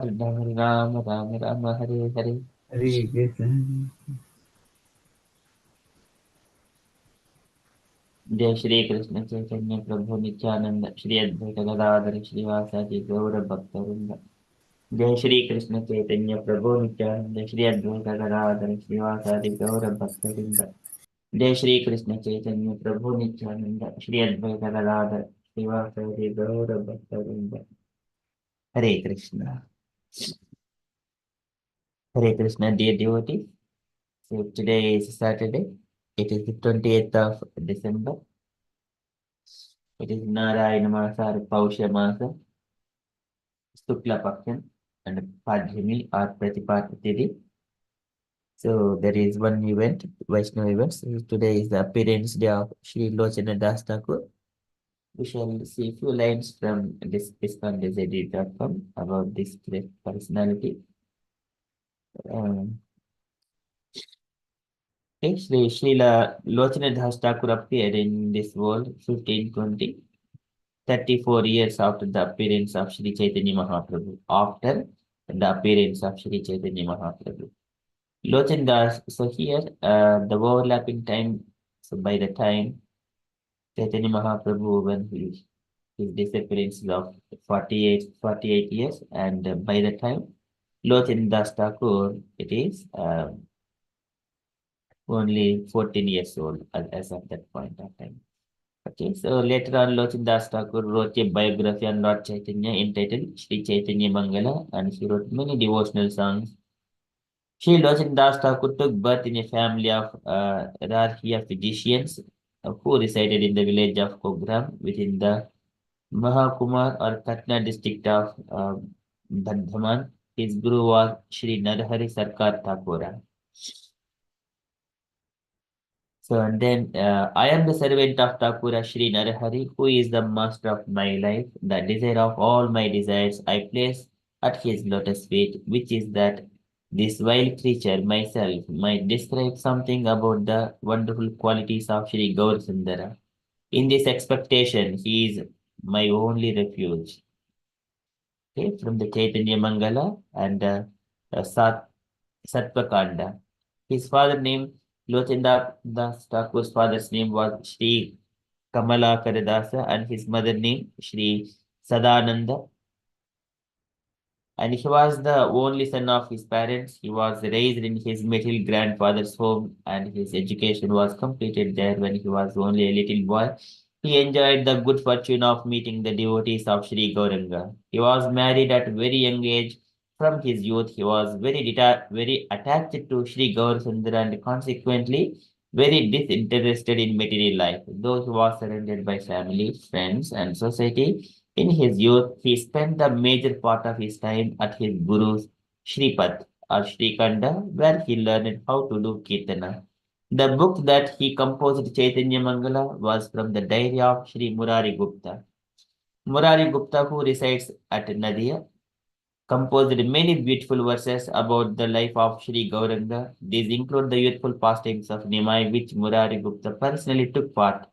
Hare Rama, Rama Rama, Hare Hare. Hare Krishna. जय श्री कृष्ण चैतन्य प्रभु नित्यानंद श्री अद्वैत गदाधर श्रीवासादि गौर भक्तवृंद। जय श्री कृष्ण चैतन्य प्रभु नित्यानंद श्री अद्वैत गदाधर श्रीवासादि गौर भक्तवृंद। जय श्री कृष्ण चैतन्य प्रभु नित्यानंद श्री अद्वैत गदाधर श्रीवासादि गौर भक्तवृंद। हरे Krishna. Hare Krishna, dear devotee. So today is Saturday. It is the 28th of December. It is Narayana Masa or Pausha Masa, Sukla Pakshan, and Padhimi or Pratipad Tithi. So there is one event, Vaishnava event. So today is the appearance day of Sri Lochana Das Thakur. We shall see few lines from this ISKCON.com about this great personality. Um, okay, Srila Lochana Das Thakur appeared in this world 1520. 34 years after the appearance of Sri Chaitanya Mahaprabhu. After the appearance of Sri Chaitanya Mahaprabhu. Lochan Das, so here the overlapping time, so by the time Chaitanya Mahaprabhu, when his disappearance is of 48 years, and by the time Lochan Das Thakur, it is only 14 years old as of that point of time. Okay, so later on, Lochan Das Thakur wrote a biography on Lord Chaitanya entitled Sri Chaitanya Mangala, and he wrote many devotional songs. Sri Lochan Das Thakur took birth in a family of Rarhiya physicians who resided in the village of Kogram within the Mahakumar or Katna district of Bardhaman. His guru was Sri Narhari Sarkar Thakura. So and then I am the servant of Thakura Sri Narahari, who is the master of my life, the desire of all my desires. I place at his lotus feet, which is that this wild creature myself might describe something about the wonderful qualities of Sri Gaur Sundara. In this expectation, he is my only refuge. Okay, from the Chaitanya Mangala and Satvakanda. His father name Lochinda Das Thakur's father's name was Sri Kamala Karadasa and his mother name Sri Sadananda. And he was the only son of his parents. He was raised in his maternal grandfather's home and his education was completed there when he was only a little boy. He enjoyed the good fortune of meeting the devotees of Sri Gauranga. He was married at a very young age. From his youth, he was very attached to Sri Gaur Sundara and consequently very disinterested in material life. Though he was surrounded by family, friends, and society, in his youth, he spent the major part of his time at his guru's Shripad or Shrikanda, where he learned how to do Kirtana. The book that he composed, Chaitanya Mangala, was from the diary of Sri Murari Gupta. Murari Gupta, who resides at Nadia, composed many beautiful verses about the life of Sri Gauranga. These include the youthful pastimes of Nimai, which Murari Gupta personally took part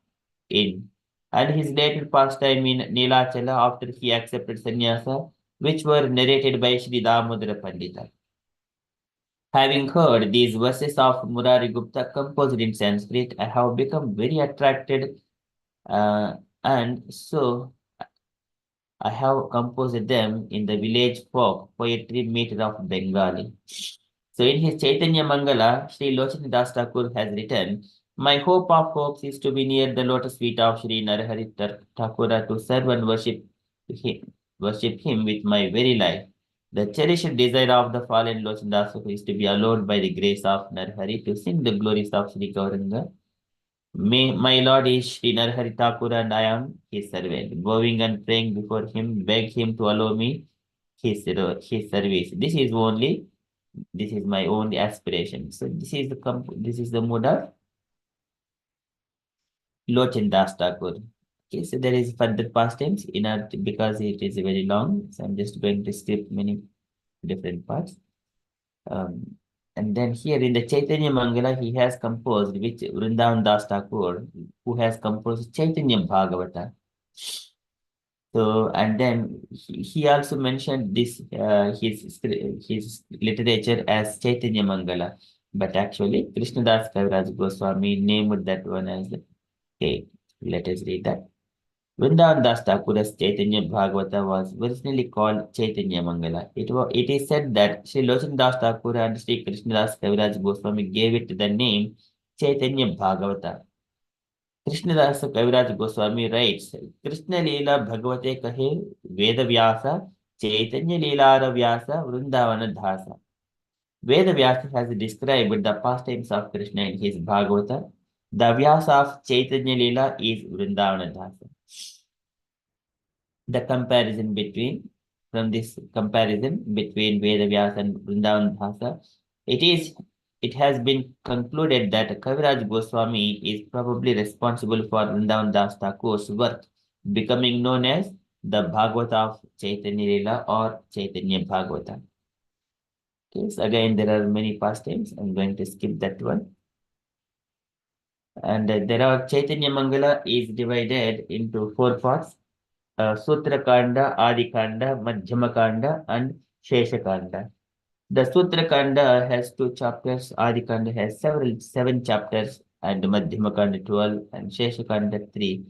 in, and his later pastime in Nilachala after he accepted sannyasa, which were narrated by Sri Damodara Pandita. Having heard these verses of Murari Gupta composed in Sanskrit, I have become very attracted, uh, and so I have composed them in the village folk poetry meter of Bengali. So in his Chaitanya Mangala, Sri Lochana Das Thakur has written, my hope of hopes is to be near the lotus feet of Sri Narahari Thakura to serve and worship him with my very life. The cherished desire of the fallen Lochana Das Thakur is to be allowed by the grace of Narahari to sing the glories of Sri Gauranga. May my Lord is Sri Narhari Thakur and I am his servant. Bowing and praying before him, beg him to allow me his service. This is my only aspiration. So this is the mood of Lochan Das Thakur. Okay, so there is further past tense in our because it is very long. So I'm just going to skip many different parts. Um, and then here in the Chaitanya Mangala, he has composed, which Vrindavan Das Thakur, who has composed Chaitanya Bhagavata. So, and then he also mentioned this his literature as Chaitanya Mangala, but actually Krishnadas Kaviraj Goswami named that one as, okay, let us read that. Vrindavan Das Thakur's Chaitanya Bhagavata was originally called Chaitanya Mangala. It is said that Sri Lochan Das Thakur and Sri Krishnadas Kaviraj Goswami gave it the name Chaitanya Bhagavata. Krishnadas Kaviraj Goswami writes, Krishna Leela Bhagavate Kahe Veda Vyasa Chaitanya Leela Vyasa Vrindavana Dhasa. Veda Vyasa has described the pastimes of Krishna in his Bhagavata. The Vyasa of Chaitanya Leela is Vrindavana Dhasa. The comparison between from this comparison between Veda Vyasa and Vrindavan Dhasa, it is it has been concluded that Kaviraj Goswami is probably responsible for Vrindavan Das Thakur's work becoming known as the Bhagavata of Chaitanya Lila or Chaitanya Bhagavata. Okay, so again there are many pastimes. I'm going to skip that one. And there are Chaitanya Mangala is divided into four parts. Sutra Kanda, Adi Kanda, Madhyama Kanda, and Shesha Kanda. The Sutra Kanda has two chapters, Adi Kanda has seven chapters, and Madhyama Kanda 12, and Shesha Kanda 3.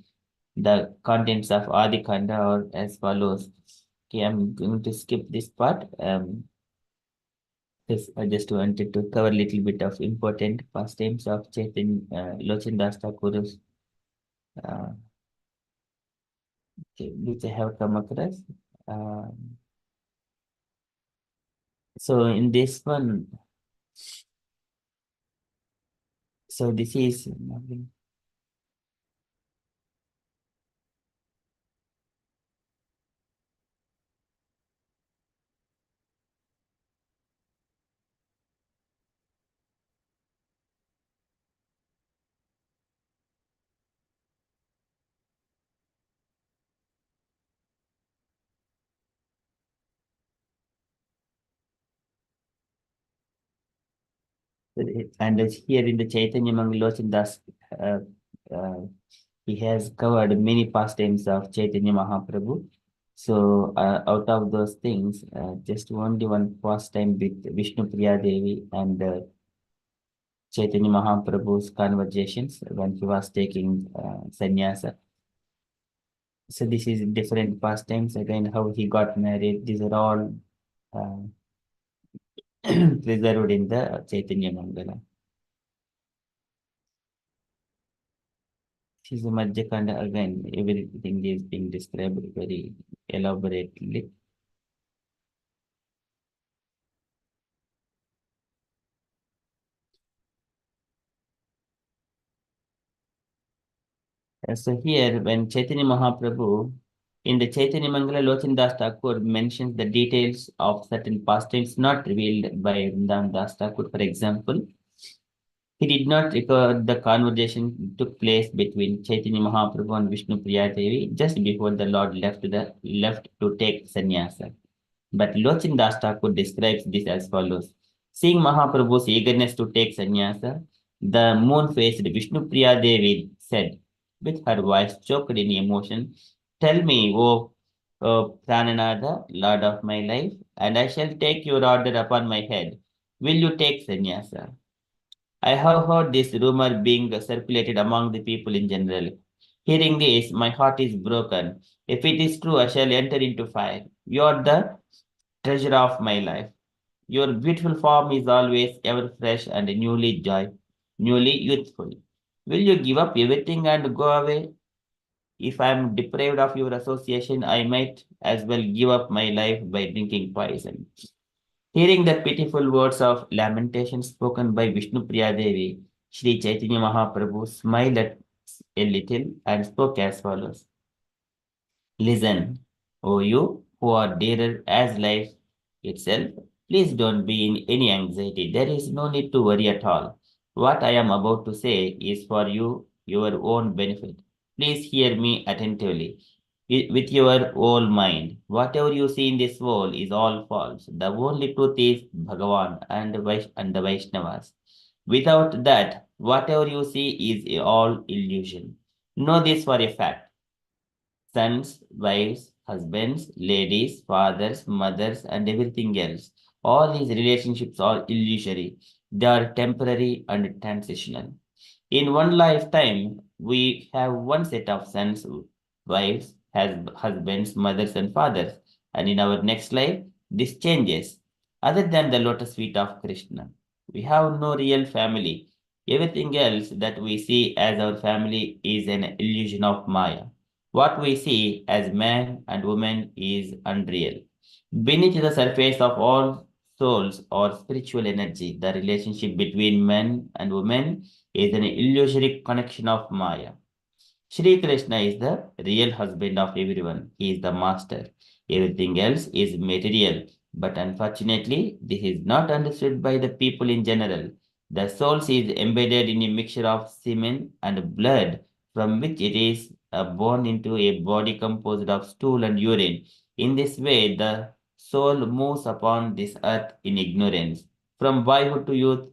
The contents of Adi Kanda are as follows. Okay, I'm going to skip this part. I just wanted to cover a little bit of important pastimes of Chaitanya Lochan Das Thakur's, uh, okay, which I have come across. Um, So in this one, so this is and it's here in the Chaitanya Mangalochan Das, uh, uh, he has covered many pastimes of Chaitanya Mahaprabhu. So out of those things, just only one pastime with Vishnu Priya Devi and Chaitanya Mahaprabhu's conversations when he was taking sannyasa. So this is different pastimes. Again, how he got married. These are all uh, preserved in the Chaitanya Mangala. This is a Madhyakanda again. Everything is being described very elaborately. So here, when Chaitanya Mahaprabhu in the Chaitanya Mangala, Lochan Das Thakur mentions the details of certain pastimes not revealed by Vrindavan Das Thakur. For example, he did not record the conversation took place between Chaitanya Mahaprabhu and Vishnu Priya Devi just before the Lord left to take sannyasa. But Lochin Das Thakur describes this as follows. Seeing Mahaprabhu's eagerness to take sannyasa, the moon-faced Vishnu Priya Devi said, with her voice choked in emotion, Tell me, O Prananada, Lord of my life, and I shall take your order upon my head. Will you take sannyasa? I have heard this rumor being circulated among the people in general. Hearing this, my heart is broken. If it is true, I shall enter into fire. You are the treasure of my life. Your beautiful form is always ever fresh and newly youthful. Will you give up everything and go away? If I am deprived of your association, I might as well give up my life by drinking poison. Hearing the pitiful words of lamentation spoken by Vishnu Priya Devi, Sri Chaitanya Mahaprabhu smiled a little and spoke as follows. Listen, O you who are dearer as life itself, please don't be in any anxiety. There is no need to worry at all. What I am about to say is for your own benefit. Please hear me attentively. With your whole mind, whatever you see in this world is all false. The only truth is Bhagavan and the Vaishnavas. Without that, whatever you see is all illusion. Know this for a fact. Sons, wives, husbands, ladies, fathers, mothers, and everything else. All these relationships are illusory. They are temporary and transitional. In one lifetime, we have one set of sons, wives, husbands, mothers, and fathers. And in our next life, this changes. Other than the lotus feet of Krishna, we have no real family. Everything else that we see as our family is an illusion of Maya. What we see as man and woman is unreal. Beneath the surface of all souls or spiritual energy, the relationship between men and women is an illusory connection of Maya. Shri Krishna is the real husband of everyone. He is the master. Everything else is material. But unfortunately, this is not understood by the people in general. The soul is embedded in a mixture of semen and blood, from which it is born into a body composed of stool and urine. In this way, the soul moves upon this earth in ignorance. From boyhood to youth,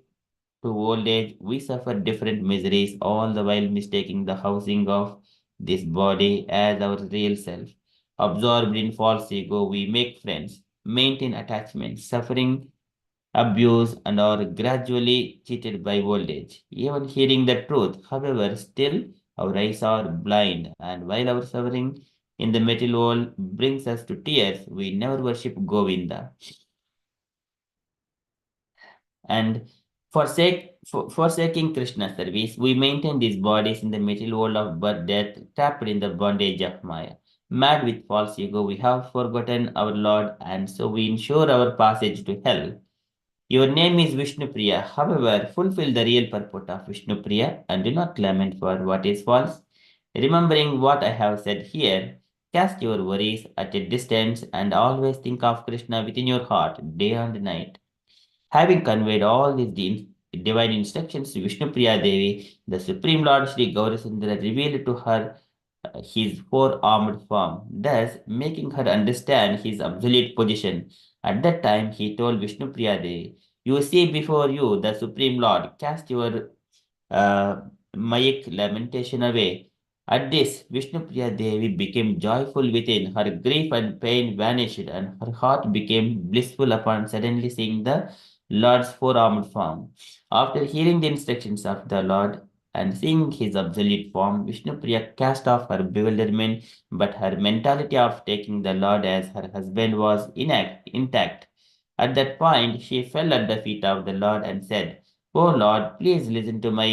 to old age, we suffer different miseries, all the while mistaking the housing of this body as our real self. Absorbed in false ego, we make friends, maintain attachments, suffering, abuse, and are gradually cheated by old age. Even hearing the truth, however, still our eyes are blind, and while our suffering in the material world brings us to tears, we never worship Govinda. And forsaking Krishna's service, we maintain these bodies in the material world of birth, death, trapped in the bondage of Maya. Mad with false ego, we have forgotten our Lord, and so we ensure our passage to hell. Your name is Vishnu Priya. However, fulfill the real purport of Vishnu Priya and do not lament for what is false. Remembering what I have said here, cast your worries at a distance and always think of Krishna within your heart, day and night. Having conveyed all these divine instructions to Vishnupriya Devi, the Supreme Lord Sri Gaurasundara revealed to her his four-armed form, thus making her understand his absolute position. At that time, he told Vishnupriya Devi, "You see before you the Supreme Lord, cast your uh, Mayik lamentation away." At this, Vishnupriya Devi became joyful within. Her grief and pain vanished, and her heart became blissful upon suddenly seeing the Lord's four-armed form. After hearing the instructions of the Lord and seeing his absolute form, Vishnupriya cast off her bewilderment, but her mentality of taking the Lord as her husband was intact. At that point, she fell at the feet of the Lord and said, "O Lord, please listen to my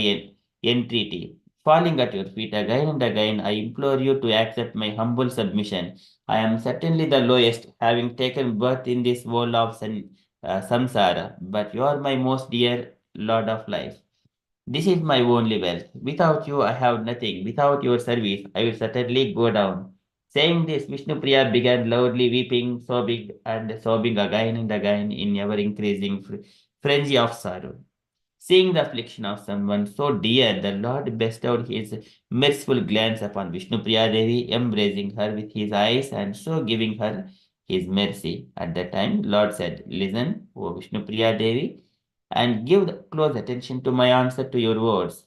entreaty. Falling at your feet again and again, I implore you to accept my humble submission. I am certainly the lowest, having taken birth in this world of samsara, but you are my most dear Lord of life. This is my only wealth. Without you, I have nothing. Without your service, I will certainly go down." Saying this, Vishnupriya began loudly weeping, sobbing, and sobbing again and again in ever increasing frenzy of sorrow. Seeing the affliction of someone so dear, the Lord bestowed his merciful glance upon Vishnupriya Devi, embracing her with his eyes and so giving her his mercy. At that time, Lord said, "Listen, O Vishnupriya Devi, and give close attention to my answer to your words.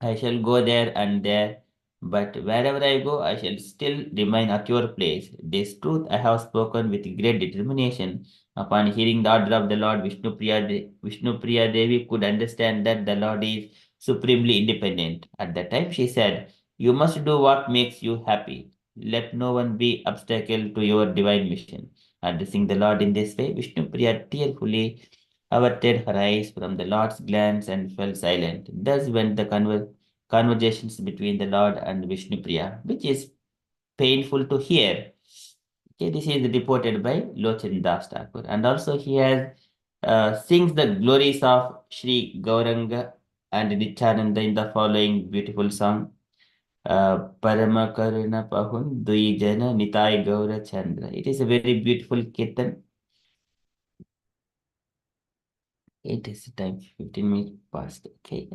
I shall go there and there, but wherever I go, I shall still remain at your place. This truth I have spoken with great determination." Upon hearing the order of the Lord, Vishnupriya Devi could understand that the Lord is supremely independent. At that time, she said, "You must do what makes you happy. Let no one be obstacle to your divine mission." Addressing the Lord in this way, Vishnupriya tearfully averted her eyes from the Lord's glance and fell silent. Thus went the conversations between the Lord and Vishnupriya, which is painful to hear. Okay, this is reported by Lochan Das Thakur. And also he has sings the glories of Sri Gauranga and Nityananda in the following beautiful song. Parama Karuna Pahun Dui Jana Nitai Gaura Chandra. It is a very beautiful kirtan. It is time 15 minutes past. Okay.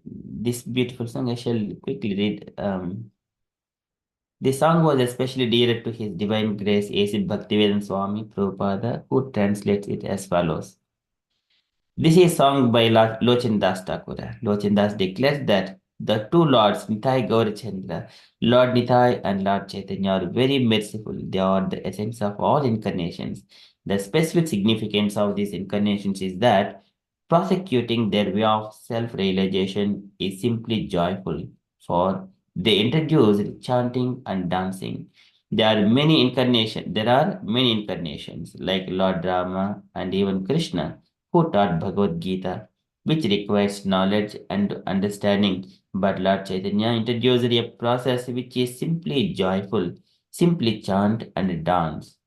This beautiful song I shall quickly read. The song was especially dear to His Divine Grace A.C. Bhaktivedanta Swami Prabhupada, who translates it as follows. This is sung by Lochan Das Thakur. Lochan Das declares that The two lords, Nitai Gaurachandra, Lord Nitai and Lord Chaitanya, are very merciful. They are the essence of all incarnations. The specific significance of these incarnations is that prosecuting their way of self-realization is simply joyful, for they introduce chanting and dancing. There are many incarnations like Lord Rama and even Krishna who taught Bhagavad Gita, which requires knowledge and understanding. But Lord Chaitanya introduced a process which is simply joyful, simply chant and dance.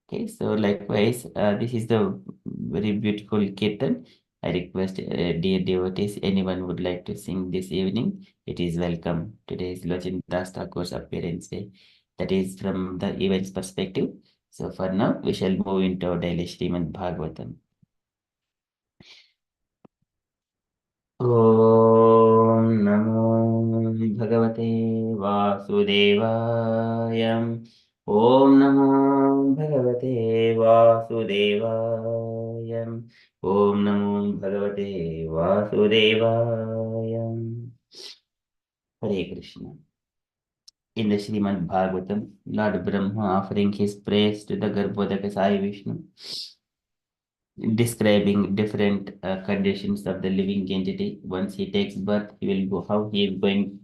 Okay, so likewise, this is the very beautiful kirtan. I request dear devotees, anyone would like to sing this evening, it is welcome. Today is Lochindas Thakur's appearance day. That is from the event's perspective. So for now, we shall move into our daily Srimad Bhagavatam. ॐ नमो भगवते वासुदेवाय ॐ नमो भगवते वासुदेवाय ॐ नमो भगवते वासुदेवाय Hare Krishna. In the Srimad Bhagavatam, Lord Brahma offering his praise to the Garbhodaka Sai Vishnu, describing different conditions of the living entity. Once he takes birth, he will go how he is going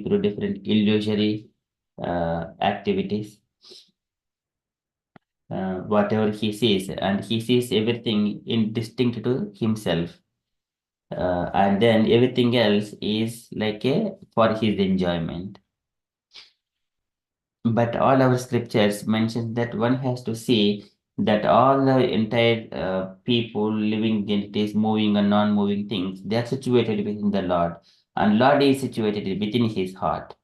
through different illusory activities, whatever he sees, and he sees everything indistinct to himself, and then everything else is like a for his enjoyment. But all our scriptures mention that one has to see that all the entire people, living entities, moving and non-moving things, they are situated within the Lord, and Lord is situated within his heart.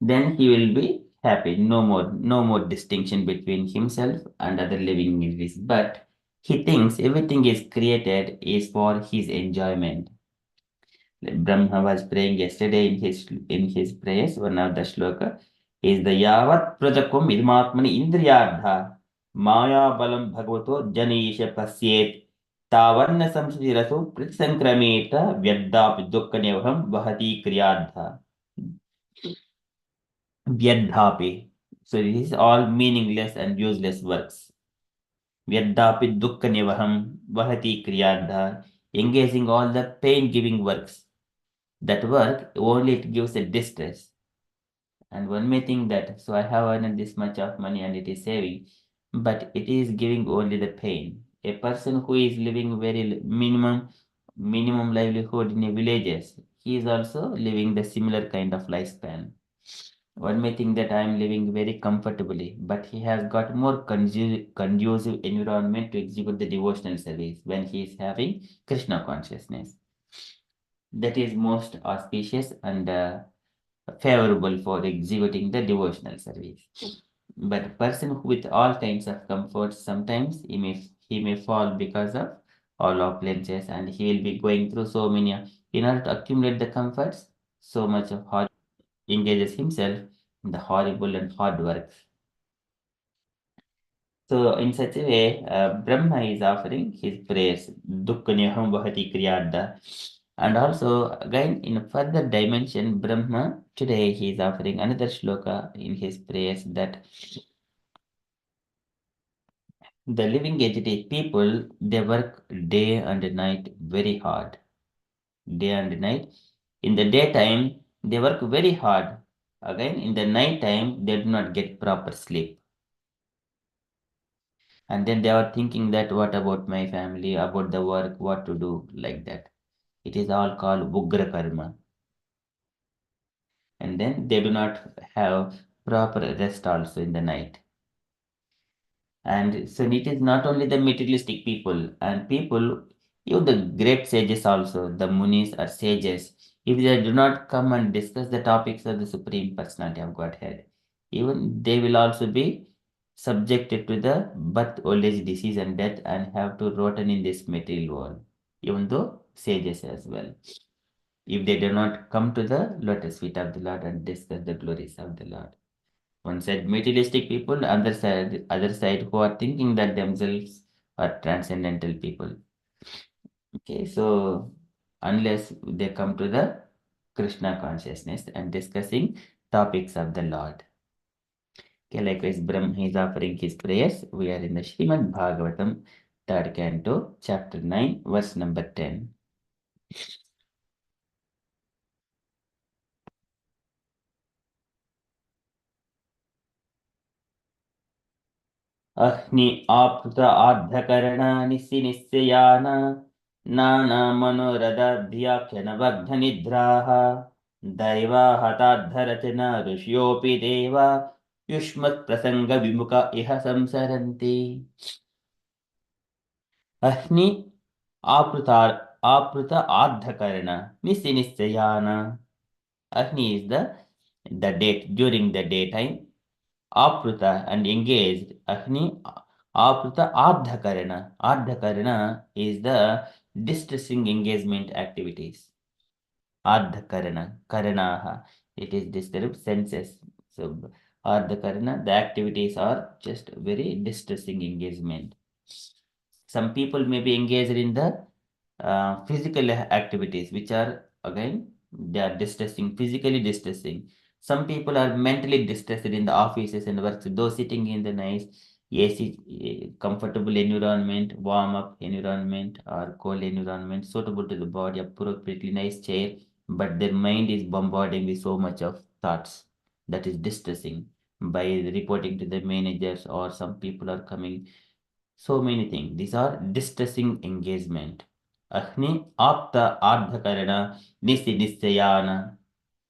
Then he will be happy. No more distinction between himself and other living entities. But he thinks everything is created is for his enjoyment. Brahma was praying yesterday in his prayers. One of the shloka is the Yavat Prajakum Idmatmani Indriyardha Maya Balam Bhagavato Janisha Pasyet Tavanna Samsati Rasu Pritsankrameta Vyaddapi Dukkanyavham Vahati Kriyardha Vyaddapi. So this is all meaningless and useless works. Vyaddapi Dukkanyavham Vahati Kriyardha, engaging all the pain giving works. That work only it gives a distress. And one may think that, so I have earned this much of money and it is saving, but it is giving only the pain. A person who is living very minimum livelihood in a villages, he is also living the similar kind of lifespan. One may think that I am living very comfortably, but he has got more conducive environment to execute the devotional service when he is having Krishna consciousness. That is most auspicious and favorable for executing the devotional service. But a person who with all kinds of comforts, sometimes he may fall because of all opulences, and he will be going through so many in order to accumulate the comforts, so much of hard engages himself in the horrible and hard works. So in such a way, Brahma is offering his prayers, Dukkanyaham Vahati Kriyada. And also, again, in a further dimension, Brahma, today he is offering another shloka in his prayers that the living entity people, they work day and night very hard. Day and night. In the daytime, they work very hard. Again, in the night time, they do not get proper sleep. And then they are thinking that what about my family, about the work, what to do, like that. It is all called Ugra Karma. And then they do not have proper rest also in the night. And so it is not only the materialistic people and people, even the great sages also, the munis or sages, if they do not come and discuss the topics of the Supreme Personality of Godhead, even they will also be subjected to the birth, old age, disease, and death and have to rotten in this material world, even though sages as well. If they do not come to the lotus feet of the Lord and discuss the glories of the Lord. One side materialistic people, other side who are thinking that themselves are transcendental people. Okay, so unless they come to the Krishna consciousness and discussing topics of the Lord. Okay, likewise, Brahma is offering his prayers. We are in the Srimad Bhagavatam, third canto, chapter 9, verse number 10. अह्नि आप्त आर्धकरणानि निश्चयान नानामनोरथाभ्याख्यनबद्धनिद्राः दैवा हताद्धरचना ऋषियोऽपि देवा युष्मत्प्रसङ्गविमुख इह संसरन्ति. अह्नि आपृत आर्धकरण निश्चयान. Agni is the date during the daytime. Apruta and engaged. Agni Apruta Ardhakarana. Ardhakarana is the distressing engagement activities. Ardhakarana. Karanaha. It is disturbed senses. So Ardhakarana, the activities are just very distressing engagement. Some people may be engaged in the physical activities, which are again they are distressing, physically distressing. Some people are mentally distressed in the offices and works. Those sitting in the nice AC, comfortable environment, warm up environment, or cold environment, suitable to the body, appropriately nice chair, but their mind is bombarding with so much of thoughts that is distressing by reporting to the managers, or some people are coming. So many things. These are distressing engagement. Agni apta ardhakarana nisi nisyayana.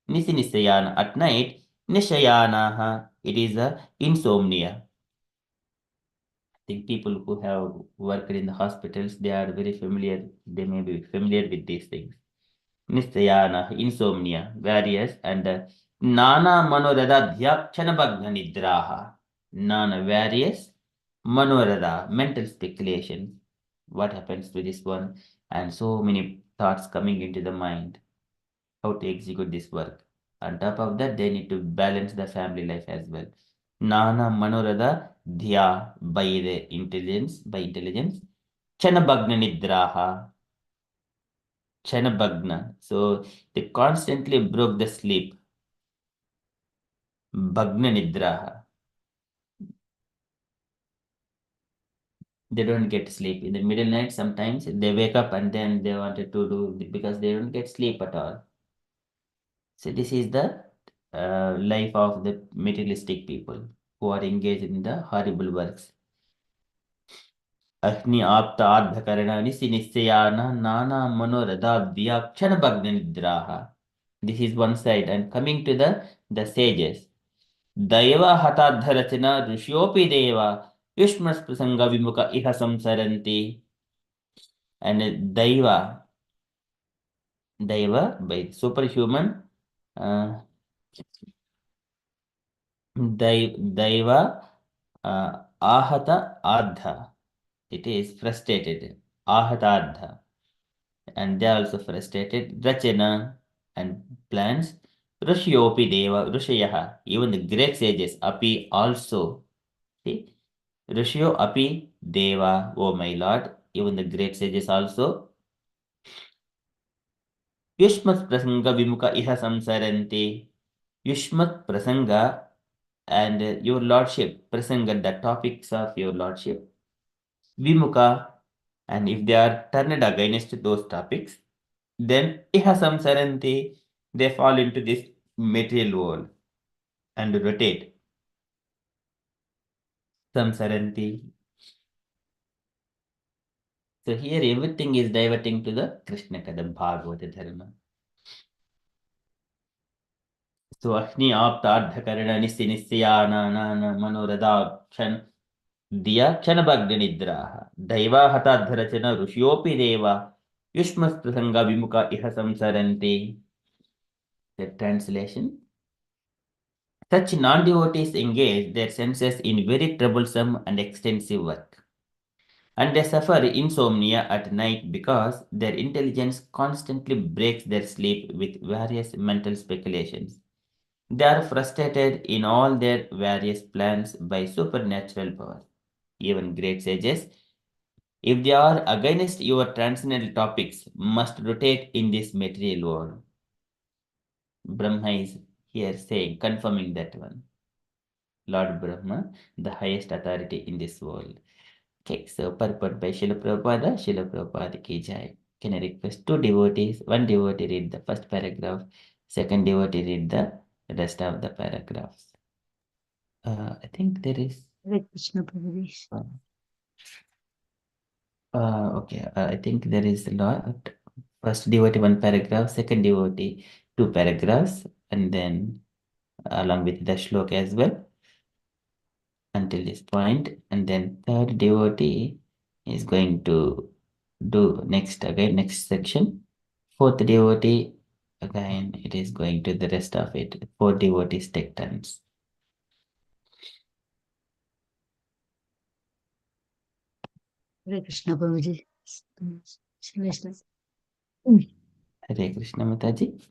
Nisi nisyayana. At night, nishayanaha. It is a insomnia. I think people who have worked in the hospitals, they are very familiar. They may be familiar with these things. Nisyayana, insomnia, various, and nana manoradha dhyakshana nidraha. Nana, various, manoradha, mental speculation. What happens to this one? And so many thoughts coming into the mind. How to execute this work. On top of that, they need to balance the family life as well. Nana manoradha dhya, by intelligence. Chanabhagna nidraha. Chanabhagna. So they constantly broke the sleep. Bhagna nidraha. They don't get sleep. In the middle night, sometimes they wake up and then they wanted to do because they don't get sleep at all. So this is the life of the materialistic people who are engaged in the horrible works. Agni apta ardhakarana nisyayana nana manoradhabhya kshanabhagna nidraha. This is one side. And coming to the sages. Daiva hatadharachana rishyopi deva yushmasprasanga vimuka iha samsaranti. And Daiva by superhuman, Daiva ahata ardha. It is frustrated. Ahata ardha. And they are also frustrated. Rachana and plans. Rishyopi deva, Rishayaha. Even the great sages, Api also. See? Rishyo Api Deva, oh my lord. Even the great sages also. Yushmat prasanga vimuka iha samsaranti. Yushmat prasanga and your lordship, prasanga, the topics of your lordship. Vimuka, and if they are turned against those topics, then iha samsaranti, they fall into this material world and rotate. Samsaranti. So here everything is diverting to the Krishna Kada Bhagavata Dharma. So Agni Apta Ardhakarana Nisyana Manoradha Diya Chanabhagna Nidraha Daiva Hatadharachana Rushyopi Deva Yushmasprasanga Vimuka Iha Samsaranti. The translation. Such non-devotees engage their senses in very troublesome and extensive work. And they suffer insomnia at night because their intelligence constantly breaks their sleep with various mental speculations. They are frustrated in all their various plans by supernatural power. Even great sages, If they are against your transcendental topics, must rotate in this material world. Brahma is here saying, confirming that one. Lord Brahma, the highest authority in this world. Okay, so purport by Srila Prabhupada ki jai. Can I request two devotees? One devotee read the first paragraph, second devotee read the rest of the paragraphs. I think there is. Hare Krishna Prabhuji. Okay, I think there is a lot. First devotee one paragraph, second devotee two paragraphs, and then along with the shlok as well until this point, and then third devotee is going to do next again next section. Fourth devotee again it is going to the rest of it. Four devotees take turns. Hare Krishna Prabhuji. Hare Hare Krishna Mataji.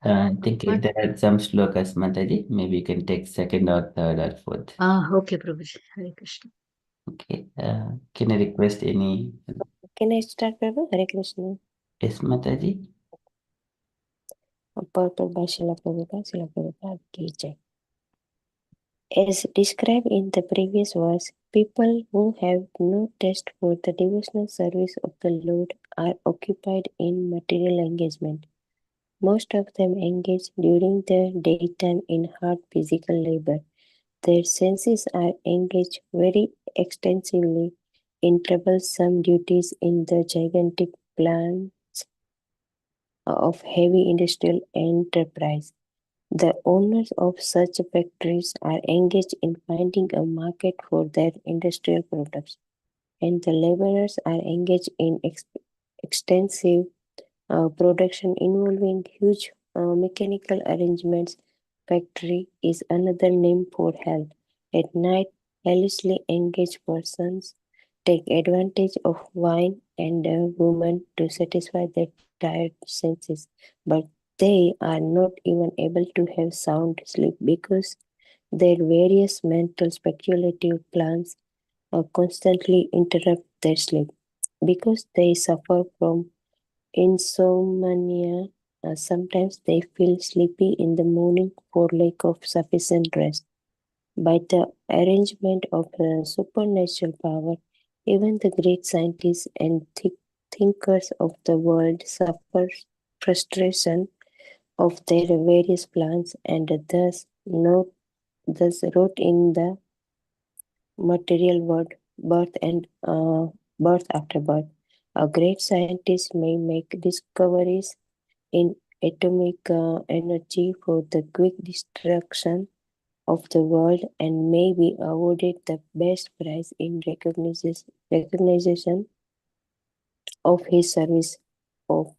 I think What? there are some shlokas, Mataji. Maybe you can take second or third or fourth. Okay, Prabhuji. Hare Krishna. Okay. Can I request any? Can I start, Prabhu? Hare Krishna. Yes, Mataji. Purport by Srila Prabhupada ki jai. As described in the previous verse, people who have no taste for the devotional service of the Lord are occupied in material engagement. Most of them engage during the daytime in hard physical labor. Their senses are engaged very extensively in troublesome duties in the gigantic plants of heavy industrial enterprise. The owners of such factories are engaged in finding a market for their industrial products, and the laborers are engaged in extensive production involving huge mechanical arrangements. Factory is another name for hell. At night, helplessly engaged persons take advantage of wine and women to satisfy their tired senses, but they are not even able to have sound sleep because their various mental speculative plans constantly interrupt their sleep. Because they suffer from insomnia, sometimes they feel sleepy in the morning for lack of sufficient rest. By the arrangement of supernatural power, even the great scientists and thinkers of the world suffer frustration of their various plans and thus wrote in the material world birth after birth. A great scientist may make discoveries in atomic energy for the quick destruction of the world and may be awarded the best prize in recognition of his service or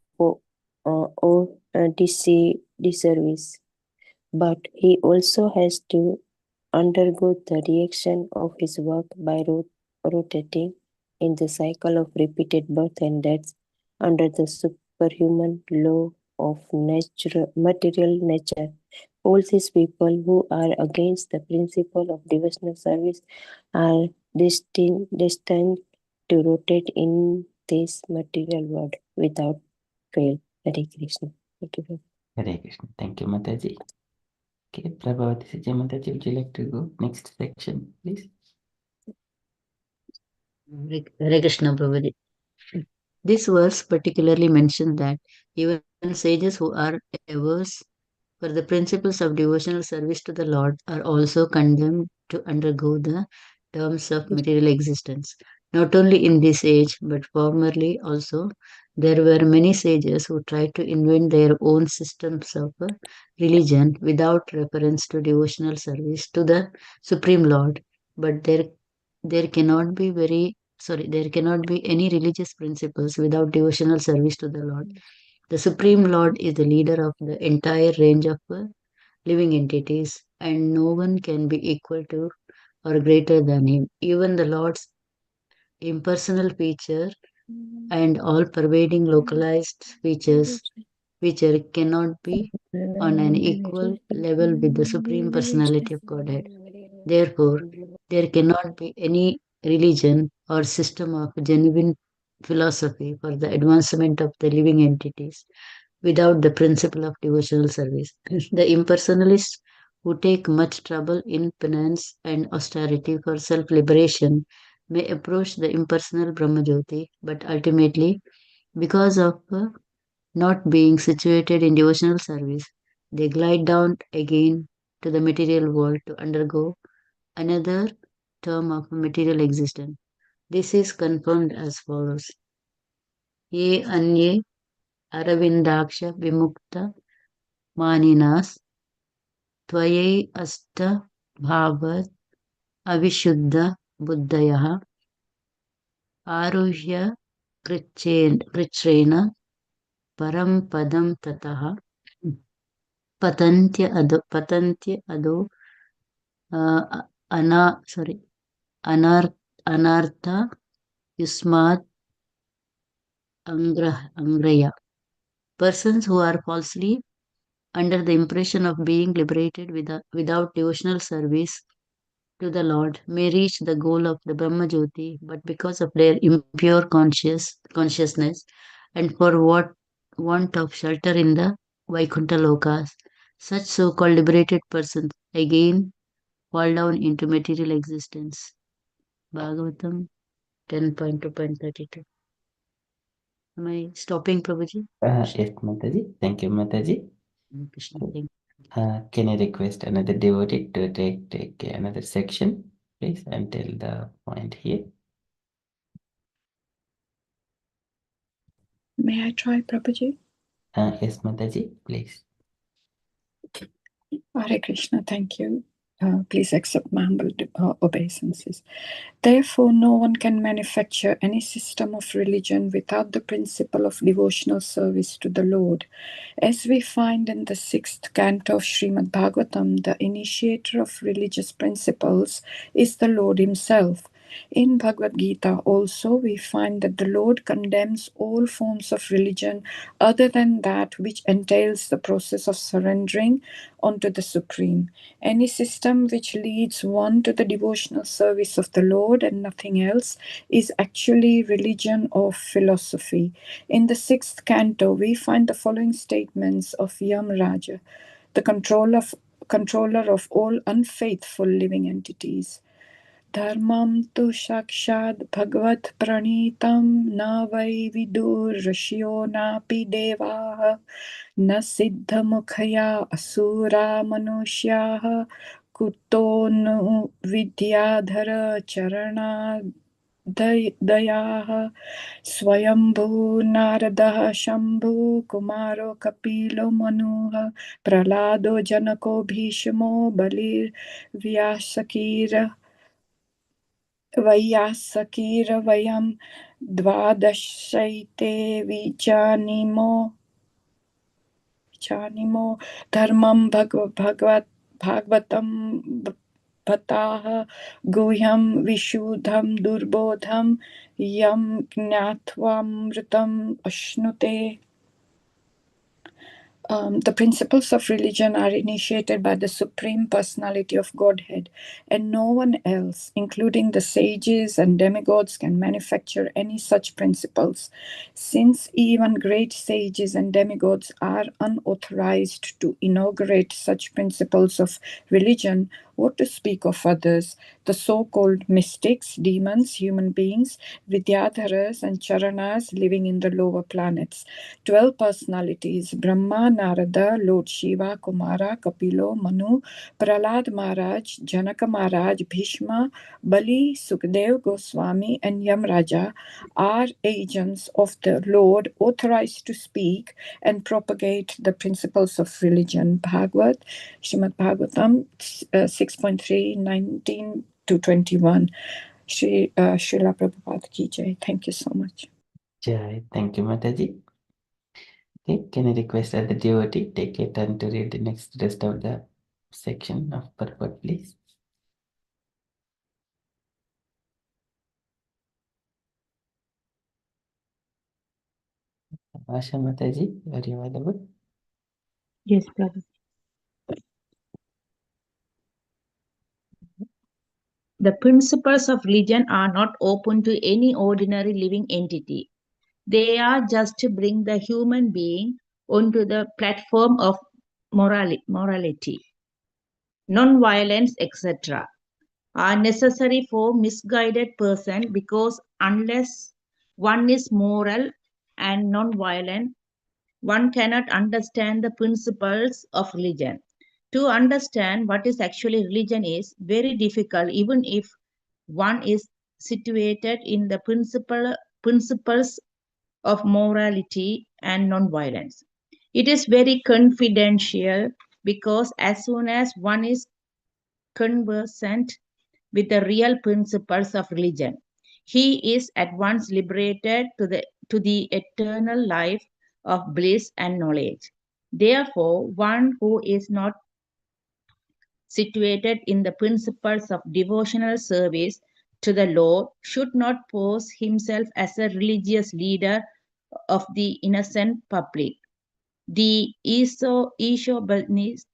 disservice. But he also has to undergo the reaction of his work by rotating in the cycle of repeated birth and deaths under the superhuman law of material nature. All these people who are against the principle of devotional service are destined to rotate in this material world without fail. Hare Krishna. Thank you. Hare Krishna. Thank you, Mataji. Okay, Prabhavati Sijay Mataji, would you like to go next section, please? Hare Krishna Prabhuji. This verse particularly mentions that even sages who are averse for the principles of devotional service to the Lord are also condemned to undergo the terms of material existence. Not only in this age, but formerly also, there were many sages who tried to invent their own systems of religion without reference to devotional service to the Supreme Lord. But there cannot be there cannot be any religious principles without devotional service to the Lord. The Supreme Lord is the leader of the entire range of living entities, and no one can be equal to or greater than him. Even the Lord's impersonal feature and all pervading localized feature cannot be on an equal level with the Supreme Personality of Godhead. Therefore, there cannot be any religion or system of genuine philosophy for the advancement of the living entities without the principle of devotional service. The impersonalists who take much trouble in penance and austerity for self liberation may approach the impersonal Brahmajyoti, but ultimately, because of not being situated in devotional service, they glide down again to the material world to undergo another term of material existence. This is confirmed as follows. Ye anye aravindaksha vimukta maninas त्वयै अष्ट भावत् अविशुद्ध बुद्धयः आरुह्य कृच्छ्रेण परं पदं ततः पतन्त्य अदो अना sorry अनर्थ युष्मात् angraya. Persons who are falsely under the impression of being liberated without devotional service to the Lord may reach the goal of the Brahma Jyoti, but because of their impure consciousness and for what want of shelter in the Vaikuntha Lokas, such so-called liberated persons again fall down into material existence. Bhagavatam 10.2.32. Am I stopping, Prabhuji? Yes, Mataji. Thank you, Mataji. Krishna, thank Can I request another devotee to take another section, please, and tell the point here? May I try, Prabhuji? Yes, Mataji, please. Hare Krishna, thank you. Please accept my humble obeisances. Therefore, no one can manufacture any system of religion without the principle of devotional service to the Lord. As we find in the 6th canto of Srimad Bhagavatam, the initiator of religious principles is the Lord himself. In Bhagavad Gita also we find that the Lord condemns all forms of religion other than that which entails the process of surrendering unto the Supreme. Any system which leads one to the devotional service of the Lord and nothing else is actually religion or philosophy. In the 6th canto we find the following statements of Yam Raja, the controller of all unfaithful living entities. Dharmam tu shakshad bhagavat pranitam na vai vidur rashyo napi devaha na siddha mukhaya asura manushyaha kuto nu vidyadhara charana dayaha स्वयंभू नारदः शंभु कुमारो कपिलो मनुः प्रहलादो जनको भीष्मो बलिर्व्यासकीर वैयासकीरवयं द्वादशैते विजानीमो धर्मं भागवतं भताः गुह्यं विशुद्धं दुर्बोधं यं ज्ञात्वामृतम् अश्नुते. The principles of religion are initiated by the Supreme Personality of Godhead, and no one else, including the sages and demigods, can manufacture any such principles. Since even great sages and demigods are unauthorized to inaugurate such principles of religion, what to speak of others, the so-called mystics, demons, human beings, Vidyadharas and Charanas living in the lower planets. 12 personalities, Brahma, Narada, Lord Shiva, Kumara, Kapilo, Manu, Prahlad Maharaj, Janaka Maharaj, Bhishma, Bali, Sukdev Goswami, and Yamraja are agents of the Lord authorized to speak and propagate the principles of religion. Srimad Bhagavatam 6.3, 19 to 21. Srila Prabhupada Ki Jai. Thank you so much. Jai. Thank you, Mataji. Okay, can I request that the devotee take a turn to read the rest of the section of purport, please? Asha Mataji, are you available? Yes, Prabhu. The principles of religion are not open to any ordinary living entity. They are just to bring the human being onto the platform of morality. Non-violence, etc., are necessary for misguided person because unless one is moral and non-violent, one cannot understand the principles of religion. To understand what is actually religion is very difficult, even if one is situated in the principles of morality and non-violence. It is very confidential because as soon as one is conversant with the real principles of religion, he is at once liberated to the eternal life of bliss and knowledge. Therefore, one who is not situated in the principles of devotional service to the Lord should not pose himself as a religious leader of the innocent public. The Ishobalnist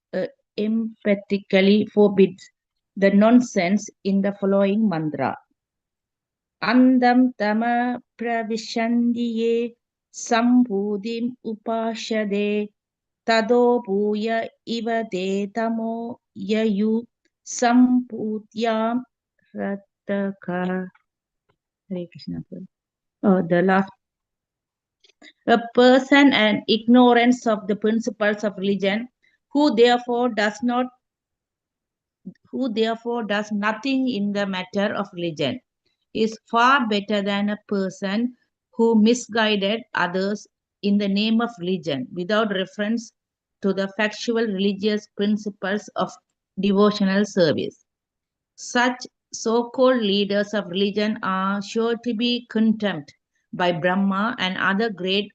emphatically forbids the nonsense in the following mantra. Andam tama pravishandiye sambhudim upashade tado bhuya iva de tamo yayu sambhutyam rataka. Hare Krishna. The last. A person and ignorance of the principles of religion, who therefore does nothing in the matter of religion, is far better than a person who misguided others in the name of religion without reference to the factual religious principles of devotional service. Such so-called leaders of religion are sure to be contemned by Brahma and other great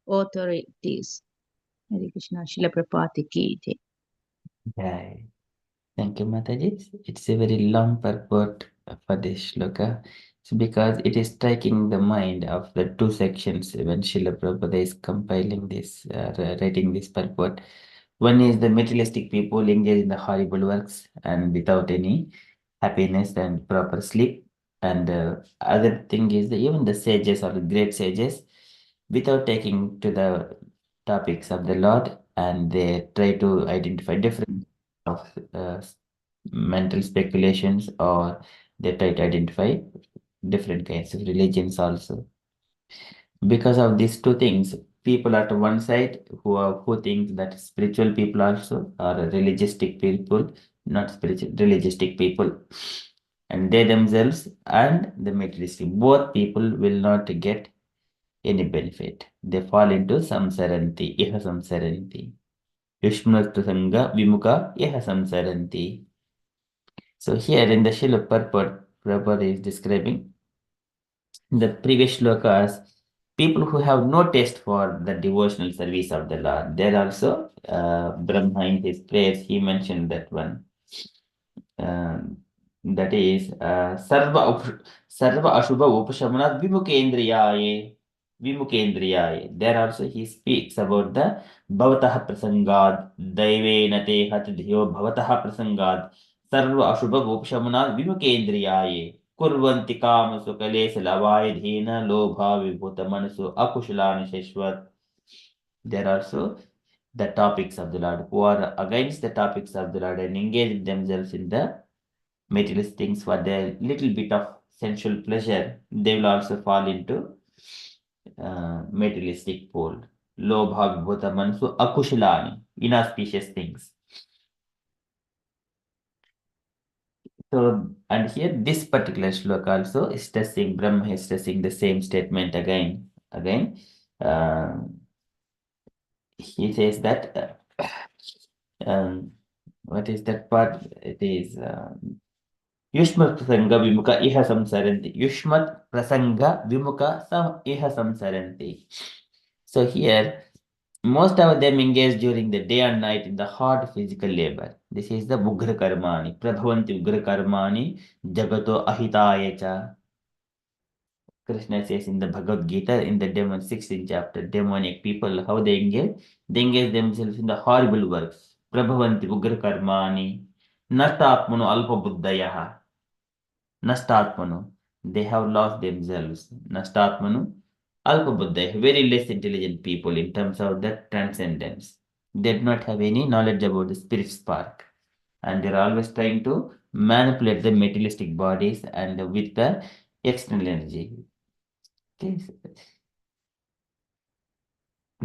authorities. Hare Krishna, Srila Prabhupada ki jai. Yeah. Thank you, Mataji. It's a very long purport for this shloka. So because it is striking the mind of the two sections when Srila Prabhupada is compiling this, writing this purport. One is the materialistic people engage in the horrible works and without any happiness and proper sleep. And other thing is that even the sages or the great sages, without taking to the topics of the Lord, and they try to identify different of mental speculations, or they try to identify different kinds of religions also. Because of these two things, people at one side who think that spiritual people also are religioustic people, not spiritual religioustic people, and they themselves and the materialistic, both people will not get any benefit. They fall into samsaranti, iha samsaranti. Yushmrata sanga vimuka iha samsaranti. So here in the Srila Prabhupada is describing the previous shlokas, people who have no taste for the devotional service of the Lord. There also, Brahma in his prayers, he mentioned that one. That is, Sarva Ashubha Upashamanat Vimukendriyaye. There also he speaks about the Bhavataha Prasangad, Daivena te Hatidhyo Bhavataha Prasangad, Sarva Ashubha Upashamanat Vimukendriyaye. Kurvanti Kama Sukale Salavai Dhina Lobha Vibhuta Manasu Akushalani Sheshwat. There also the topics of the Lord, who are against the topics of the Lord and engage themselves in the materialist things for their little bit of sensual pleasure, they will also fall into materialistic pole. Lobha Vibhuta Manasu Akushalani, inauspicious things. So, and here this particular shloka also is stressing, Brahma is stressing the same statement again. He says that, what is that part? It is Yushmat Prasanga Vimuka Iha Samsaranti. Yushmat Prasanga Vimuka Iha Samsaranti. So here, most of them engage during the day and night in the hard physical labor. This is the Ugra Karmani. Prabhavanti Ugra Karmani Jagato Ahitayecha. Krishna says in the Bhagavad Gita, in the 16th chapter, demonic people, how they engage? They engage themselves in the horrible works. Prabhavanti Ugra Karmani Natapmano Alpa Buddhayaha. Nastatmanu, they have lost themselves. Nastatmanu, Alpabuddha, very less intelligent people in terms of the transcendence. They do not have any knowledge about the spirit spark. And they're always trying to manipulate the materialistic bodies and with the external energy. Okay.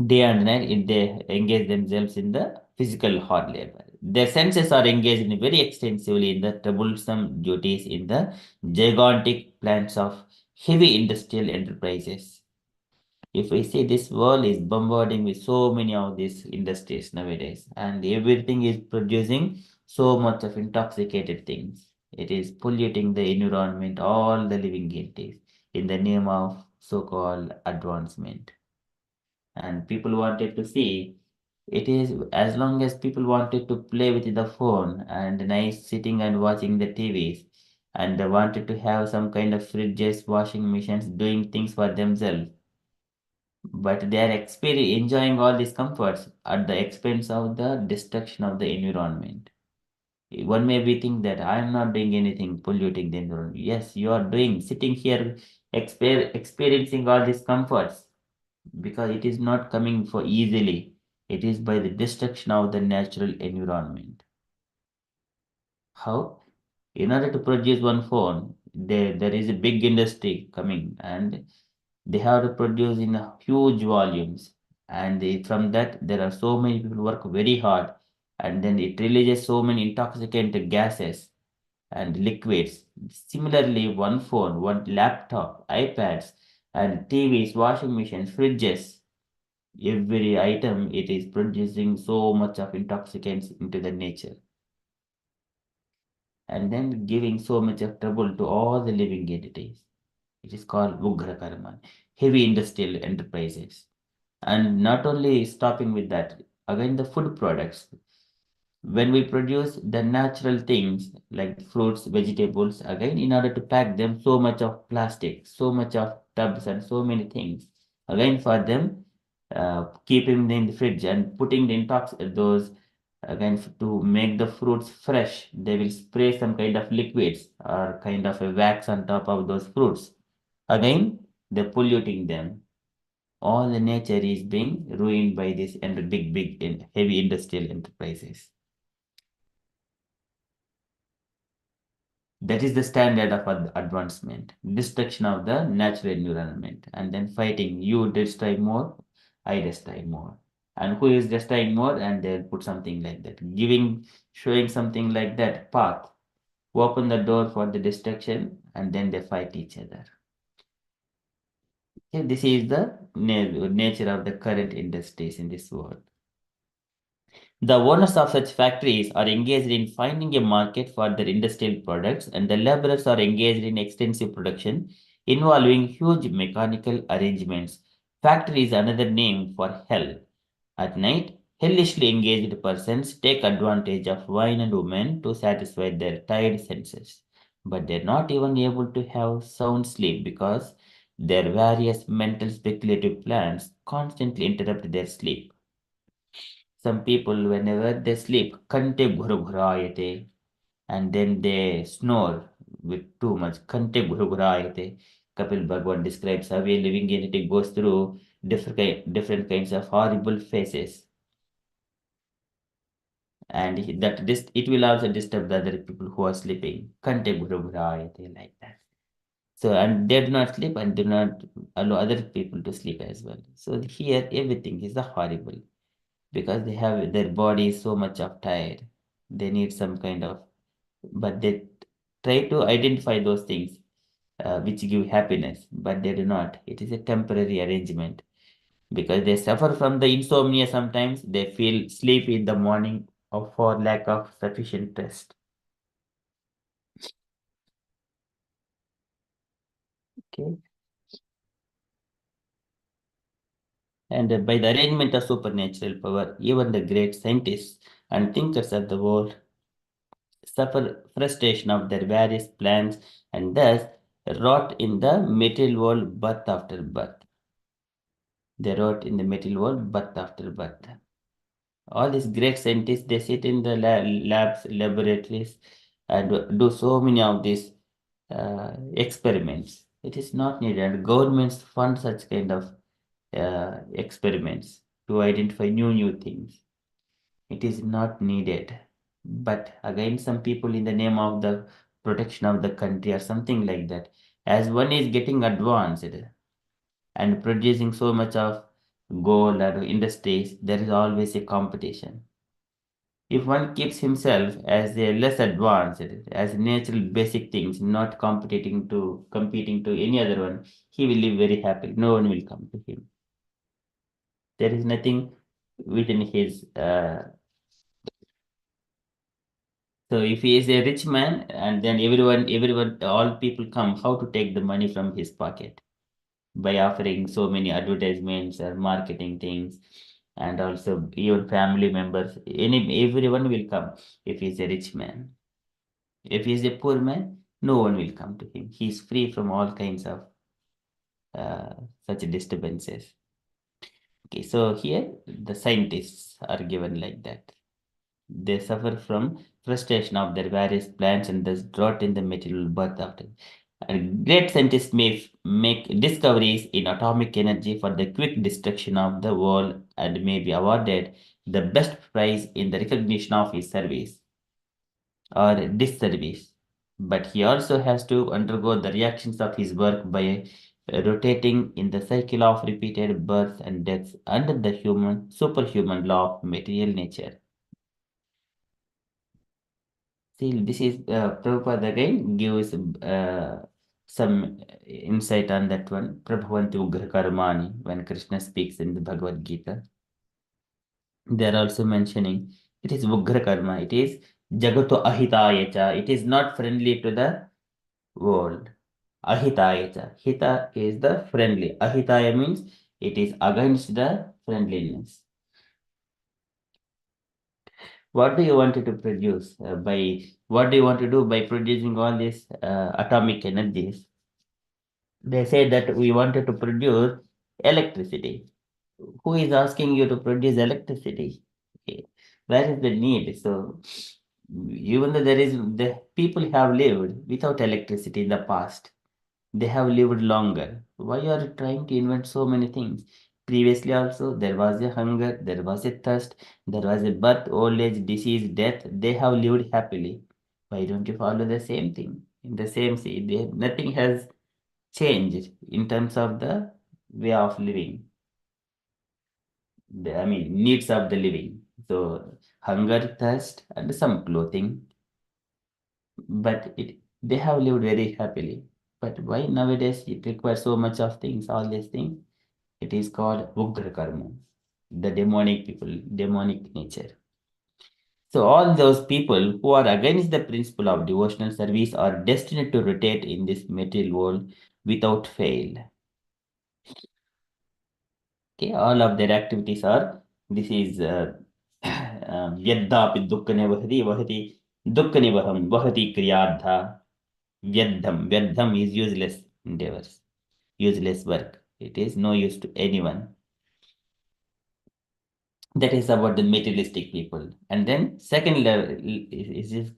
Day and night, they engage themselves in the physical hard labor. Their senses are engaged in very extensively in the troublesome duties in the gigantic plants of heavy industrial enterprises. If we see this world is bombarding with so many of these industries nowadays, and everything is producing so much of intoxicated things. It is polluting the environment, all the living entities, in the name of so-called advancement. And people wanted to see it is as long as people wanted to play with the phone and nice sitting and watching the TVs, and they wanted to have some kind of fridges, washing machines, doing things for themselves, but they are enjoying all these comforts at the expense of the destruction of the environment. One may be think that I am not doing anything polluting the environment. Yes, you are doing, sitting here experiencing all these comforts, because it is not coming for easily. It is by the destruction of the natural environment. How? In order to produce one phone, there is a big industry coming, and they have to produce in huge volumes. And from that, there are so many people work very hard, and then it releases so many intoxicant gases and liquids. Similarly, one phone, one laptop, iPads, and TVs, washing machines, fridges, every item, it is producing so much of intoxicants into the nature, and then giving so much of trouble to all the living entities. It is called Ugra Karma, heavy industrial enterprises. And not only stopping with that, again the food products. When we produce the natural things like fruits, vegetables, again in order to pack them, so much of plastic, so much of tubs and so many things. Again for them, keeping them in the fridge and putting the those again to make the fruits fresh, they will spray some kind of liquids or kind of a wax on top of those fruits. Again, they're polluting them. All the nature is being ruined by this and big and heavy industrial enterprises. That is the standard of advancement, destruction of the natural environment, and then fighting. You destroy more, I destroy more. And who is destroying more? And they'll put something like that, showing something like that path, open the door for the destruction, and then they fight each other. Okay, this is the nature of the current industries in this world. The owners of such factories are engaged in finding a market for their industrial products, and the laborers are engaged in extensive production involving huge mechanical arrangements. Factory is another name for hell. At night, hellishly engaged persons take advantage of wine and women to satisfy their tired senses. But they're not even able to have sound sleep because their various mental speculative plans constantly interrupt their sleep. Some people, whenever they sleep, kante ghurghurayate, and then they snore with too much. Kante ghurghurayate. Kapil Bhagwan describes how a living entity goes through different kinds of horrible phases, and it will also disturb the other people who are sleeping. Kante ghurghurayate, like that. So, and they do not sleep and do not allow other people to sleep as well. So here everything is horrible, because they have their body is so much of tired. They need some kind of, but they try to identify those things which give happiness, but they do not. It is a temporary arrangement, because they suffer from the insomnia. Sometimes they feel sleepy in the morning or for lack of sufficient rest. Okay. And by the arrangement of supernatural power, even the great scientists and thinkers of the world suffer frustration of their various plans, and thus rot in the material world birth after birth. They rot in the material world birth after birth. All these great scientists, they sit in the labs, laboratories, and do so many of these experiments. It is not needed. Governments fund such kind of experiments to identify new things. It is not needed. But again, some people in the name of the protection of the country or something like that, as one is getting advanced and producing so much of gold or industries, there is always a competition. If one keeps himself as a less advanced, as natural basic things, not competing to any other one, he will live very happy. No one will come to him. There is nothing within his. So if he is a rich man, and then everyone, all people come, how to take the money from his pocket? By offering so many advertisements or marketing things, and also even family members, everyone will come if he's a rich man. If he's a poor man, no one will come to him. He is free from all kinds of such disturbances. Okay, so here the scientists are given like that. They suffer from frustration of their various plans and thus drought in the material birth after. And great scientists may make discoveries in atomic energy for the quick destruction of the world and may be awarded the best prize in the recognition of his service or disservice. But he also has to undergo the reactions of his work by rotating in the cycle of repeated births and deaths under the superhuman law of material nature. See, this is Prabhupada again gives some insight on that one. Prabhavanti Ugra Karmani, when Krishna speaks in the Bhagavad Gita. They are also mentioning it is Ugra Karma, it is Jagato Ahitayacha, it is not friendly to the world. Ahitayacha. Hita is the friendly. Ahitaya means it is against the friendliness. What do you want to produce what do you want to do by producing all these atomic energies? They say that we wanted to produce electricity. Who is asking you to produce electricity? Okay. Where is the need? So even though the people have lived without electricity in the past, they have lived longer. Why are you trying to invent so many things? Previously also there was a hunger, there was a thirst, there was a birth, old age, disease, death. They have lived happily. Why don't you follow the same thing? In the same way, nothing has changed in terms of the way of living. I mean, needs of the living. So hunger, thirst, and some clothing. But they have lived very happily. But why nowadays it requires so much of things, all these things? It is called Ugra Karma, the demonic people, demonic nature. So all those people who are against the principle of devotional service are destined to rotate in this material world without fail. Okay, all of their activities are, this is Yaddapi Dukkane Vahati Dukkane Vahati Kriyadha. Vyadham is useless endeavors, useless work. It is no use to anyone. That is about the materialistic people. And then second level is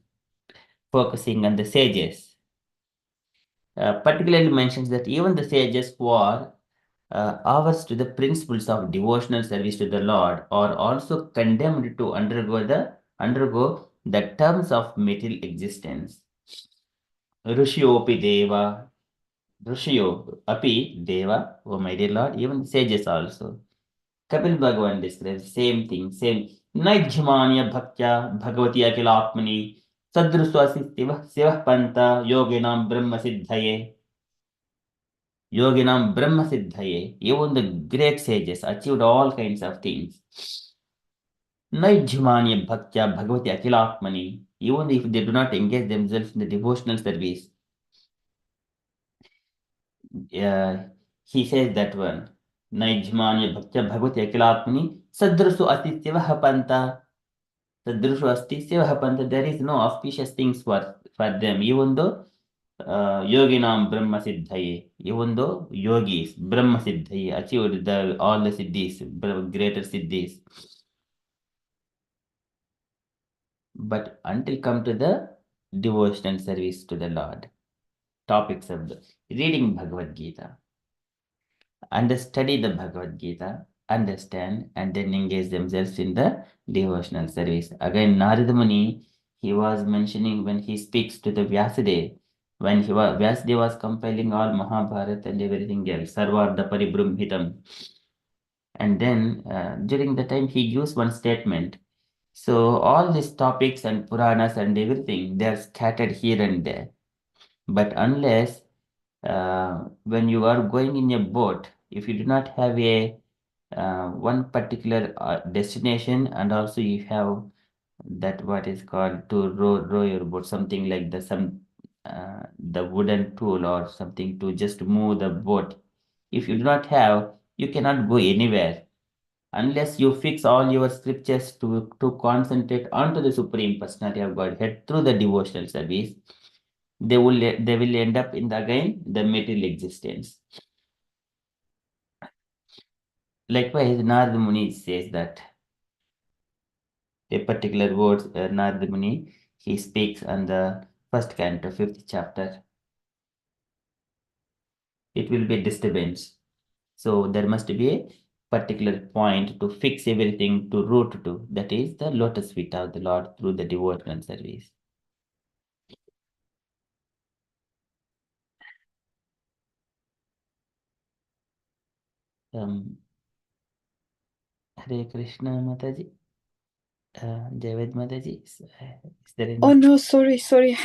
focusing on the sages. Particularly mentions that even the sages who are averse to the principles of devotional service to the Lord are also condemned to undergo the terms of material existence. Rishyopi Deva, Rishyo Api Deva, oh my dear Lord, even sages also. Kapil Bhagavan describes same thing, same. Naijmanya Bhaktya Bhagavati Akilatmani Sadruswasi Sivah Panta Yoginam Brahma Siddhaye. Yoginam Brahma Siddhaye. Even the great sages achieved all kinds of things. Naijmanya Bhaktya Bhagavati Akilatmani. Even if they do not engage themselves in the devotional service, he says that one. Naijmanya Bhaktya Bhagavati Akilatmani Sadrusu Atityavah Panta. Sadrushu Asti Seva Panta. There is no auspicious things for them, even though Yoginam Brahma Siddhaye, even though yogis, Brahma Siddhaye, achieved all the siddhis, greater siddhis. But until come to the devotional service to the Lord, topics of the reading Bhagavad Gita, study the Bhagavad Gita, understand, and then engage themselves in the devotional service. Again, Narada Muni, he was mentioning when he speaks to the Vyasadeva, when Vyasadeva was compiling all Mahabharata and everything else, Sarvartha Paribrumhitam. And then during the time he gives one statement. So all these topics and Puranas and everything, they are scattered here and there. But unless when you are going in a boat, if you do not have a one particular destination, and also you have that what is called to row your boat, something like the wooden tool or something to just move the boat. If you do not have, you cannot go anywhere unless you fix all your scriptures to concentrate onto the Supreme Personality of Godhead through the devotional service. They will end up in the material existence. Likewise, Narada Muni says that a particular word, Narada Muni, he speaks on the first canto, 5th chapter. It will be a disturbance. So there must be a particular point to fix everything to root to. That is the lotus feet of the Lord through the devotional service. Hare Krishna Mataji. Javed Mataji, is there any? Oh no, sorry.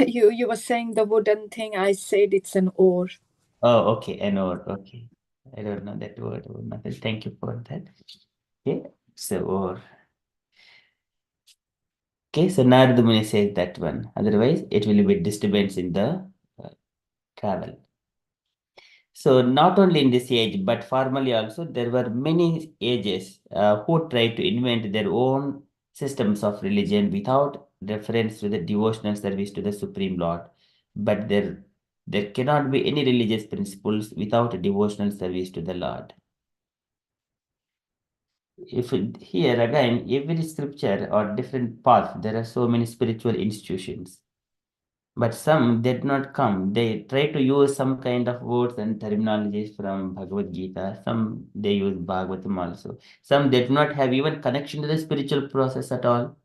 You were saying the wooden thing. I said it's an oar. Oh, okay, an oar. Okay, I don't know that word. Mataji. Thank you for that. Okay, so oar. Okay, so Narada Muni says that one. Otherwise, it will be disturbance in the travel. So not only in this age, but formally also, there were many ages who tried to invent their own systems of religion without reference to the devotional service to the Supreme Lord. But there cannot be any religious principles without a devotional service to the Lord. If here again, every scripture or different path, there are so many spiritual institutions. But some did not come. They try to use some kind of words and terminologies from Bhagavad Gita. Some they use Bhagavatam also. Some did not have even connection to the spiritual process at all.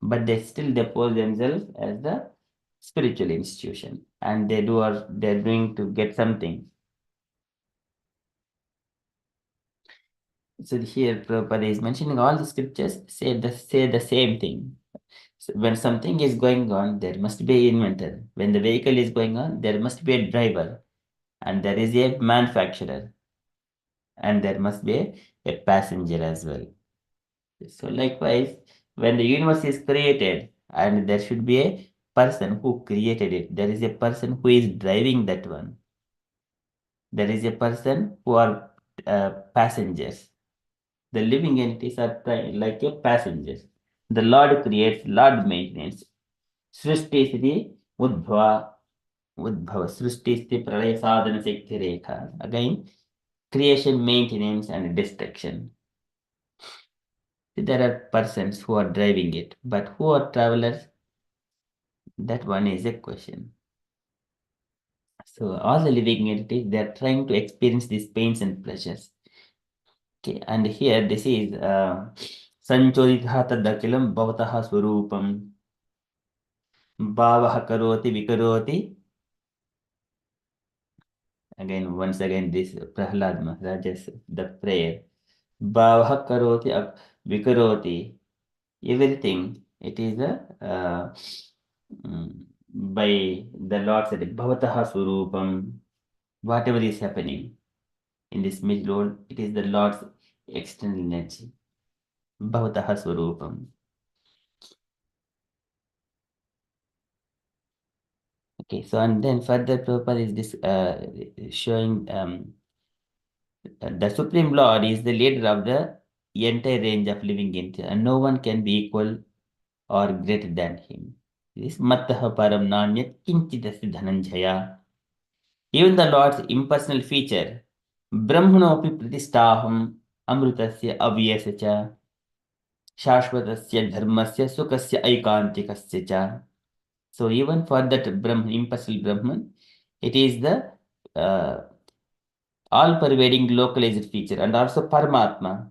But they still depose themselves as the spiritual institution. And they're doing to get something. So here Prabhupada is mentioning all the scriptures say the same thing. So when something is going on, there must be an inventor. When the vehicle is going on, there must be a driver. And there is a manufacturer, and there must be a passenger as well. So likewise, when the universe is created, and there should be a person who created it, there is a person who is driving that one. There is a person who are passengers. The living entities are like a passengers. The Lord creates, Lord maintains. Srishti Siddhi Udbhava Srishti Siddhi Pralaya Sadhana Shakti Rekha. Again, creation, maintenance, and destruction. There are persons who are driving it, but who are travelers? That one is a question. So all the living entities, they are trying to experience these pains and pleasures. Okay, and here this is Sanchoditha Tadakilam Bhavataha Swarupam Bhavaha Karoti Vikaroti. Once again, this Prahlad Maharaj's the prayer. Bhavaha Karoti Vikaroti. Everything, it is by the Lord said, Bhavataha Swarupam, whatever is happening in this mid-load, it is the Lord's external energy. Bhavataha Swarupam. Okay, so and then further Prabhupada is this showing the Supreme Lord is the leader of the entire range of living entities, and no one can be equal or greater than him. This Mattaha Param Nanyat Kinchidasi Dhananjaya. Even the Lord's impersonal feature, Brahmanopi Pratistaham Amrutasya Avyasya cha Shashvatasya Dharmasya Sukasya Aikantikasya cha. So even for that Brahman, impersonal Brahman, It is the all-pervading localized feature, and also Paramatma.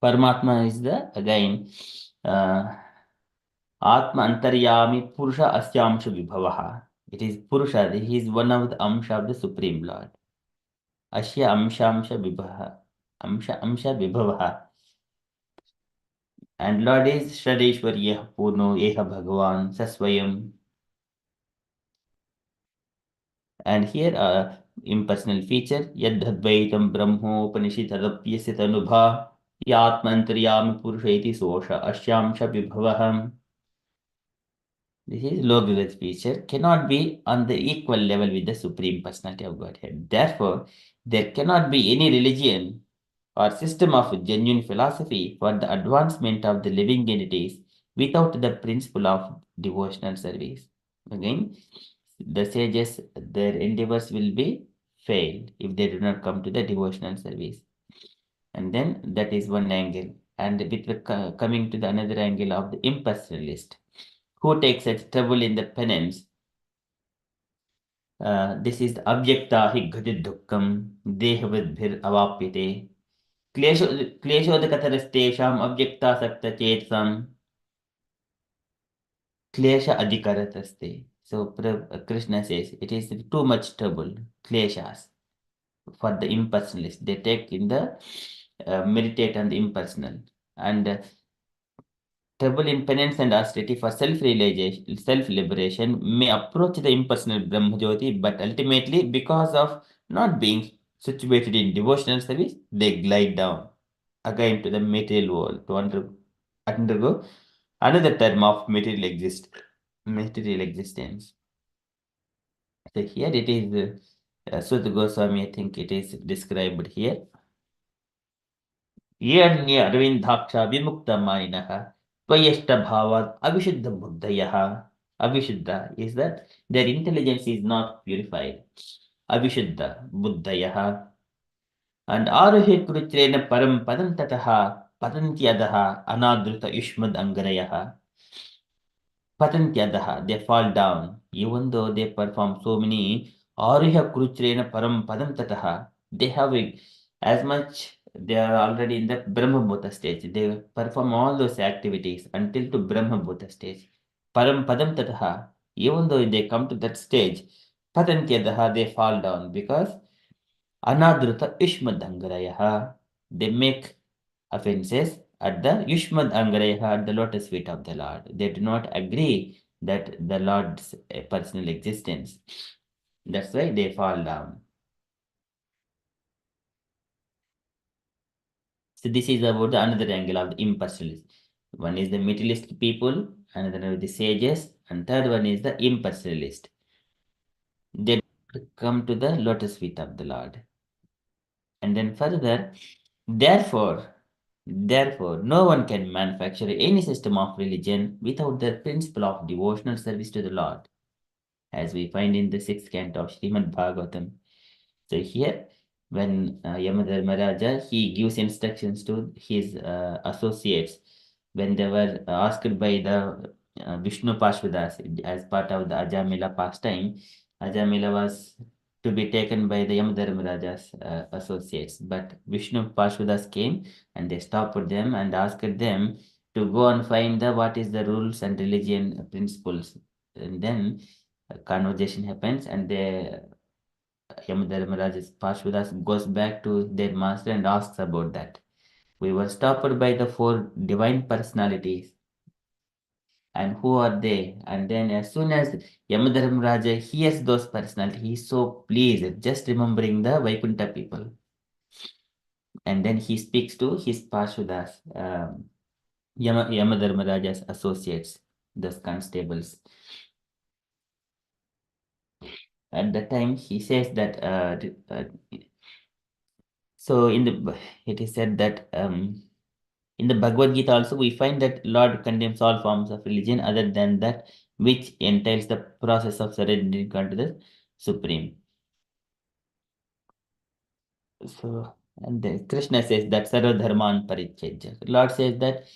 Paramatma is the, again, Atma Antaryami Purusha Asyamsha Vibhavaha. It is Purusha, he is one of the Amsha of the Supreme Lord. Ashya Amshamsha Vibhavaha. Amsha Vibhavaha. And Lord is Shradeshwarya Purno Eha Bhagavan Saswayam. And here impersonal feature Yadhadvaitam Brahmopanishitadapyasya Tanubha Yatmantaryami Purusheti Sosha Ashyamsha Vibhavaham. This is low village feature, cannot be on the equal level with the Supreme Personality of Godhead. Therefore, there cannot be any religion or system of genuine philosophy for the advancement of the living entities without the principle of devotional service. Again, the sages, their endeavors will be failed if they do not come to the devotional service. And then that is one angle. And with coming to the another angle of the impersonalist, who takes such trouble in the penance. This is the avyakta hi ghati dukkam dehavidbhir avapyate. Kleshodakatarastesham avyakta sakta chetsam klesha adhikarataste. So Krishna says it is too much trouble, kleshas, for the impersonalist. They take in the meditate on the impersonal. And trouble in penance and austerity for self-realization, self-liberation may approach the impersonal Brahmajyoti, but ultimately, because of not being situated in devotional service, they glide down again to the material world to undergo another term of material existence. So here it is, Sutta Goswami, I think it is described here. Yernya Arvindhaksha Vimukta Maninaha Tvayeshta Bhavat Avishuddha Buddhayaha. Avishuddha is that their intelligence is not purified. Avishuddha Buddhayaha. And Aruhe Kurutrena Param Padam Tataha Patantyadaha Anadruta Yushmad Angarayaha. Patantyadaha, they fall down, even though they perform so many Aruha Kurutrena Param Padam Tataha. They have as much, they are already in the Brahma Bhuta stage. They perform all those activities until to Brahma Bhuta stage. Param Padam Tataha, even though they come to that stage, Patantyadaha, they fall down because Anadruta Yushmad Angarayaha, they make offenses at the Yushmad Angarayaha, at the lotus feet of the Lord. They do not agree that the Lord's personal existence. That's why they fall down. So this is about the another angle of the impersonalist. One is the materialist people, another is the sages, and third one is the impersonalist. They come to the lotus feet of the Lord. And then further, therefore, no one can manufacture any system of religion without the principle of devotional service to the Lord, as we find in the sixth canto of Srimad Bhagavatam. So here, when Yamadharmaraja, he gives instructions to his associates when they were asked by the Vishnu Pashvadas as part of the Ajamila pastime. Ajamila was to be taken by the Yamadharmaraja's associates, but Vishnu Pashvadas came and they stopped them and asked them to go and find the what is the rules and religion principles. And then a conversation happens, and they Yamadharmaraja's Pashvadas goes back to their master and asks about that. We were stopped by the four divine personalities. And who are they? And then as soon as Yamadharmaraja hears those personalities, he is so pleased, just remembering the Vaikuntha people. And then he speaks to his Pashvadas, Yamadharmaraja's associates, those constables. At the time, he says that so it is said that in the Bhagavad Gita also we find that Lord condemns all forms of religion other than that which entails the process of surrendering unto the Supreme. So, and then Krishna says that Sarva Dharman Parityajya. Lord says that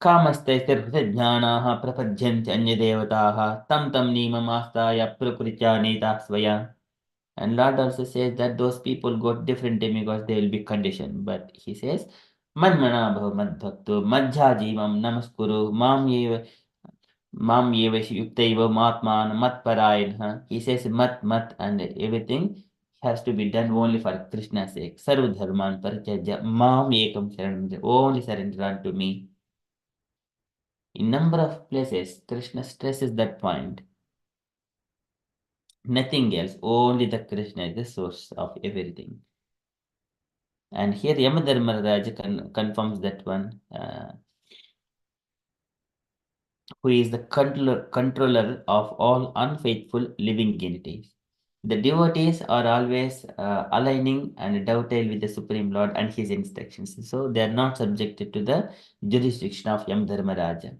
कामस्तैर्हृतज्ञानाः प्रपद्यन्ते अन्यदेवताः तं तं नियममास्ताय प्रकृत्या नीताः स्वया. And Lord also says that those people got different demigods, they will be conditioned. But he says, Manmana bhava madbhakto madhyajivam namaskuru mam yeva yuktaiva matman matparayan. He says mat and everything has to be done only for Krishna's sake. Sarva dharman partyajya mam ekam sharanam. Only surrender unto me. In number of places, Krishna stresses that point. Nothing else, only the Krishna is the source of everything. And here Yamadharmaraja confirms that one, who is the controller of all unfaithful living entities. The devotees are always aligning and dovetail with the Supreme Lord and his instructions. So they are not subjected to the jurisdiction of Yamadharmaraja.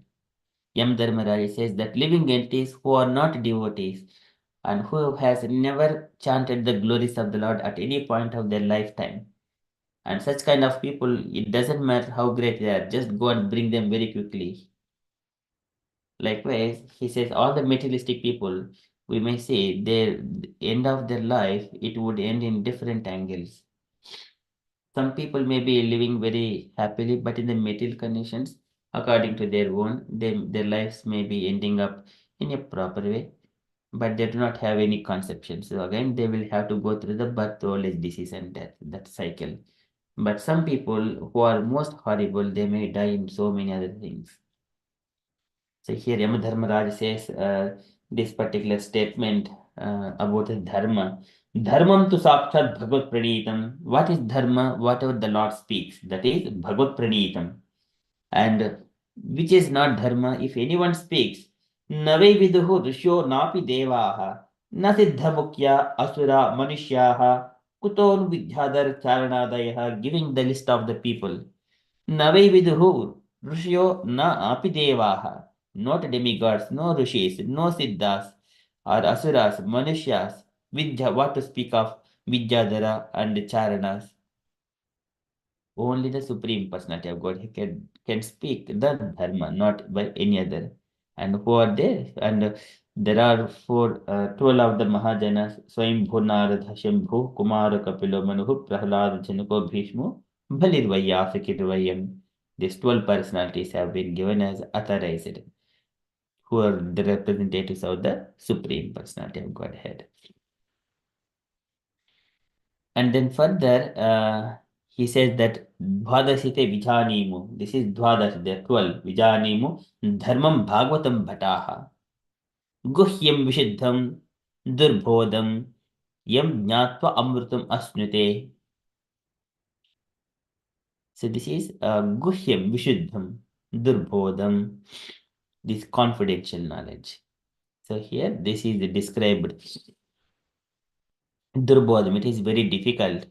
Yamadharmaraja says that living entities who are not devotees and who has never chanted the glories of the Lord at any point of their lifetime, and such kind of people, it doesn't matter how great they are, just go and bring them very quickly. Likewise, he says all the materialistic people, we may say the end of their life, it would end in different angles. Some people may be living very happily, but in the material conditions, according to their own, their lives may be ending up in a proper way, but they do not have any conception. So again, they will have to go through the birth, old age, disease, and death, that cycle. But some people who are most horrible, they may die in so many other things. So here Yamadharmaraj says this particular statement about the dharma. Dharmam tu sakshat bhagavad pranitam. What is dharma? Whatever the Lord speaks, that is bhagavad pranitam. And which is not dharma, if anyone speaks, navai viduhu rishyo napi devaha, na siddhamukya asura manushyaha, kuton vidyadhar charanadayaha, giving the list of the people. Navai viduhu rishyo na api devaha, not demigods, no rishis, no siddhas, or asuras, manushyas, vidya, what to speak of vidyadhara and charanas. Only the Supreme Personality of God can speak the Dharma, not by any other. And who are there? And there are 12 of the Mahajanas, Swayambhu Narada, Shambhu, Kumara Kapilo Manuhu, Prahlad, Januko, Bhishmo, Bhalirvaya, These 12 personalities have been given as authorized, who are the representatives of the Supreme Personality of Godhead. And then further, he says that Dvadasite Vijanimu. This is Dvadash, there are 12. Vijanimu Dharmam Bhagavatam Bhataha. Guhyam Vishiddham Durbodham Yam Jnatva Amrutam Asnute. So this is Guhyam Vishiddham Durbodham. This confidential knowledge. So here this is described. Durbodham, it is very difficult.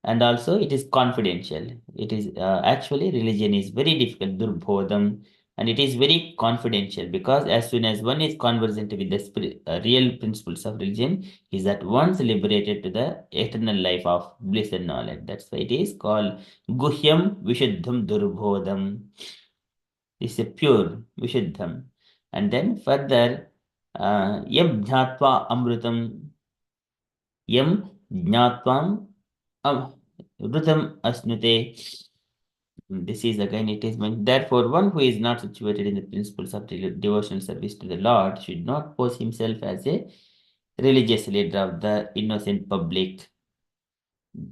And also it is confidential. It is actually religion is very difficult, durbodham, and it is very confidential, because as soon as one is conversant with the real principles of religion, is that once liberated to the eternal life of bliss and knowledge. That's why it is called guhyam vishuddham durbodham. It's a pure vishuddham. And then further, yam jnatva amrutam, yam jnatvam Rutam Asnute. This is again, it is meant. Therefore, one who is not situated in the principles of devotional service to the Lord should not pose himself as a religious leader of the innocent public.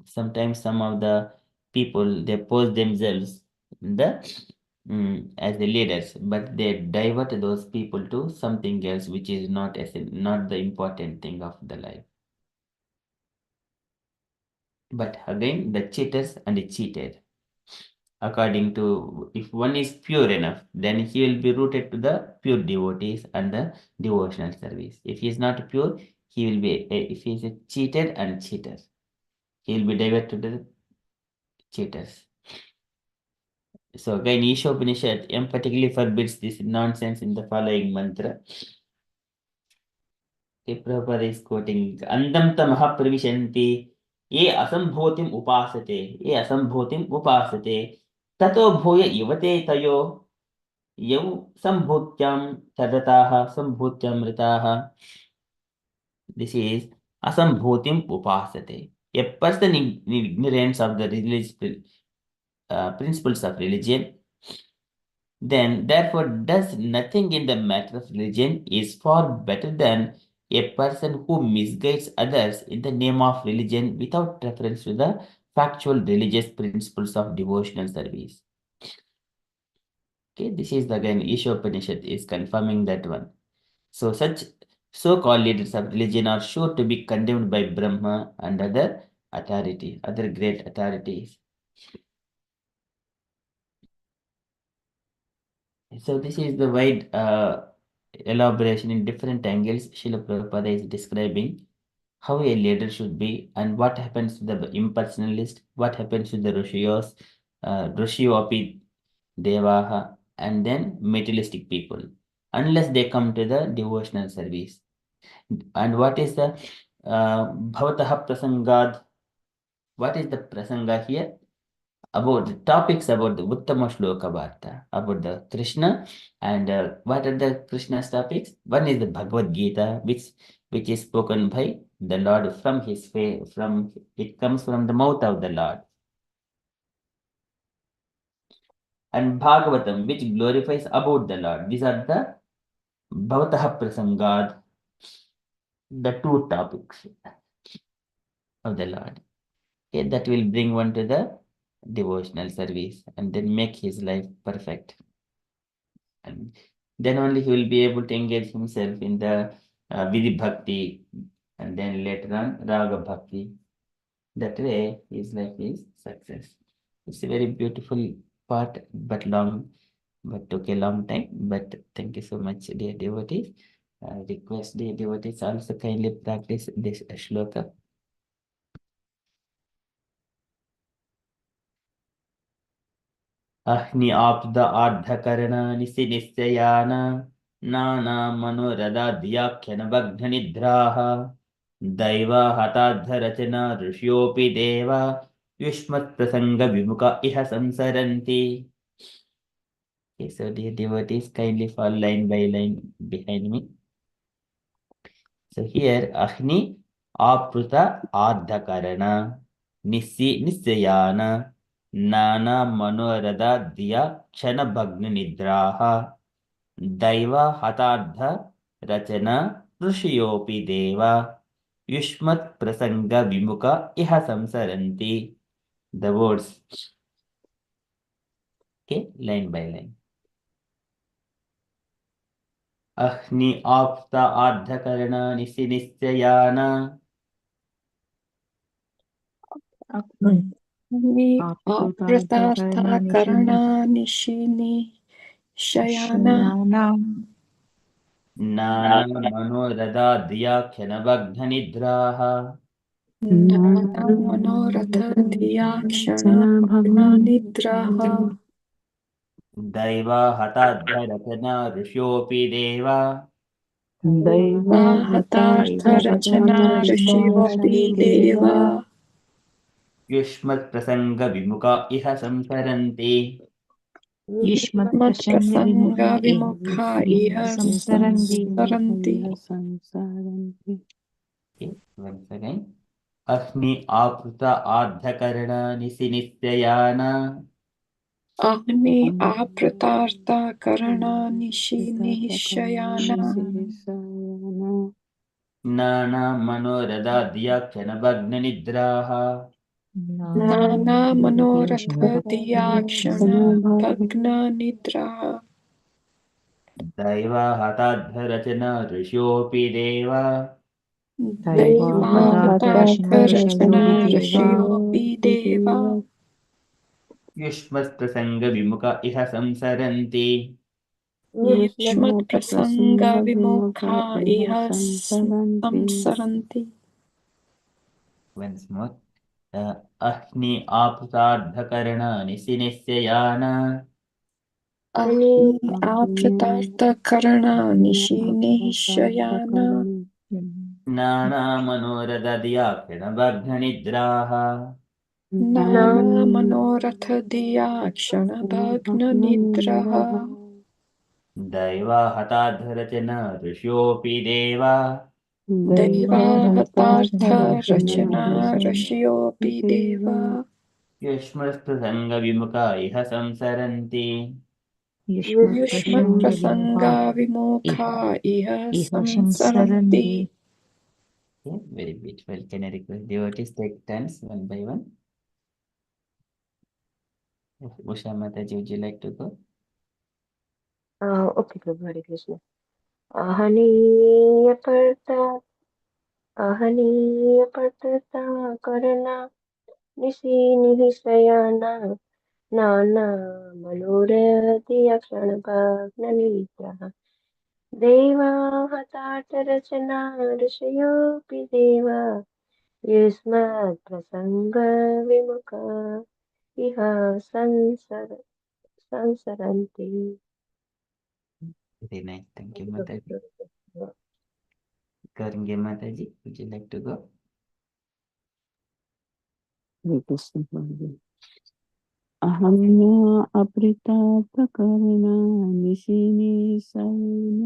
Sometimes some of the people, they pose themselves as the leaders, but they divert those people to something else, which is not the important thing of the life. But again, the cheaters and the cheated. According to, if one is pure enough, then he will be rooted to the pure devotees and the devotional service. If he is not pure, he will be, if he is a cheated and cheater, he will be diverted to the cheaters. So again, Ishopanishad emphatically forbids this nonsense in the following mantra. Okay, Prabhupada is quoting, Andam tamaha pravishanti ये असम्भूतिम् उपासते ये असम्भूतिम् उपासते ततो भूय युवते तयो यौ सम्भूत्यां तदताः सम्भूत्यां मृताः. This is asambhutim upasate. A person in ignorance of the religious principles of religion, then therefore does nothing in the matter of religion is far better than a person who misguides others in the name of religion without reference to the factual religious principles of devotional service. Okay, this is again Ishopanishad is confirming that one. So such so-called leaders of religion are sure to be condemned by Brahma and other great authorities. So this is the wide elaboration in different angles. Srila Prabhupada is describing how a leader should be and what happens to the impersonalist, what happens to the Rishiyos, Rishiopi Devaha, and then materialistic people, unless they come to the devotional service. And what is the Bhavataha Prasangad? What is the Prasanga here? About the topics about the Uttama Shloka Bharta, about the Krishna, and what are the Krishna's topics? One is the Bhagavad Gita, which is spoken by the Lord from his face, from it comes from the mouth of the Lord. And Bhagavatam, which glorifies about the Lord. These are the Bhavataha Prasangad, the two topics of the Lord. Okay, that will bring one to the devotional service and then make his life perfect. And then only he will be able to engage himself in the Vidhi Bhakti and then later on Raga Bhakti. That way his life is success. It's a very beautiful part, but took a long time. But thank you so much, dear devotees. Request dear devotees also kindly practice this shloka. अह्नि आप्त आर्धकरणानि निश्चयान नाना मनोरथाद्याख्यनभग्ननिद्राः दैवा हताद्धरचना ऋषियोऽपि देवा युष्मत्प्रसङ्गविमुखा इह संसरन्ति. Okay, so dear devotees, kindly follow line by line behind me. So here, Ahni Apruta Ardhakarana Nisyayana Nana Manoradha Diya Kshana Bhagna Nidraha Daiva Hatardha Rachana Rishiyopi Deva Yushmat Prasanga Vimuka Iha Samsaranti. The words. Okay, line by line. Ahni Apta Ardhakarana Nisyayana. Apratartha karana shayana Nana Manoradha Dhyakhyana Nidraha Nana manoratha dhiyakshana nidraha Daiva Hatadharachana Rishyopi Deva Hatartha rachana rishivopi deva Yushmat Prasanga Vimuka Iha Samsaranti. Yushmat Mat Prasanga prasanga Vimukha vimukha iha Samsaranti. samsaranti. Okay, once again. Ahni Apruta Ardhakarana Nisyayana Ahni apratartha karana nishayana Nana Manoradha Dhyakhyana Nidraha Nana manoratha dhiyakshana bhagna nidraha Daiva Hatadharachana Rishyopi Deva Deva hatartha rachana rishivopi deva Yushmat Prasanga Vimuka Iha Samsaranti. Yushmat prasanga vimukha iha samsaranti. Once more. Ahni Aptardhakarana Nisyayana Ahni apratartha karana nishayana नानामनोरदधियाक्षणभग्ननिद्राः नानामनोरथधिया क्षणभग्ननिद्रः दैवाहताधरचना ऋष्योऽपि देवा दैवाहतार्थरचना ऋषियोऽपि देवा युष्मत्प्रसङ्गविमुखा इह संसरन्ति युष्मत्प्रसङ्गा विमुखा इह संसरन्ति. Okay, very beautiful. Can I request devotees take turns one by one? Usha Mataji, would you like to go? Okay, Prabhu, Hare Krishna. ahaniya parta karana निशयाना नाना मनोरथयाक्षणभग्ननिद्राः दैवाहताटरचना ऋषयोऽपि देवा युष्मत्प्रसङ्गविमुखा इह संसरन्ति. Very nice. Thank you, Mataji. Karange Mataji, would you like to go? अहन्या अपृता प्रकरणा निशिनी San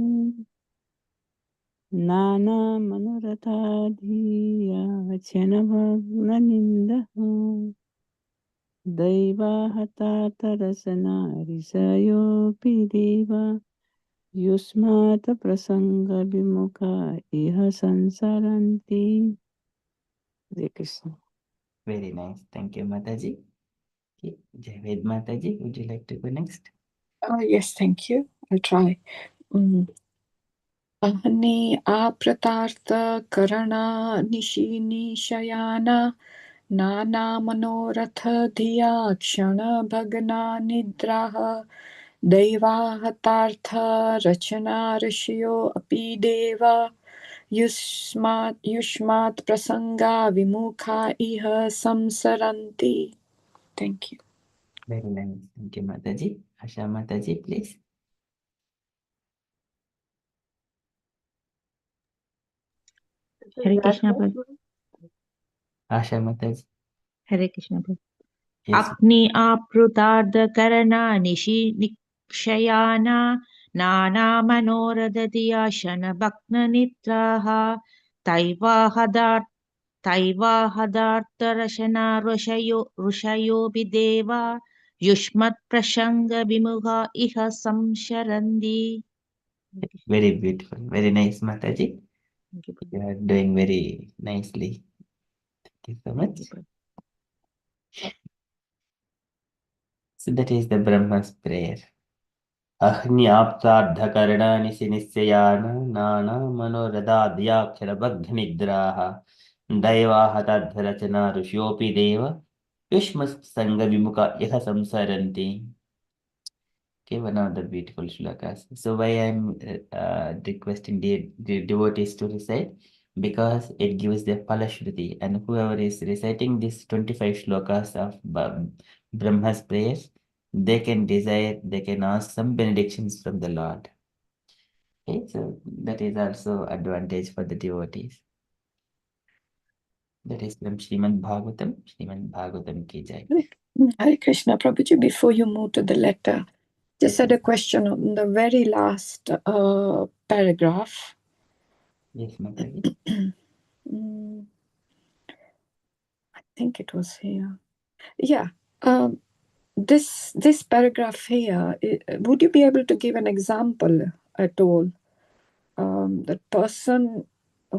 नाना मनोरथा धिया क्षणभग्ननिन्दः दैवाहतातरसना ऋषयोऽपि देवा युष्मात् प्रसङ्गविमुखा इह संसरन्ति. Hare Krishna. Very nice. Thank you, Mataji. Okay. Javed Mataji, would you like to go next? Yes, thank you. I'll try. Ahani apratartha karana nishini shayana nana manoratha dhiya kshana bhagna nidraha daivahatartha rachana rishyo api deva yushmat prasanga vimukha iha samsaranti. Thank you. Very nice. Thank you, Mataji. Asha Mataji, please. Hare Krishna Prabhu. Asha Mataji. Hare Krishna Prabhu. Yes. Agni aprutardkarana nishi nikshayana nana manoradadiyashana bhakna nitraha taivahadartarashana rushayo bideva yushmat prashanga vimuha iha samsharandi. Very beautiful. Very nice, Mataji. Thank you, Prabhu. You are doing very nicely. Thank you so much. So that is the Brahma's prayer. Ahni aptardhakarnani sinishyana nana manoradadhyakshara दैवाहताद्धरचना ऋष्योऽपि देव युष्मत्सङ्गविमुखा इह संसरन्ति. Okay, one of the beautiful shlokas. So why I'm requesting the devotees to recite? Because it gives the Palashruti, and whoever is reciting these 25 shlokas of Brahma's prayers, they can desire, they can ask some benedictions from the Lord. Okay, so that is also advantage for the devotees. That is from Srimad Bhagavatam. Srimad Bhagavatam ki jai. Hare Krishna, Prabhuji, before you move to the letter, just had a question on the very last paragraph. Yes, Mataji. I think it was here. Yeah. This paragraph here, would you be able to give an example at all? The person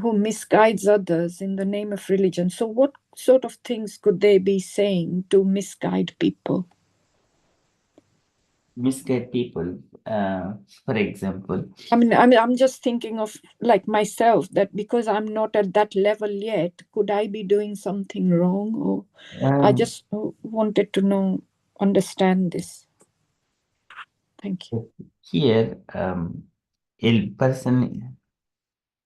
who misguides others in the name of religion. So what sort of things could they be saying to misguide people? Misguide people, for example. I'm just thinking of like myself, that because I'm not at that level yet, could I be doing something wrong? Or I just wanted to understand this. Thank you. Here, a person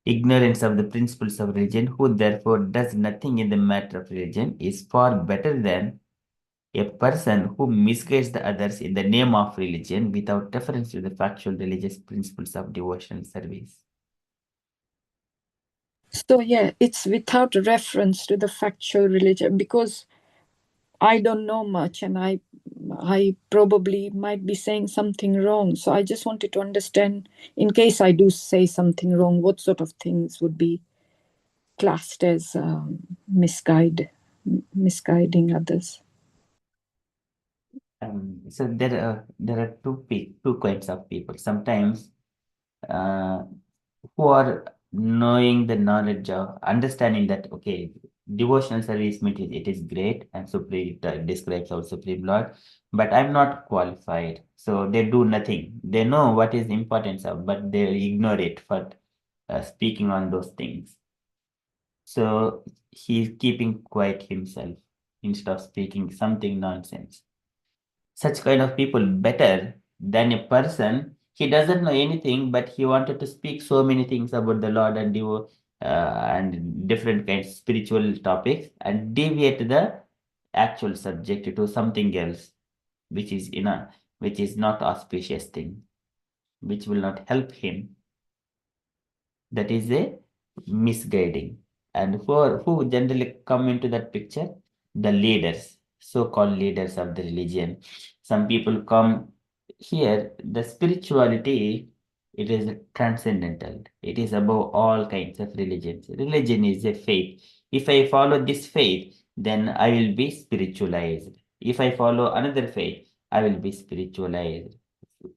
ignorance of the principles of religion, who therefore does nothing in the matter of religion, is far better than a person who misguides the others in the name of religion without reference to the factual religious principles of devotional service. So yeah, it's without reference to the factual religion, because I don't know much, and I probably might be saying something wrong. So I just wanted to understand, in case I do say something wrong, what sort of things would be classed as misguiding others. So there are two kinds of people. Sometimes uh, who are knowing the knowledge of understanding that okay, devotional service means it is great and supreme it describes our supreme Lord, but I'm not qualified, so they do nothing. They know what is importance of, but they ignore it for speaking on those things. So he's keeping quiet himself instead of speaking something nonsense. Such kind of people better than a person he doesn't know anything, but he wanted to speak so many things about the Lord and and different kinds of spiritual topics and deviate the actual subject to something else, which is which is not auspicious thing, which will not help him. That is a misguiding. And who generally come into that picture? The leaders, so-called leaders of the religion. Some people come here, the spirituality, it is transcendental. It is above all kinds of religions. Religion is a faith. If I follow this faith, then I will be spiritualized. If I follow another faith, I will be spiritualized.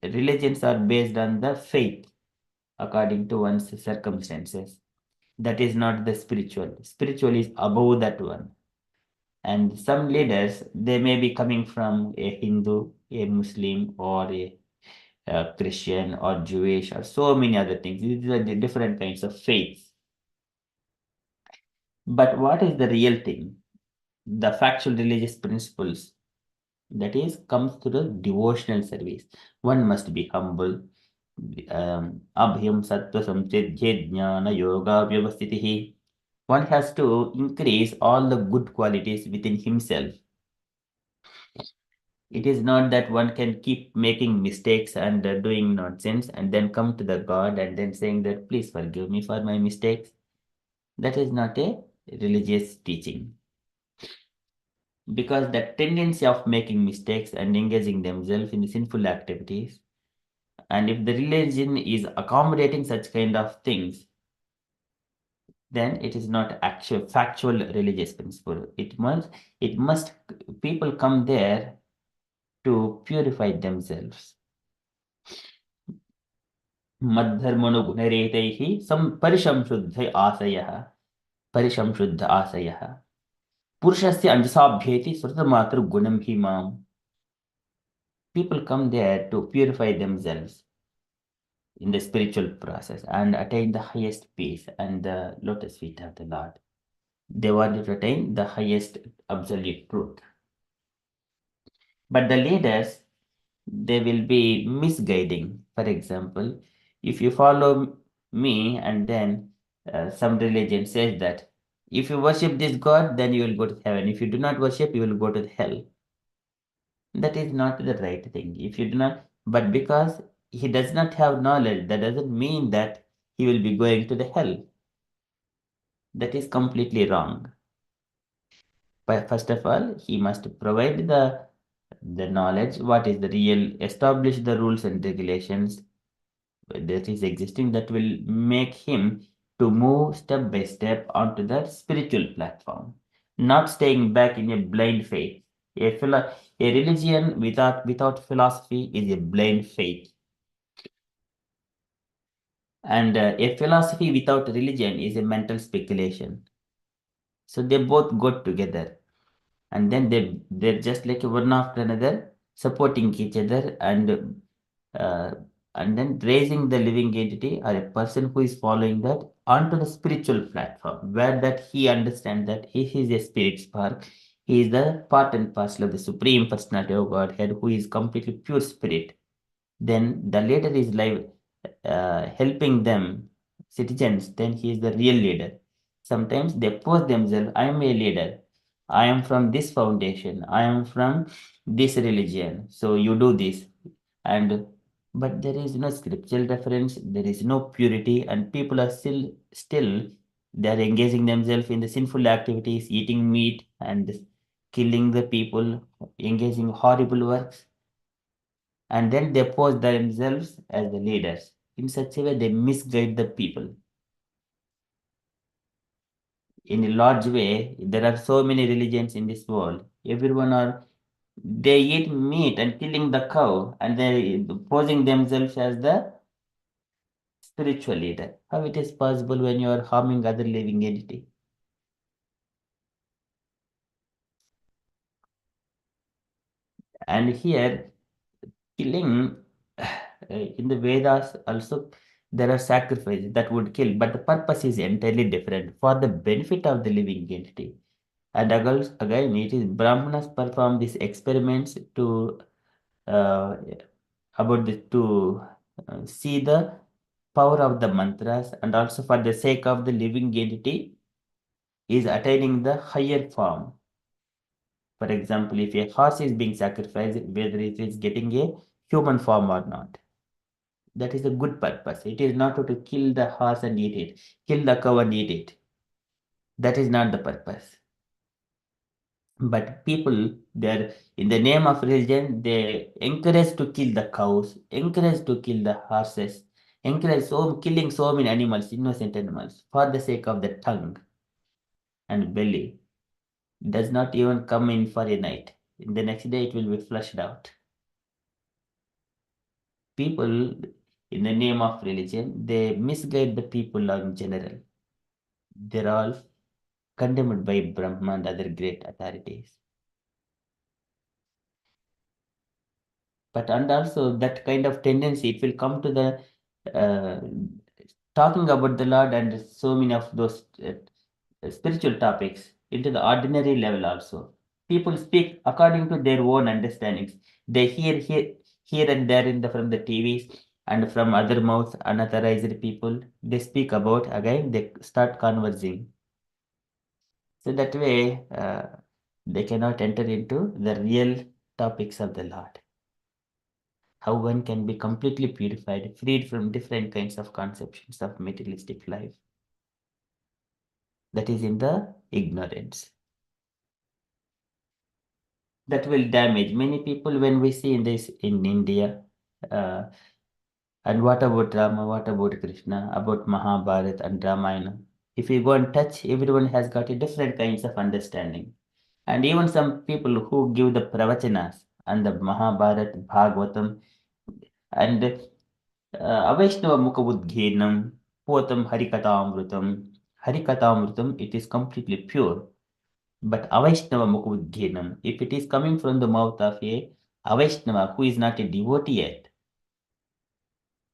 Religions are based on the faith according to one's circumstances. That is not the spiritual. Spiritual is above that one. And some leaders, they may be coming from a Hindu, a Muslim, or a Christian, or Jewish, or so many other things. These are the different kinds of faiths. But what is the real thing? The factual religious principles. That is, comes to the devotional service. One must be humble. Abhyam sattva samsiddhi jnana yoga vyavastitihi. One has to increase all the good qualities within himself. It is not that one can keep making mistakes and doing nonsense and then come to the God and then saying that, please forgive me for my mistakes. That is not a religious teaching. Because the tendency of making mistakes and engaging themselves in sinful activities, and if the religion is accommodating such kind of things, then it is not actual factual religious principle. It must people come there to purify themselves. मद्धर्मणुगुणरेतैः परिशंशुद्ध आशयः परिशंशुद्ध आशयः पुरुषस्य अंजसाभ्येति श्रुतमातृगुणं हि माम्. People come there to purify themselves in the spiritual process and attain the highest peace and the lotus feet of the Lord. They want to attain the highest absolute truth. But the leaders, they will be misguiding. For example, if you follow me and then some religion says that if you worship this God, then you will go to heaven. If you do not worship, you will go to hell. That is not the right thing. If you do not, but because he does not have knowledge, that doesn't mean that he will be going to the hell. That is completely wrong. But first of all, he must provide the knowledge, what is the real, establish the rules and regulations that is existing that will make him to move step by step onto the spiritual platform, not staying back in a blind faith. A religion without philosophy is a blind faith, and a philosophy without religion is a mental speculation. So they both go together, and then they're just like one after another, supporting each other, uh, and then raising the living entity or a person who is following that onto the spiritual platform, where that he understands that he is a spirit spark. He is the part and parcel of the Supreme Personality of Godhead, who is completely pure spirit. Then the leader is like helping them, citizens, then he is the real leader. Sometimes they pose themselves, I am a leader. I am from this foundation. I am from this religion. So you do this. And but there is no scriptural reference, there is no purity, and people are still They are engaging themselves in the sinful activities, eating meat and killing the people, engaging horrible works, and then they pose themselves as the leaders. In such a way, they misguide the people. In a large way, there are so many religions in this world. They eat meat and killing the cow, and they posing themselves as the spiritual leader. How it is possible when you are harming other living entity? And here, killing in the Vedas also there are sacrifices that would kill, but the purpose is entirely different for the benefit of the living entity. And again, it is Brahmanas perform these experiments to uh, see the power of the mantras, and also for the sake of the living entity is attaining the higher form. For example, if a horse is being sacrificed, whether it is getting a human form or not, that is a good purpose. It is not to kill the horse and eat it, kill the cow and eat it. That is not the purpose. But people, they're in the name of religion, they encourage to kill the cows, encourage to kill the horses, encourage killing so many animals, innocent animals, for the sake of the tongue and belly. Does not even come in for a night. The next day it will be flushed out. People, in the name of religion, they misguide the people in general. They're all condemned by Brahma and other great authorities. But and also that kind of tendency, it will come to the talking about the Lord and so many of those spiritual topics into the ordinary level also. People speak according to their own understandings. They hear here and there from the TVs and from other mouths, unauthorized people. They speak about, again, they start conversing. So that way, they cannot enter into the real topics of the Lord. How one can be completely purified, freed from different kinds of conceptions of materialistic life. That is in the ignorance. That will damage many people when we see in this in India. Uh, and what about Rama? What about Krishna? About Mahabharata and Ramayana? If you go and touch, everyone has got a different kinds of understanding. And even some people who give the pravachana's and the Mahabharata, Bhagavatam, and Avaishnava Mukhabudghenam, Potam Harikatamrutam. Harikatamrutam, it is completely pure. But Avaishnava Mukhabudghenam, if it is coming from the mouth of a Avaishnava who is not a devotee yet,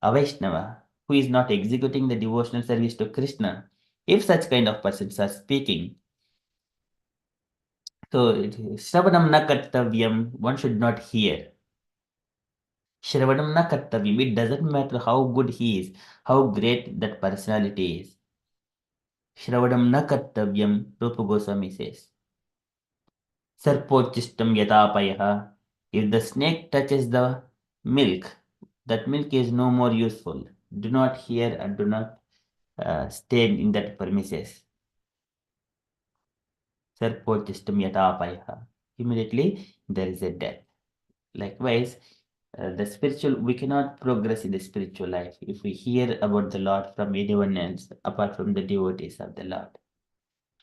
Avaishnava who is not executing the devotional service to Krishna, if such kind of persons are speaking, so Shravanam na kartavyam, one should not hear. Shravanam na kartavyam, it doesn't matter how good he is, how great that personality is. Shravanam na kartavyam, Rupa Goswami says. Sarpochistam yatapayaha. If the snake touches the milk, that milk is no more useful. Do not hear and do not stay in that premises. Sarpochistam yatapayaha. Immediately there is a death. Likewise, we cannot progress in the spiritual life if we hear about the Lord from anyone else apart from the devotees of the Lord.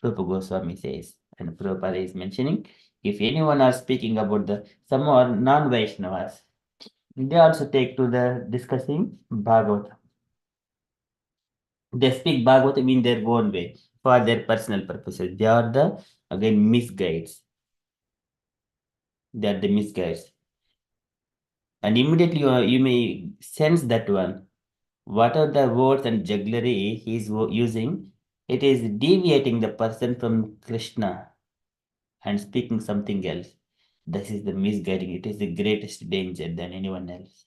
Rupa Goswami says, and Prabhupada is mentioning, if anyone are speaking about some are non-Vaishnavas, they also take to the discussing Bhagavatam. They speak Bhagavatam in their own way for their personal purposes. They are again, misguides. They are the misguides. And immediately you may sense that one. What are the words and jugglery he is using? It is deviating the person from Krishna and speaking something else. This is the misguiding. It is the greatest danger than anyone else.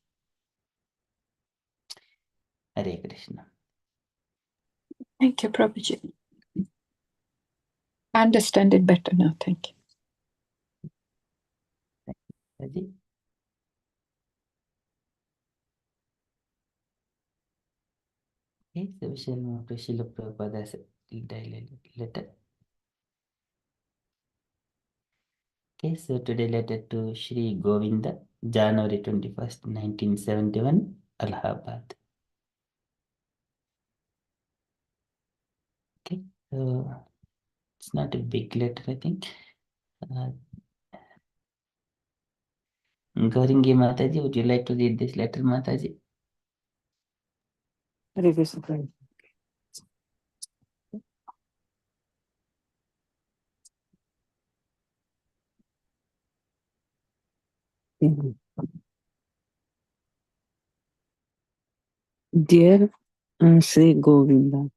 Hare Krishna. Thank you, Prabhuji. I understand it better now. Thank you. Raji? Okay, so we shall move to Srila Prabhupada's daily letter. Okay, so today letter to Shri Govinda, January 21st, 1971, Allahabad. Okay, so it's not a big letter, I think. Gauringi Mataji, would you like to read this letter, Mataji? Hare Krishna Prabhu. Dear Sri Govinda,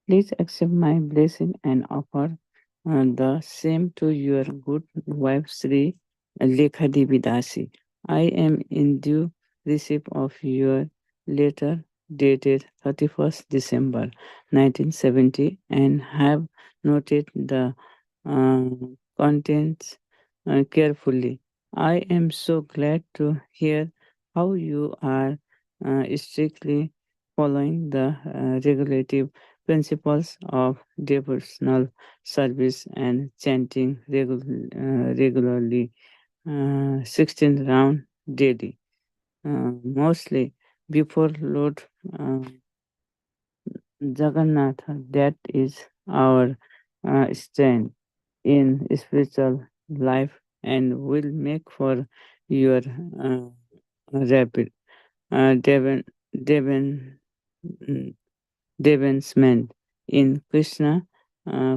please accept my blessing and offer the same to your good wife Sri Lekha Devi Dasi. I am in due receipt of your letter dated 31st December 1970 and have noted the uh, contents carefully. I am so glad to hear how you are strictly following the regulative principles of devotional service and chanting regularly 16 round daily, mostly before Lord Jagannath. That is our strength in spiritual life and will make for your rapid Devon, Devon, advancement in Krishna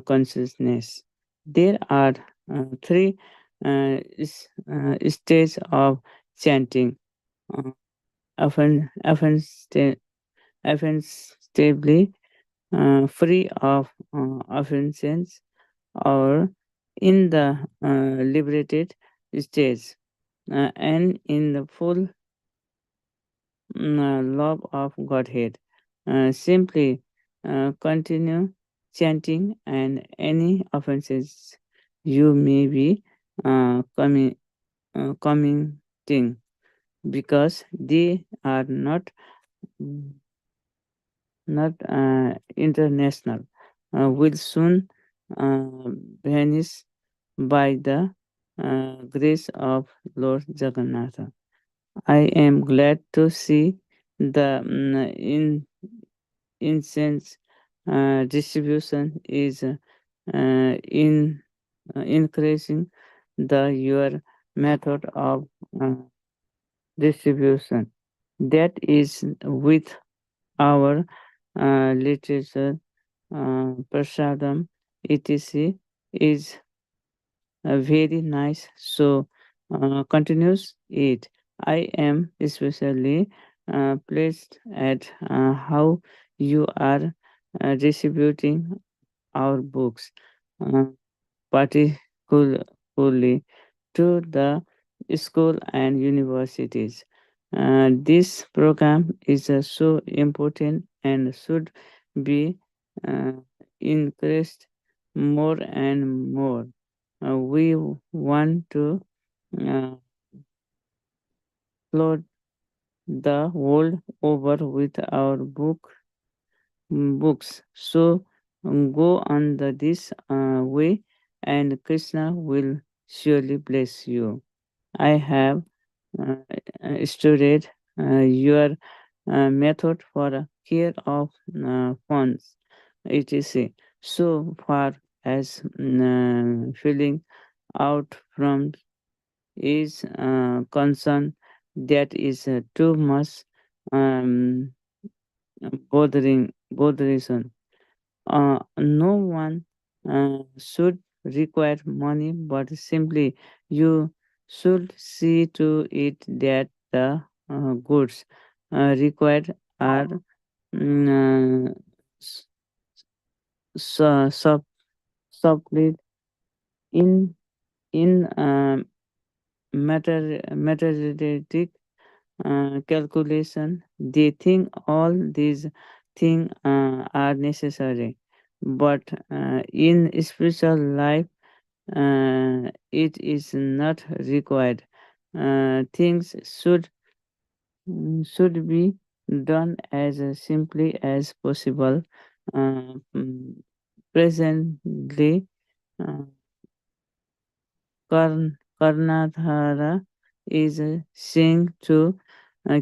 consciousness. There are three stages of chanting. Uh, offensively free of offenses or in the liberated stage and in the full love of Godhead. Simply continue chanting, and any offenses you may be committing because they are not international will soon uh, vanish by the grace of Lord Jagannath. I am glad to see the incense distribution is in increasing the your method of distribution. That is with our literature, prasadam, etc. is very nice. So continues it. I am especially pleased at how you are distributing our books, uh, particularly to the school and universities. This program is so important and should be uh, increased more and more. We want to uh, flood the world over with our books. So go on this way, and Krishna will surely bless you. I have uh, studied your method for care of funds, etc. So far as filling out from is concerned, that is too much um, botheration. No one should require money, but simply you should see to it that the goods required are mm, s- sub supplied in materialistic calculation. They think all these things are necessary, but in spiritual life, it is not required. Things should be done as simply as possible. Uh, mm, Presently, uh, Karnatara is seeing to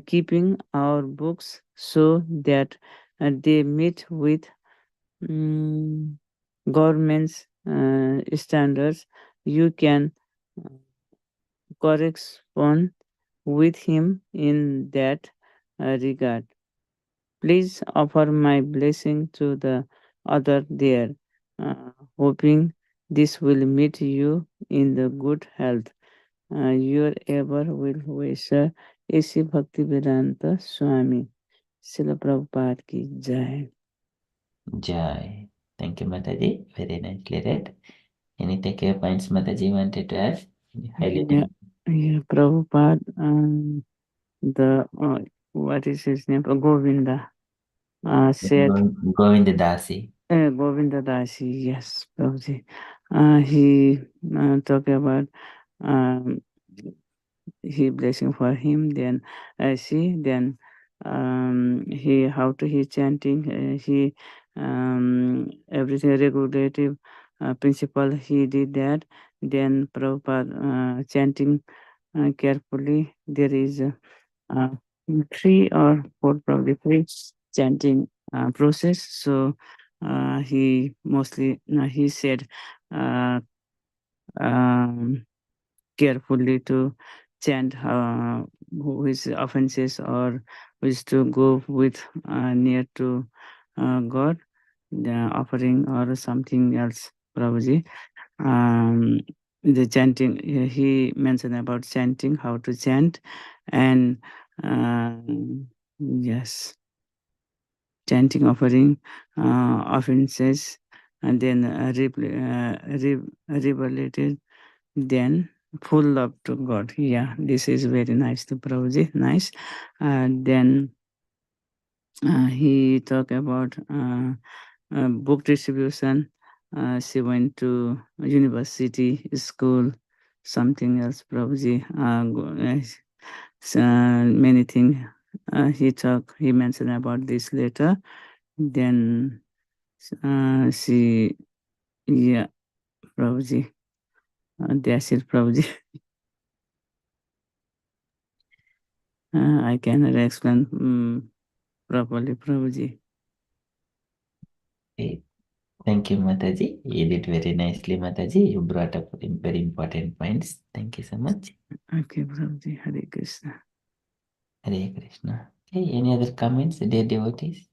keeping our books so that they meet with mm, government's standards. You can correspond with him in that regard. Please offer my blessing to the other there, hoping this will meet you in the good health. Your ever will wish, A.C. Bhaktivedanta Swami. Srila Prabhupada ki jai. Jai. Thank you, Mataji. Very nicely read. Any takeaway points Mataji wanted to add? Yeah, Prabhupada, what is his name? Govinda said, Govinda Dasi. Govinda Dasi, yes, Prabhuji. He talked about um, he blessing for him. Then then he how to he chanting. He everything regulative principle. He did that. Then Prabhupada chanting carefully. There is 3 or 4 probably 3 chanting process. So he mostly he said uh, um, carefully to chant his offenses or which to go with near to God, the offering or something else, Prabhuji. The chanting, he mentioned about chanting, how to chant, and yes, chanting, offering offenses, and then related, then full love to God. Yeah, this is very nice to Prabhuji. Nice. Then he talked about book distribution. She went to university, school, something else, Prabhuji. Many things he mentioned about this later. Then she, yeah, Prabhuji. That's it, Prabhuji. I cannot explain properly, Prabhuji. Okay. Thank you, Mataji. You did very nicely, Mataji. You brought up very important points. Thank you so much. Okay, Prabhuji. Hare Krishna. Hare Krishna. Okay, any other comments, dear devotees?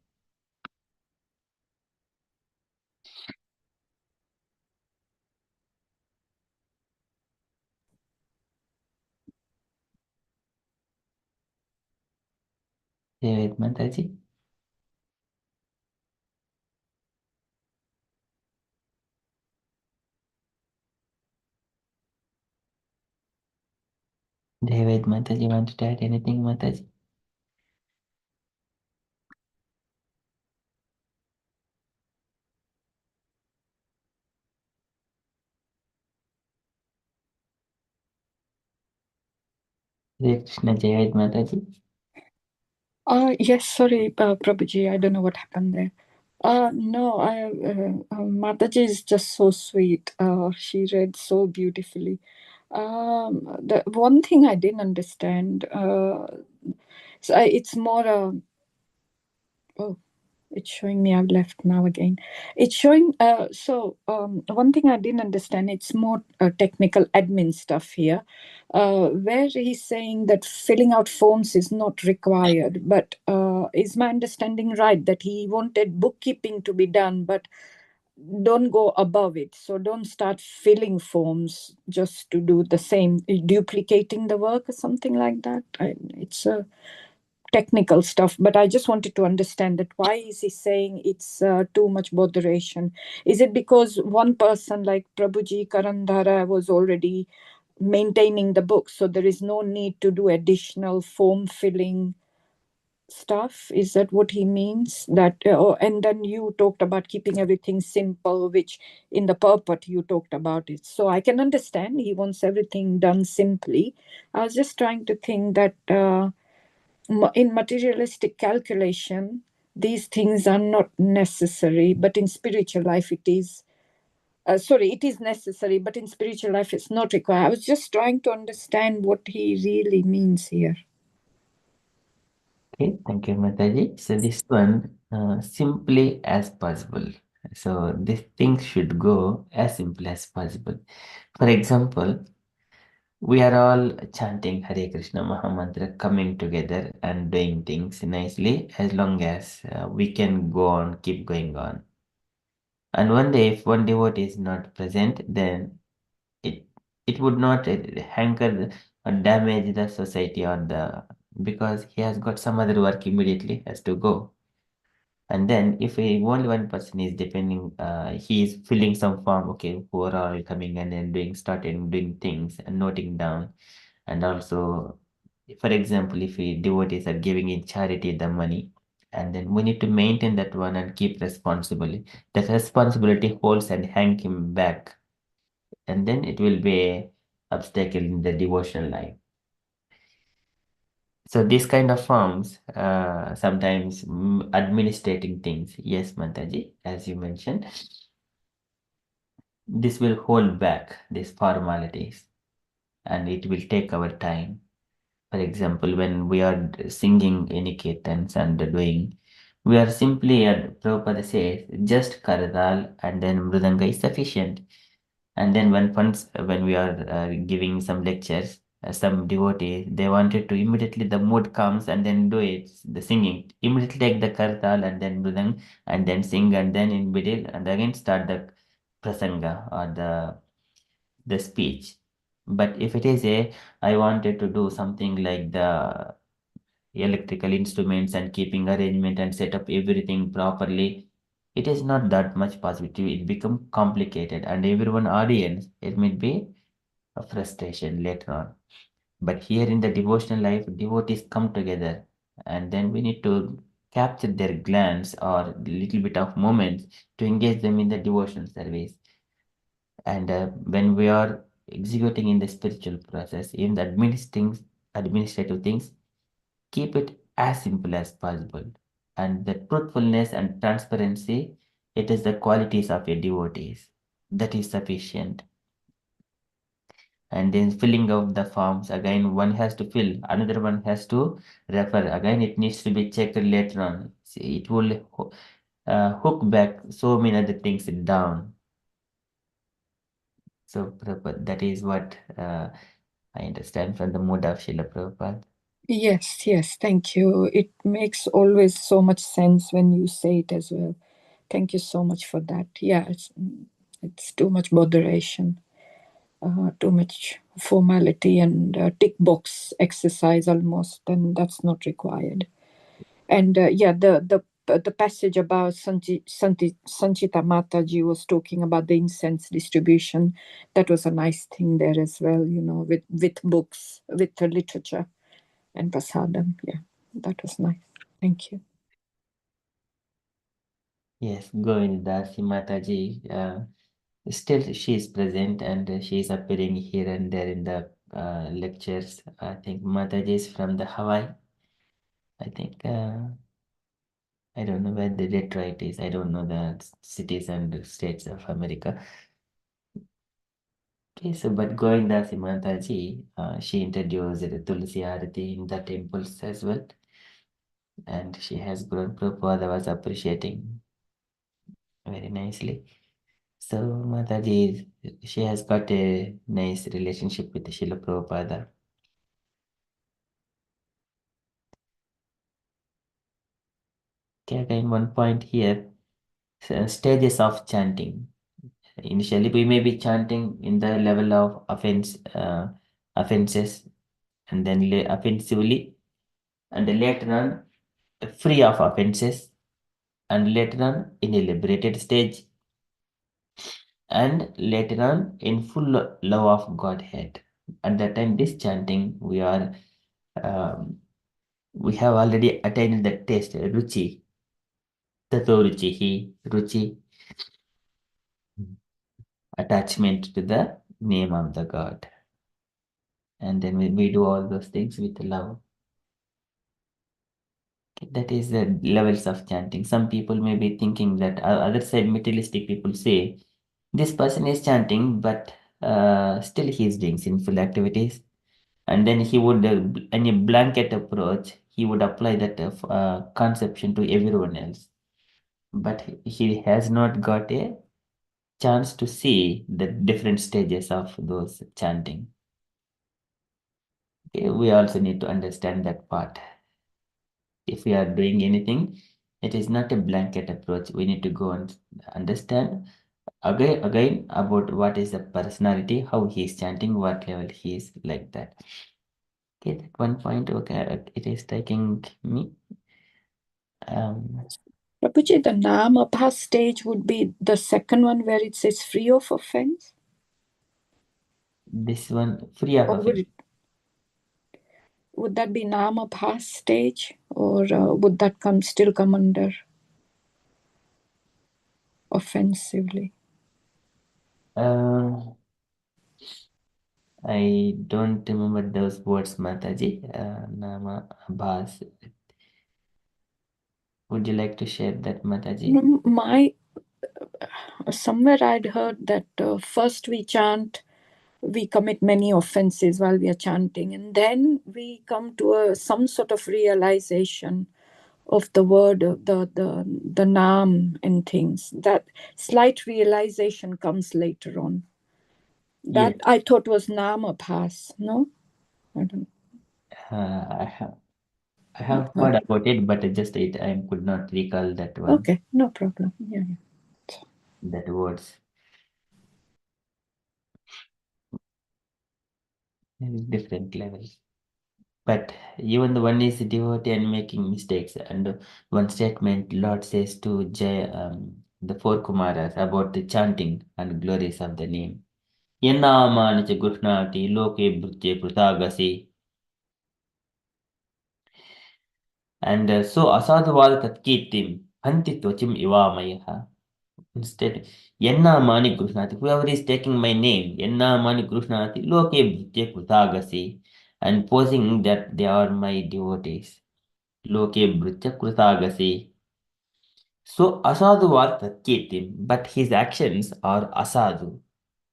David Mataji. David Mataji, want to add anything, Mataji? Hare Krishna, David Mataji. Yes, sorry, Prabhuji, I don't know what happened there. No, Mataji is just so sweet. She read so beautifully. The one thing I didn't understand, it's more. Oh, it's showing me I've left now again. It's showing. One thing I didn't understand. It's more technical admin stuff here, where he's saying that filling out forms is not required. But is my understanding right that he wanted bookkeeping to be done, but don't go above it? So don't start filling forms just to do the same, duplicating the work or something like that. It's a technical stuff, but I just wanted to understand that why is he saying it's too much botheration? Is it because one person like Prabhuji Karandhara was already maintaining the book, so there is no need to do additional form filling stuff? Is that what he means? That and then you talked about keeping everything simple, which in the purport you talked about it. So I can understand he wants everything done simply. I was just trying to think that in materialistic calculation, these things are not necessary, but in spiritual life it is. It is necessary, but in spiritual life it's not required. I was just trying to understand what he really means here. Okay, thank you, Mataji. So this one, simply as possible. So this thing should go as simple as possible. For example, we are all chanting Hare Krishna Mahamantra, coming together and doing things nicely as long as we can go on, keep going on. And one day, if one devotee is not present, then it it would not hanker or damage the society or the because he has got some other work immediately has to go. And then if only one person is depending, he is filling some form, okay, who are all coming and then starting doing things and noting down. And also, for example, if we devotees are giving in charity the money, and then we need to maintain that one and keep responsibility. That responsibility holds and hang him back, and then it will be a obstacle in the devotional life. So these kind of forms, sometimes administrating things. Yes, Mantaji, as you mentioned, this will hold back these formalities, and it will take our time. For example, when we are singing any kirtans and doing, we are simply, Prabhupada says, just Karadal and then Mridanga is sufficient. And then when we are giving some lectures, some devotee, they wanted to immediately the mood comes and then do it, the singing. Immediately take the Karadal and then Mridang and then sing and then in middle and again start the prasanga or the speech. But if it is I wanted to do something like the electrical instruments and keeping arrangement and set up everything properly, it is not that much positive. It become complicated, and everyone audience it may be a frustration later on. But here in the devotional life, devotees come together, and then we need to capture their glance or little bit of moments to engage them in the devotional service. And when we are executing in the spiritual process, in the administrative things, keep it as simple as possible. And the truthfulness and transparency, it is the qualities of your devotees. That is sufficient. And then filling out the forms, again, one has to fill, another one has to refer. Again, it needs to be checked later on. See, it will hook back so many other things down. So, Prabhupada, that is what I understand from the mood of Srila Prabhupada. Yes, thank you. It makes always so much sense when you say it as well. Thank you so much for that. Yeah, it's too much botheration, too much formality and tick box exercise almost, and that's not required. And the passage about Sanchita Mataji was talking about the incense distribution. That was a nice thing there as well, with books, with the literature and prasadam. Yeah, that was nice. Thank you. Yes, Govindasi Mataji. Still, she is present and she is appearing here and there in the lectures. I think Mataji is from the Hawaii. I think I don't know where the Detroit is. I don't know the cities and states of America. Okay, so but Govindasi Mataji, she introduced the Tulsi Arati in the temples as well, and she has grown. Prabhupada was appreciating very nicely. So Mataji, she has got a nice relationship with Srila Prabhupada. Okay, again, one point here, stages of chanting. Initially, we may be chanting in the level of offenses, and then offensively, and later on, free of offenses, and later on, in a liberated stage, and later on, in full love of Godhead. At that time, this chanting, um, we have already attained the taste, ruchi, tato ruchi, ruchi, attachment to the name of the God. And then we do all those things with love. Okay, that is the levels of chanting. Some people may be thinking that other side materialistic people say this person is chanting, but still he is doing sinful activities. And then he would, in a blanket approach, he would apply that conception to everyone else. But he has not got a chance to see the different stages of those chanting. Okay, we also need to understand that part. If we are doing anything, it is not a blanket approach. We need to go and understand again about what is the personality, how he is chanting, what level he is, like that. Okay, at one point, okay, it is taking me. Prabhuji, the Namabha stage would be the second one where it says free of offense? This one, free of Or offense. would that be Namabha stage? Or would that still come under offensively? I don't remember those words, Mataji. Nama Abbas. Would you like to share that, Mataji? Somewhere I'd heard that first we chant, we commit many offenses while we are chanting, and then we come to some sort of realization of the word, the naam and things. That slight realization comes later on. That Yes. I thought was namabhas, no? I don't I have heard about it, but I could not recall that one. Okay, no problem. Yeah. That words. Different levels. But even the one is devotee and making mistakes, and one statement Lord says to the four Kumaras about the chanting and glories of the name. Yennamani cha Gushnati loke bhutye prutagasi. And so asadhavad tatkirtim hanti tvachim ivamayaha. Instead, Yennamani Krishnati, whoever is taking my name, Yennamani Krishnati, Loke Bhutya Krutagasi, and posing that they are my devotees. Loke Bhutya Krutagasi. So Asadu var Tatketim, but his actions are Asadu,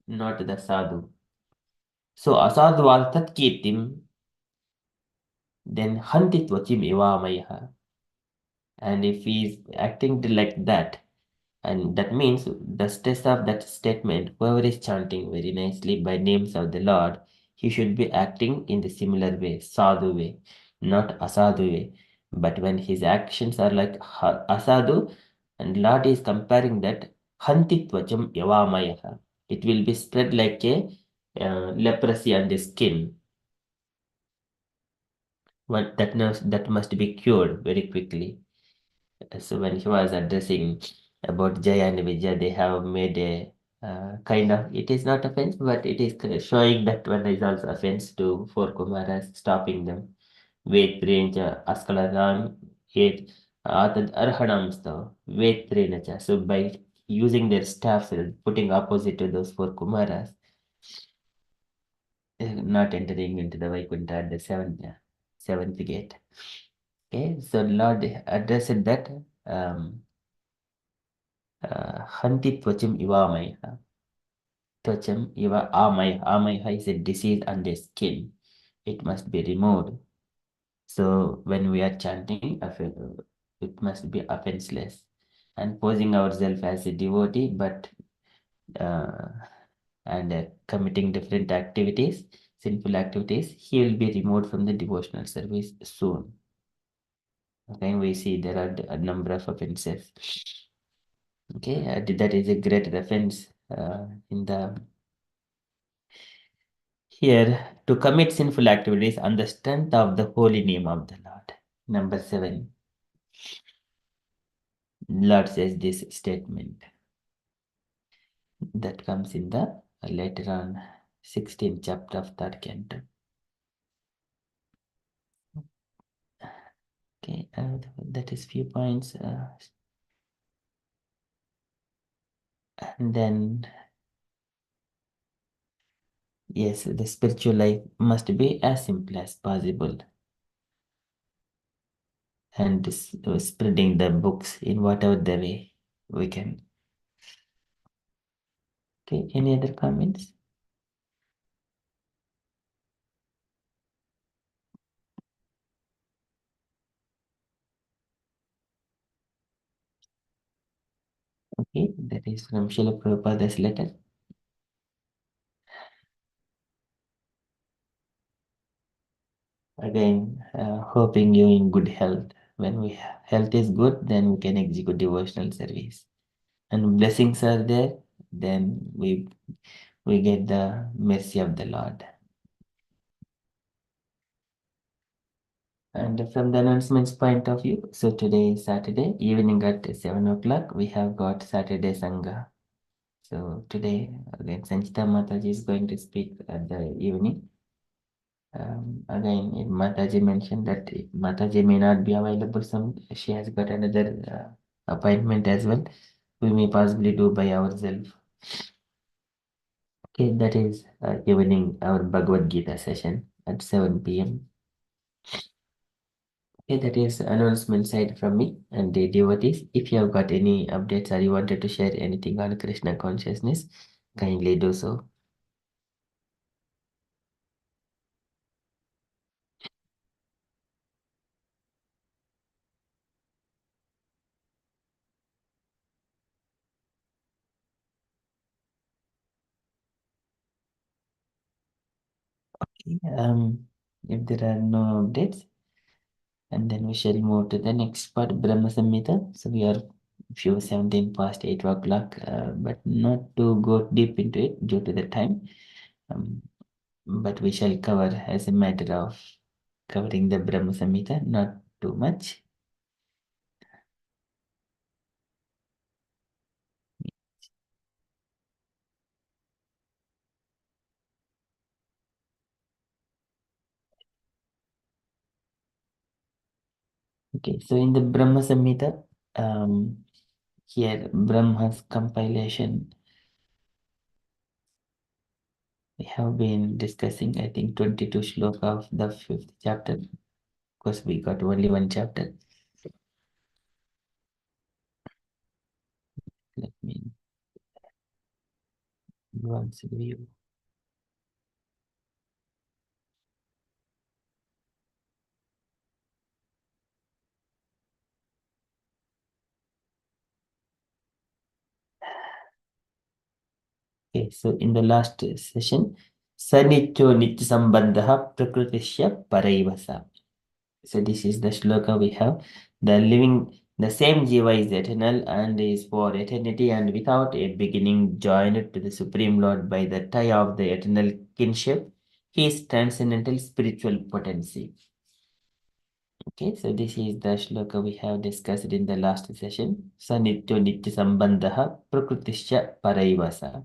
not the Sadhu. So Asadu var Tatketim, then Hantitvachim Ivamayaha. And if he is acting like that, and that means the stress of that statement, whoever is chanting very nicely by names of the Lord, he should be acting in the similar way, sadhu way, not asadu way. But when his actions are like asadu, and Lord is comparing that hantitvacham yavamayaha, it will be spread like a leprosy on the skin. That must be cured very quickly. So when he was addressing about Jaya and Vijaya, they have made a kind of, it is not offense, but it is showing that one is also offense to four Kumaras, stopping them. Vetrenja Askalaram Yet Atad Arhanamstav Vetrenacha. So by using their staffs, putting opposite to those four Kumaras, not entering into the Vaikuntha at the seventh gate. Okay, so Lord addressed that. Hanti Twachim Ivamaiha. Twachim Iva Amaiha. Amaiha is a disease on the skin. It must be removed. So when we are chanting, it must be offenseless. And posing ourselves as a devotee, but committing different activities, sinful activities, he will be removed from the devotional service soon. Okay, we see there are a number of offenses. Okay, that is a great reference in the here to commit sinful activities on the strength of the holy name of the Lord. Number 7. Lord says this statement that comes in the later on 16th chapter of 3rd canto. Okay, that is few points. And then, yes, the spiritual life must be as simple as possible. and spreading the books in whatever the way we can. Okay, any other comments? Okay, that is from Srila Prabhupada's letter. Again, hoping you in good health. When health is good, then we can execute devotional service. And blessings are there, then we get the mercy of the Lord. And from the announcements point of view, so today is Saturday, evening at 7 o'clock, we have got Saturday Sangha. So today, again, Samhita Mataji is going to speak at the evening. Again, Mataji mentioned that Mataji may not be available. She has got another appointment as well. We may possibly do by ourselves. Okay, that is evening our Bhagavad Gita session at 7 p.m. Okay, that is announcement side from me and the devotees. If you have got any updates or you wanted to share anything on Krishna consciousness, kindly do so. Okay, if there are no updates, and then we shall move to the next part, Brahma Samhita. So we are few 17 past 8 o'clock, but not to go deep into it due to the time. But we shall cover as a matter of covering the Brahma Samhita, not too much. Okay, so in the Brahma Samhita, here Brahma's compilation, we have been discussing, I think, 22 shloka of the 5th chapter, because we got only one chapter. Let me once review. Okay, so in the last session, Sanityo Nitya Sambandha Prakrutishya Paraivasa. So this is the shloka we have. The same Jiva is eternal and is for eternity and without a beginning, joined to the Supreme Lord by the tie of the eternal kinship. He is transcendental spiritual potency. Okay, so this is the shloka we have discussed in the last session. Sanityo Nitya Sambandha Prakrutishya Paraivasa.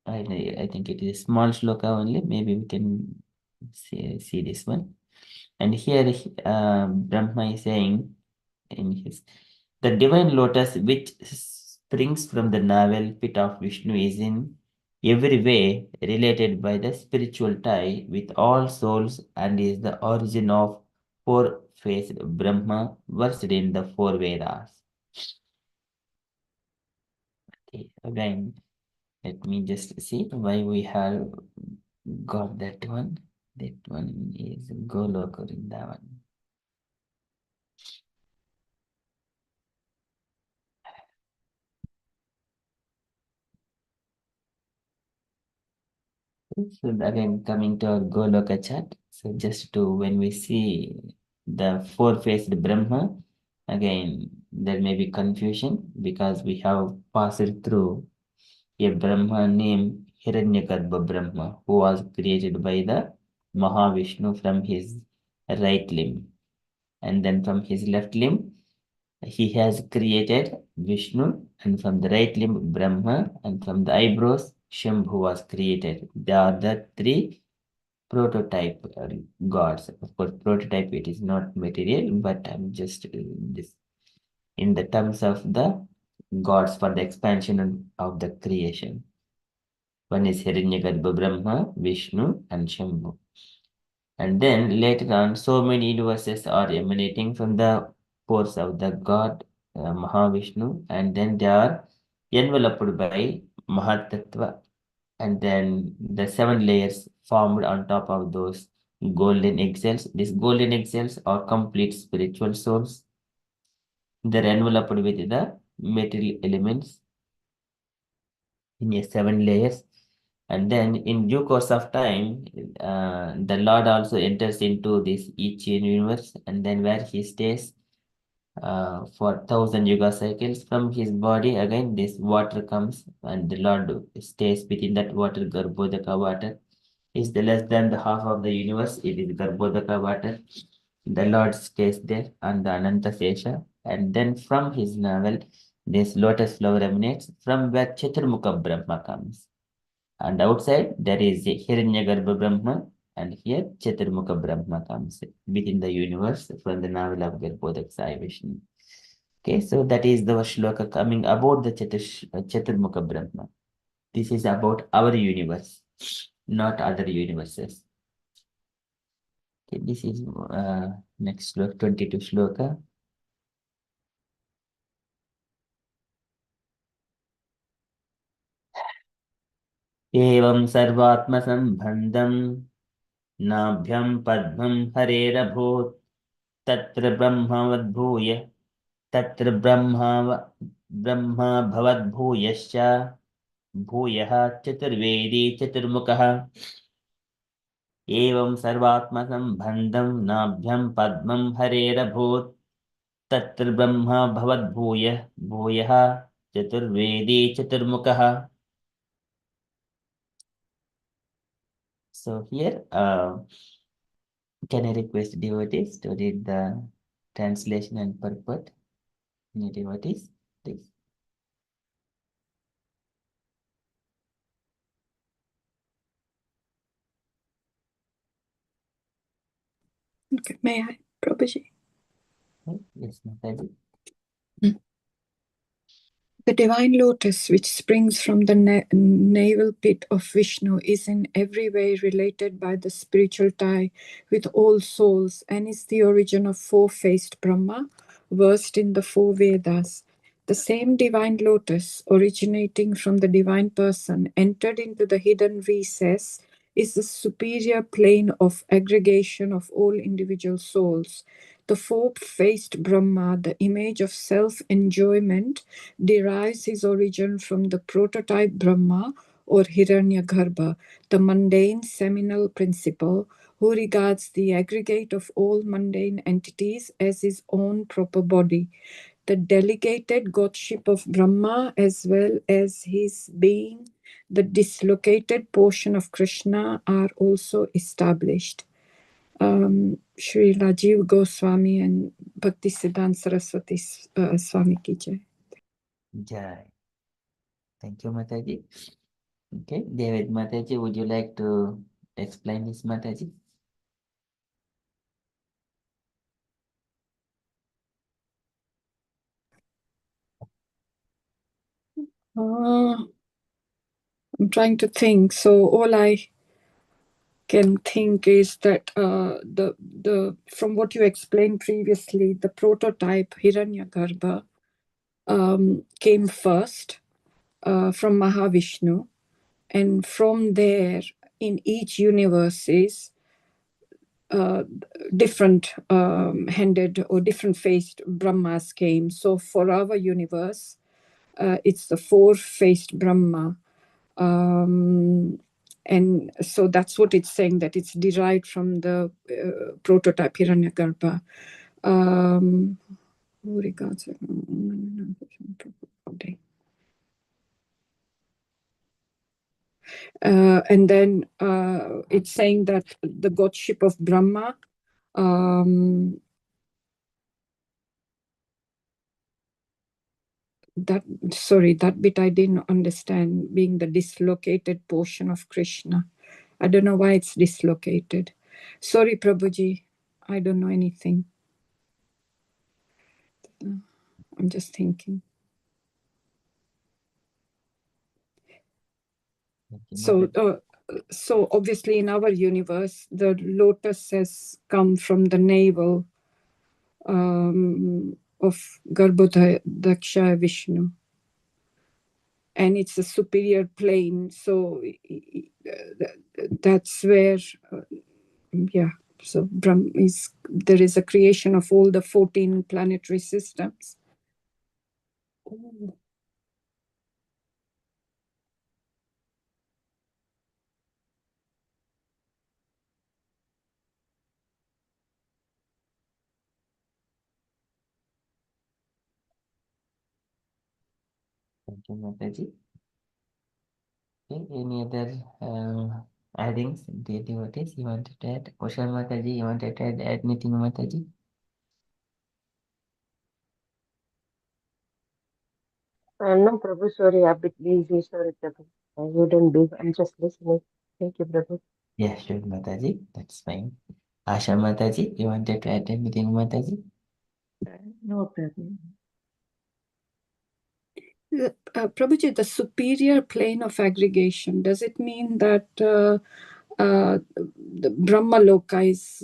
I think it is a small shloka only. Maybe we can see this one. And here Brahma is saying in his the divine lotus which springs from the navel pit of Vishnu is in every way related by the spiritual tie with all souls and is the origin of four-faced Brahma versed in the four Vedas. Okay, again, let me just see why we have got that one. That one is Goloka Vrindavan. So again, coming to our Goloka chart. So just to when we see the four-faced Brahma, again there may be confusion because we have passed through a Brahma named Hiranyagarbha Brahma, who was created by the Mahavishnu from his right limb, and then from his left limb he has created Vishnu, and from the right limb Brahma, and from the eyebrows Shambhu was created. They are the three prototype gods. Of course, prototype it is not material, but I'm just this in the terms of the gods for the expansion of the creation. One is Hiranyagarbha Brahma, Vishnu, and Shambhu. And then later on, so many universes are emanating from the pores of the God Mahavishnu, and then they are enveloped by Mahatattva, and then the 7 layers formed on top of those golden eggshells. These golden eggshells are complete spiritual souls. They're enveloped with the material elements in a 7 layers. And then in due course of time, the Lord also enters into this each universe, and then where he stays for 1,000 yuga cycles. From his body, again, this water comes, and the Lord stays within that water, Garbhodaka water. Is the less than the half of the universe, it is Garbhodaka water. The Lord stays there on the Ananta Sesha, and then from his navel, this lotus flower emanates, from where Chaturmukha Brahma comes. And outside, there is a Hiranyagarbha Brahma, and here Chaturmukha Brahma comes within the universe from the navel of Garbhodak Sai Vishnu. Okay, so that is the shloka coming about the Chaturmukha Brahma. This is about our universe, not other universes. Okay, this is next shloka, 22 shloka. एवं सर्वात्मसम्बन्धं नाभ्यं पद्मं हरेरभूत् तत्र ब्रह्मवद्भूय तत्र ब्रह्मा भवद्भूयश्च भूयः चतुर्वेदी चतुर्मुखः एवं सर्वात्मसम्बन्धं नाभ्यं पद्मं हरेरभूत् तत्र ब्रह्मा भवद्भूय भूयः Chaturvedi चतुर्मुखः. So here, can I request devotees to read the translation and purport? Any devotees, please. Okay, may I, Prabhuji? Yes, Mataji. The divine lotus, which springs from the navel pit of Vishnu, is in every way related by the spiritual tie with all souls and is the origin of four-faced Brahma, versed in the four Vedas. The same divine lotus, originating from the divine person, entered into the hidden recess, is the superior plane of aggregation of all individual souls. The four-faced Brahma, the image of self-enjoyment, derives his origin from the prototype Brahma or Hiranyagarbha, the mundane seminal principle, who regards the aggregate of all mundane entities as his own proper body. The delegated godship of Brahma, as well as his being the dislocated portion of Krishna, are also established. Shri Rajiv Goswami and Bhaktisiddhanta Saraswati Swami ki jai. Jai. Thank you, Mataji. Okay, David Mataji, would you like to explain this, Mataji? I'm trying to think. So all I can think is that the from what you explained previously, the prototype Hiranyagarbha came first from Mahavishnu, and from there, in each universe is different handed or different faced Brahmas came. So for our universe, it's the four-faced Brahma. And so that's what it's saying, that it's derived from the prototype Hiranyagarbha. Who regards it? And then it's saying that the godship of Brahma that bit I didn't understand, being the dislocated portion of Krishna. I don't know why it's dislocated. Sorry, Prabhuji, I don't know anything. I'm just thinking. So so obviously in our universe, the lotus has come from the navel of Garbhodaksha Vishnu. And it's a superior plane. So that's where, yeah. So there is a creation of all the 14 planetary systems. Thank you, Mataji. Okay, any other addings, devotees you wanted to add? Oshal Mataji, you wanted to add anything, Mataji? No, Prabhu, sorry, a bit busy. Sorry, Prabhu. I wouldn't be. I'm just listening. Thank you, Prabhu. Yeah, sure, Mataji. That's fine. Asha Mataji, you wanted to add anything, Mataji? No Prabhu. Prabhuji, the superior plane of aggregation, does it mean that the Brahma Loka is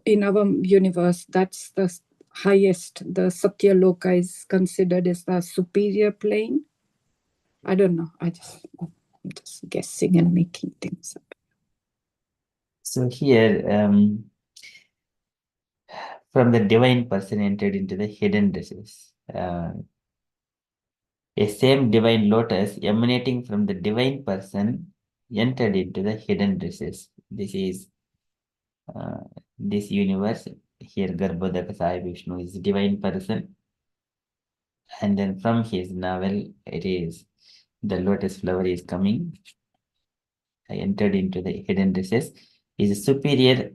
in our universe, that's the highest, the Satya Loka is considered as the superior plane? I don't know. I'm just guessing and making things up. So here, from the divine person entered into the hidden races. A same divine lotus emanating from the divine person entered into the hidden races. This is this universe. Here, Garbhodaka Sai Vishnu is divine person. And then from his navel, it is the lotus flower is coming. I entered into the hidden races. Is a superior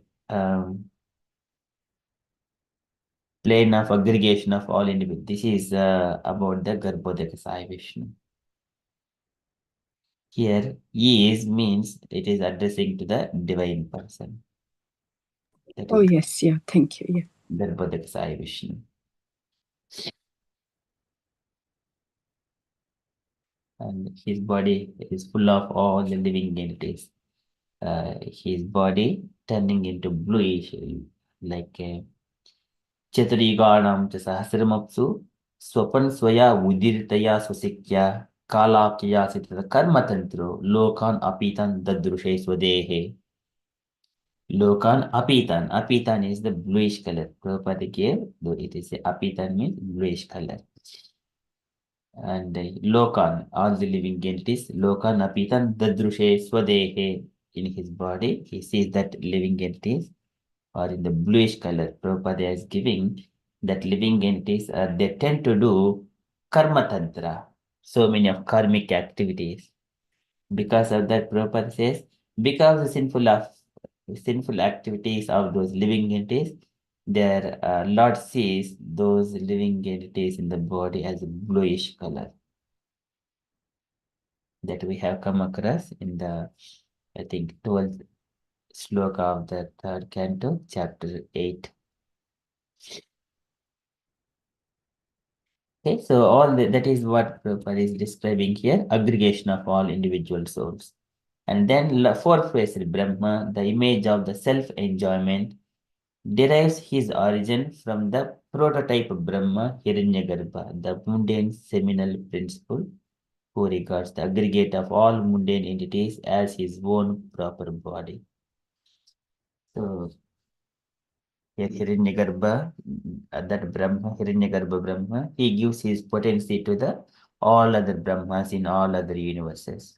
plane of aggregation of all individuals. This is about the Garbhodaka Sai Vishnu. Here, is means it is addressing to the divine person. Oh, yes, yeah, thank you. Yeah. Garbhodaka Sai Vishnu. And his body is full of all the living entities. His body turning into bluish, like a Chaturigāṇam ca sahasramapsu swapan swaya udirtaya susikya kalapya sitata karmatantro lokan apitan dadrushe swadehe. Lokan apitan. Apitan is the bluish color. Prabhupada gave, though it is a apitan means bluish color. And Lokan, all the living entities, Lokan apitan dadrushe swadehe. In his body, he sees that living entities are in the bluish color. Prabhupada is giving that living entities, they tend to do karma tantra, so many of karmic activities. Because of that, Prabhupada says, because the sinful activities of those living entities, their Lord sees those living entities in the body as a bluish color. That we have come across in the, I think, 12th sloka of the third canto, chapter 8. Okay, so that is what Prabhupada is describing here, aggregation of all individual souls. And then fourth phrase, Brahma, the image of the self-enjoyment, derives his origin from the prototype Brahma, Hiranyagarbha, the mundane seminal principle, who regards the aggregate of all mundane entities as his own proper body. So here Hiranyagarbha, that Brahma, Hiranyagarbha Brahma, he gives his potency to the all other Brahmas in all other universes.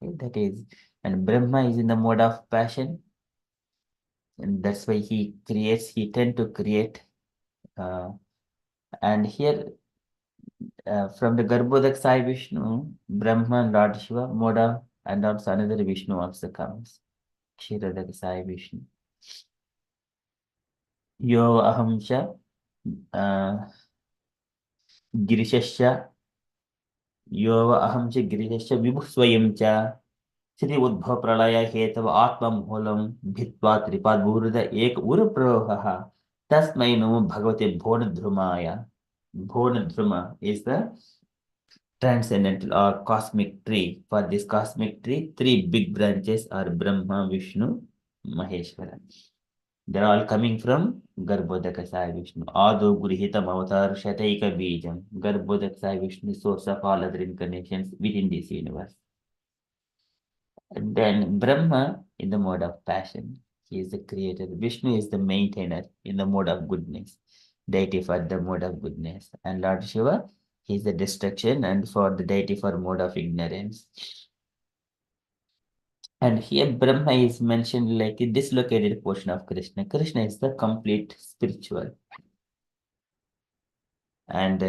Okay, that is, and Brahma is in the mode of passion, and that's why he tend to create. And here, from the Garbhodak Sai Vishnu, Brahma, Lord Shiva, Moda, and also another Vishnu also comes. Kshirodak Sai Vishnu. Yo Ahamsha, Girishasya, Yo Ahamsha Girishasya, Vibhu Swayam cha, Sri Uddhav Pralaya Hetav Atmam Holam, Bhitva Tripad Bhurda Ek Ura Prohaha, Tasmai Namo Bhagavate Bhona Dhrumaya. Bhona Dhruma is the transcendental or cosmic tree. For this cosmic tree, three big branches are Brahma, Vishnu, Maheshwara. They're all coming from Garbhodaka Sai Vishnu. Ado Gurihitam Avatar Shataika Bijam. Garbhodaka Sai Vishnu, source of all other incarnations within this universe. And then Brahma in the mode of passion. He is the creator. Vishnu is the maintainer in the mode of goodness. Deity for the mode of goodness. And Lord Shiva, he is the destruction and for the deity for mode of ignorance. And here Brahma is mentioned like a dislocated portion of Krishna. Krishna is the complete spiritual. And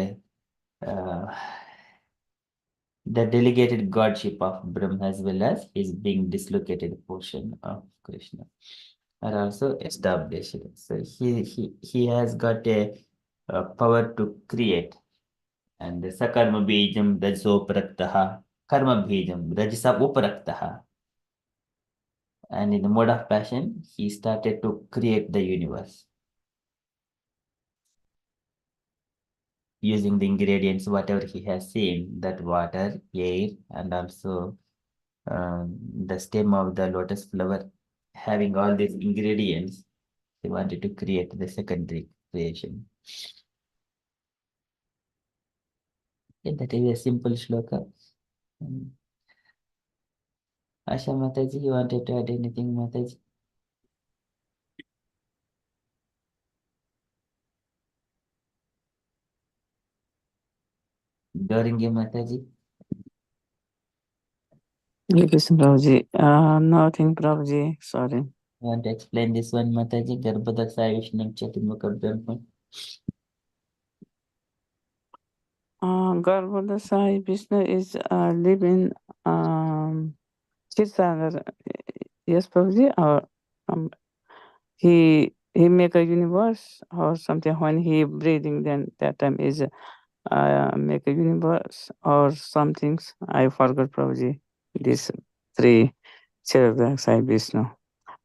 the delegated godship of Brahma as well as his being dislocated portion of Krishna are also established. So he has got a power to create. And the Sakarma Bijam Rajso Praktaha, Karma Bijam Rajasa Upraktaha. And in the mode of passion, he started to create the universe using the ingredients, whatever he has seen, that water, air, and also the stem of the lotus flower. Having all these ingredients, he wanted to create the secondary creation. Okay, that is a simple shloka. Asha Mataji, you wanted to add anything, Mataji? Doringe Mataji? Yes, Prabhuji. Nothing, Prabhuji. Sorry. You want to explain this one, Mataji? Garbhodak Sai Vishnu Chaturmukha Brahma. Garbhoda Sai Vishnu is living Chitsagar. Yes, Prabhuji. Or he make a universe or something when he breathing. Then that time is make a universe or some things. I forgot, Prabhuji. These three Chitsagar Sai Vishnu.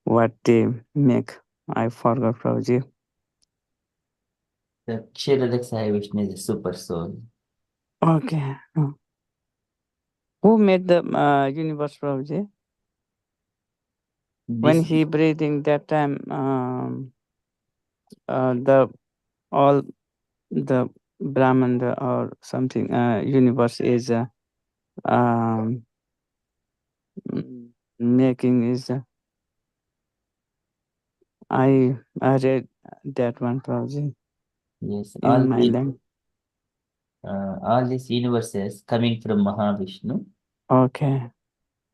What they make, I forgot, Prabhuji. The Kshirodak Sai Vishnu is a super soul. Okay. Who made the universe, Prabhuji? When This he breathing that time, the all the Brahman or something universe is making is I read that one, Prabhuji. yes, In my language. all these universes coming from Mahavishnu. Okay.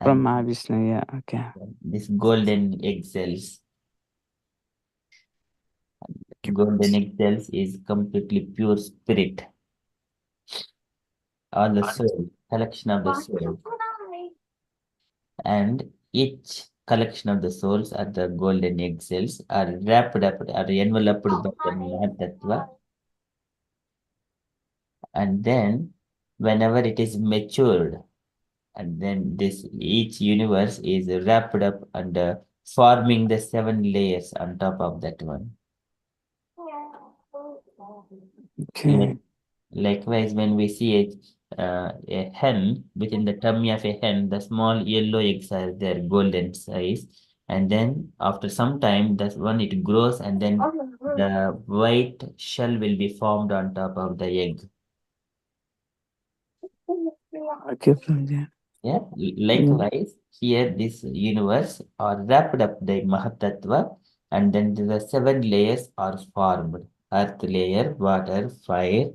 From And Mahavishnu, yeah, okay. this golden egg cells. Golden egg cells is completely pure spirit. All the soul, collection of the soul. And each collection of the souls at the golden egg cells are wrapped up or enveloped by the Mahatattva. And then whenever it is matured, and then this each universe is wrapped up and forming the 7 layers on top of that one. Okay. Likewise, when we see a hen within the tummy of a hen, the small yellow eggs are there, golden size, and then after some time, that's when it grows, and then the white shell will be formed on top of the egg. Okay, Prabhuji. Yeah, likewise, here this universe are wrapped up the Mahatattva, and then the 7 layers are formed. Earth layer, water, fire,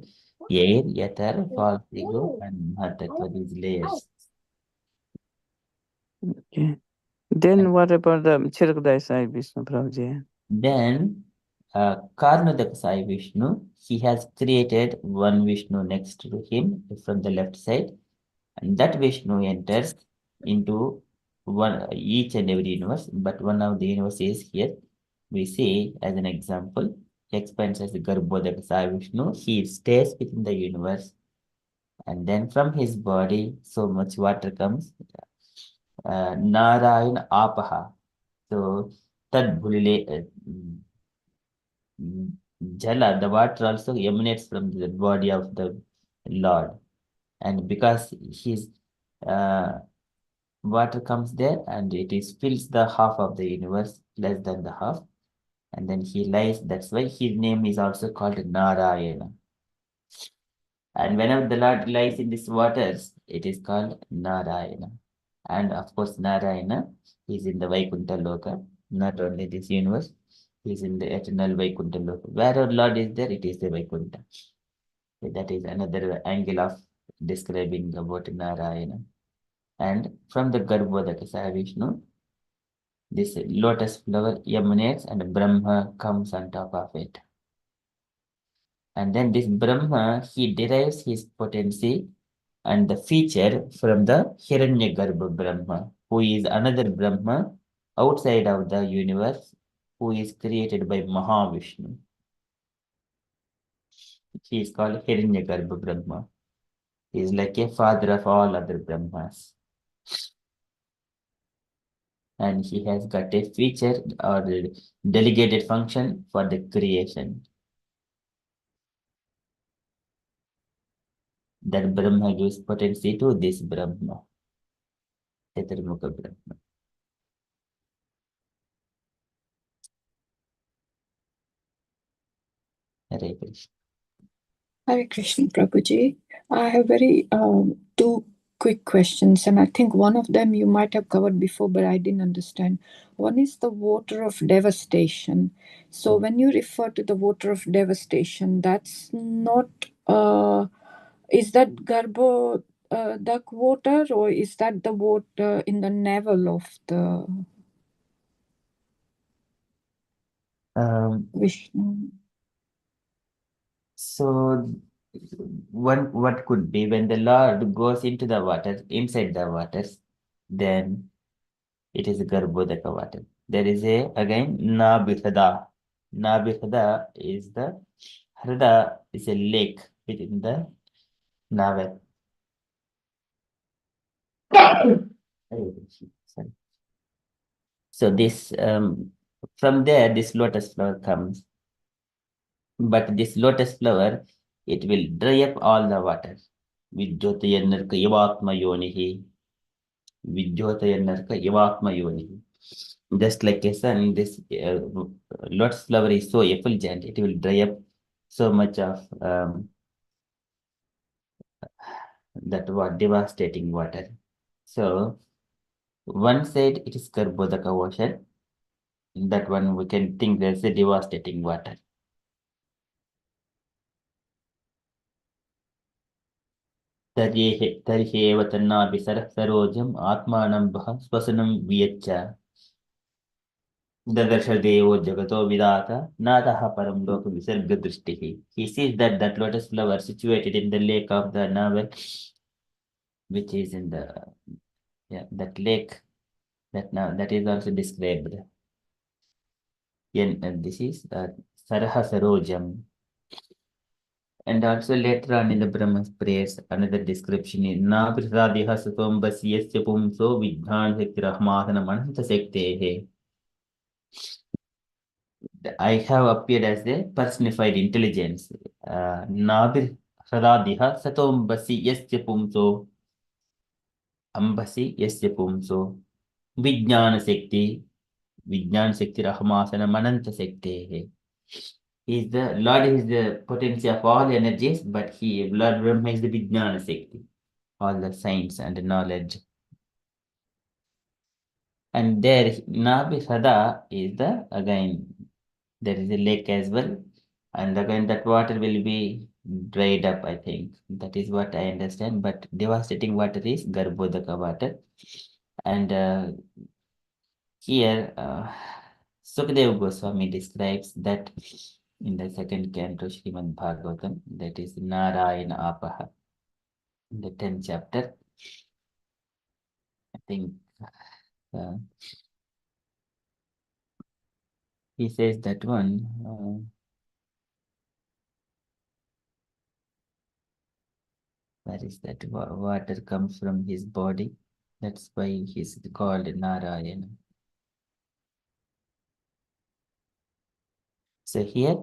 air, ether, false ego, and Mahatattva, these layers. Okay. Then what about the Chirkdai Sai Vishnu, Prabhuji? Then, Karnadak Sai Vishnu, he has created one Vishnu next to him from the left side, and that Vishnu enters into one each and every universe, but one of the universe is here. We see as an example, he expands as the Garbhodak Sai Vishnu, he stays within the universe, and then from his body, so much water comes. Narayan Apaha. So Tad Bhulile Jala, the water also emanates from the body of the Lord. And because his water comes there and it is fills the half of the universe, less than the half, and then he lies. That's why his name is also called Narayana. And whenever the Lord lies in these waters, it is called Narayana. And of course, Narayana is in the Vaikuntha Loka, not only this universe, he is in the eternal Vaikuntha Loka. Wherever Lord is there, it is the Vaikuntha. So that is another angle of describing about Narayana. And from the Garbhodaka Vishnu, this lotus flower emanates and Brahma comes on top of it. And then this Brahma, he derives his potency and the feature from the Hiranyagarbha Brahma, who is another Brahma outside of the universe, who is created by Mahavishnu. He is called Hiranyagarbha Brahma. He is like a father of all other Brahmas. And he has got a feature or delegated function for the creation. That Brahma gives potency to this Brahma, Chaturmukha Brahma. Hare Krishna. Hare Krishna, Prabhuji. I have very two quick questions, and I think one of them you might have covered before, but I didn't understand. One is the water of devastation. So when you refer to the water of devastation, that's not, is that Garbo duck water, or is that the water in the navel of the Vishnu? So what could be when the Lord goes into the water, inside the waters, then it is Garbhodaka water. There is again Nabhihada. Nabhihada is the Hrida is a lake within the navel. Sorry. So this from there this lotus flower comes. But this lotus flower, it will dry up all the water. Vidyotayannarka yavatma yonihi. Vidyotayannarka yavatma yonihi. Just like a sun, this lotus flower is so effulgent, it will dry up so much of that devastating water. So one side it is Garbhodaka ocean. That one we can think there's a devastating water. तर्ह्येव तन्नाभिसरः सरोजम् आत्मानं वः स्वसनं वियच्च ददर्श देवो जगतो विदाता नातः परं लोक विसर्गदृष्टिः. He sees that that lotus flower situated in the lake of the Navel, which is in the that lake that is also described. And this is Saraha Sarojam. And also later on in the Brahma's prayers, another description is Nabrihadiha Satombasi Yasya Pumso Vidhan Sektirahmatana Mananta Sektehe. I have appeared as a personified intelligence. Nabrihadiha Satombasi Yasya Pumso Ambasi Yasya Pumso Vijnana Sekti Sektirahmatana Mananta Sektehe. He is the Lord is the potency of all energies, but Lord Brahma is the Vijnana Sekti, all the science and knowledge. And there Nabhihada is there is a lake as well, and again that water will be dried up, I think. That is what I understand, but devastating water is Garbhodaka water. And here Sukadeva Goswami describes that in the second canto Srimad Bhagavatam, that is Narayana Apaha, in the 10th chapter. I think he says that one. Where is that? Water comes from his body. That's why he's called Narayana. So here,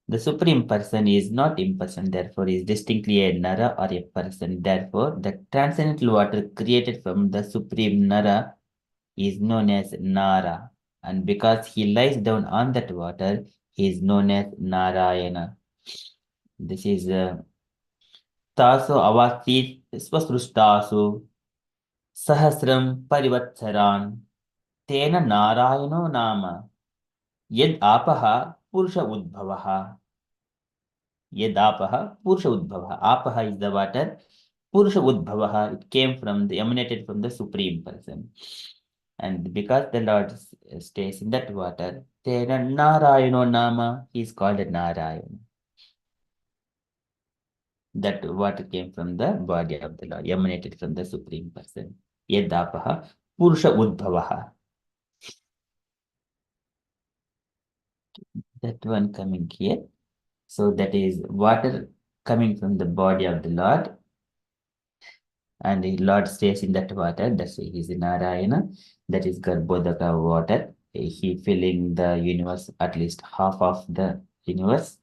The Supreme Person is not impersonal, therefore is distinctly a Nara or a person. Therefore, the transcendental water created from the Supreme Nara is known as Nara. And because he lies down on that water, he is known as Narayana. This is Taso Avasti Swasrushtasu Sahasram Parivatsaran Tena Narayano Nama Yed Apaha Purusha Udbhavaha. Yedapaha Purusha Udbhavaha. Apaha is the water. Purusha Udbhavaha, it came from the emanated from the Supreme Person. And because the Lord stays in that water, Tena Narayano Nama, he is called Narayana. That water came from the body of the Lord, emanated from the Supreme Person. Yedapaha Purusha Udbhavaha. That one coming here. So that is water coming from the body of the Lord, and the Lord stays in that water. That's why he is Narayana. That is Garbhodaka water. He filling the universe, at least half of the universe.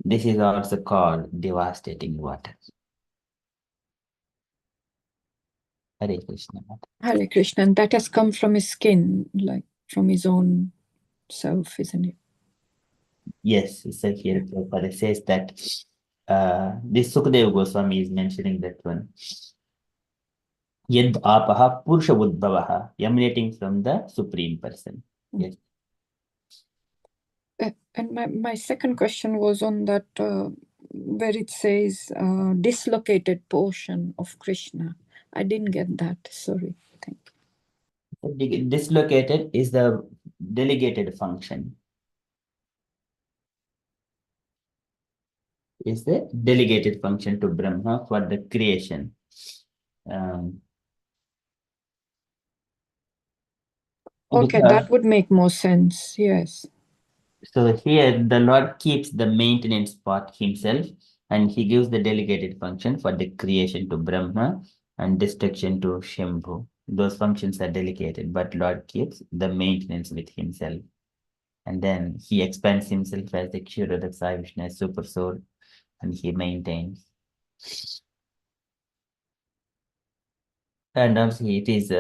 This is also called devastating water. Hare Krishna. Hare Krishna. And that has come from his skin, like from his own self, isn't it? Yes, so here Prabhupada says that this Sukadeva Goswami is mentioning that one. Yad apaha purusha udbhavaha, emanating from the Supreme Person. Yes. And my second question was on that where it says dislocated portion of Krishna. I didn't get that. Sorry. Thank you. Dislocated is the delegated function. Is the delegated function to Brahma for the creation. Okay, that would make more sense. Yes. So here the Lord keeps the maintenance part himself, and he gives the delegated function for the creation to Brahma and destruction to Shambhu. Those functions are delegated, but Lord keeps the maintenance with himself. And then he expands himself as the Kshuradak Sai Vishnu super soul, and he maintains. And also it is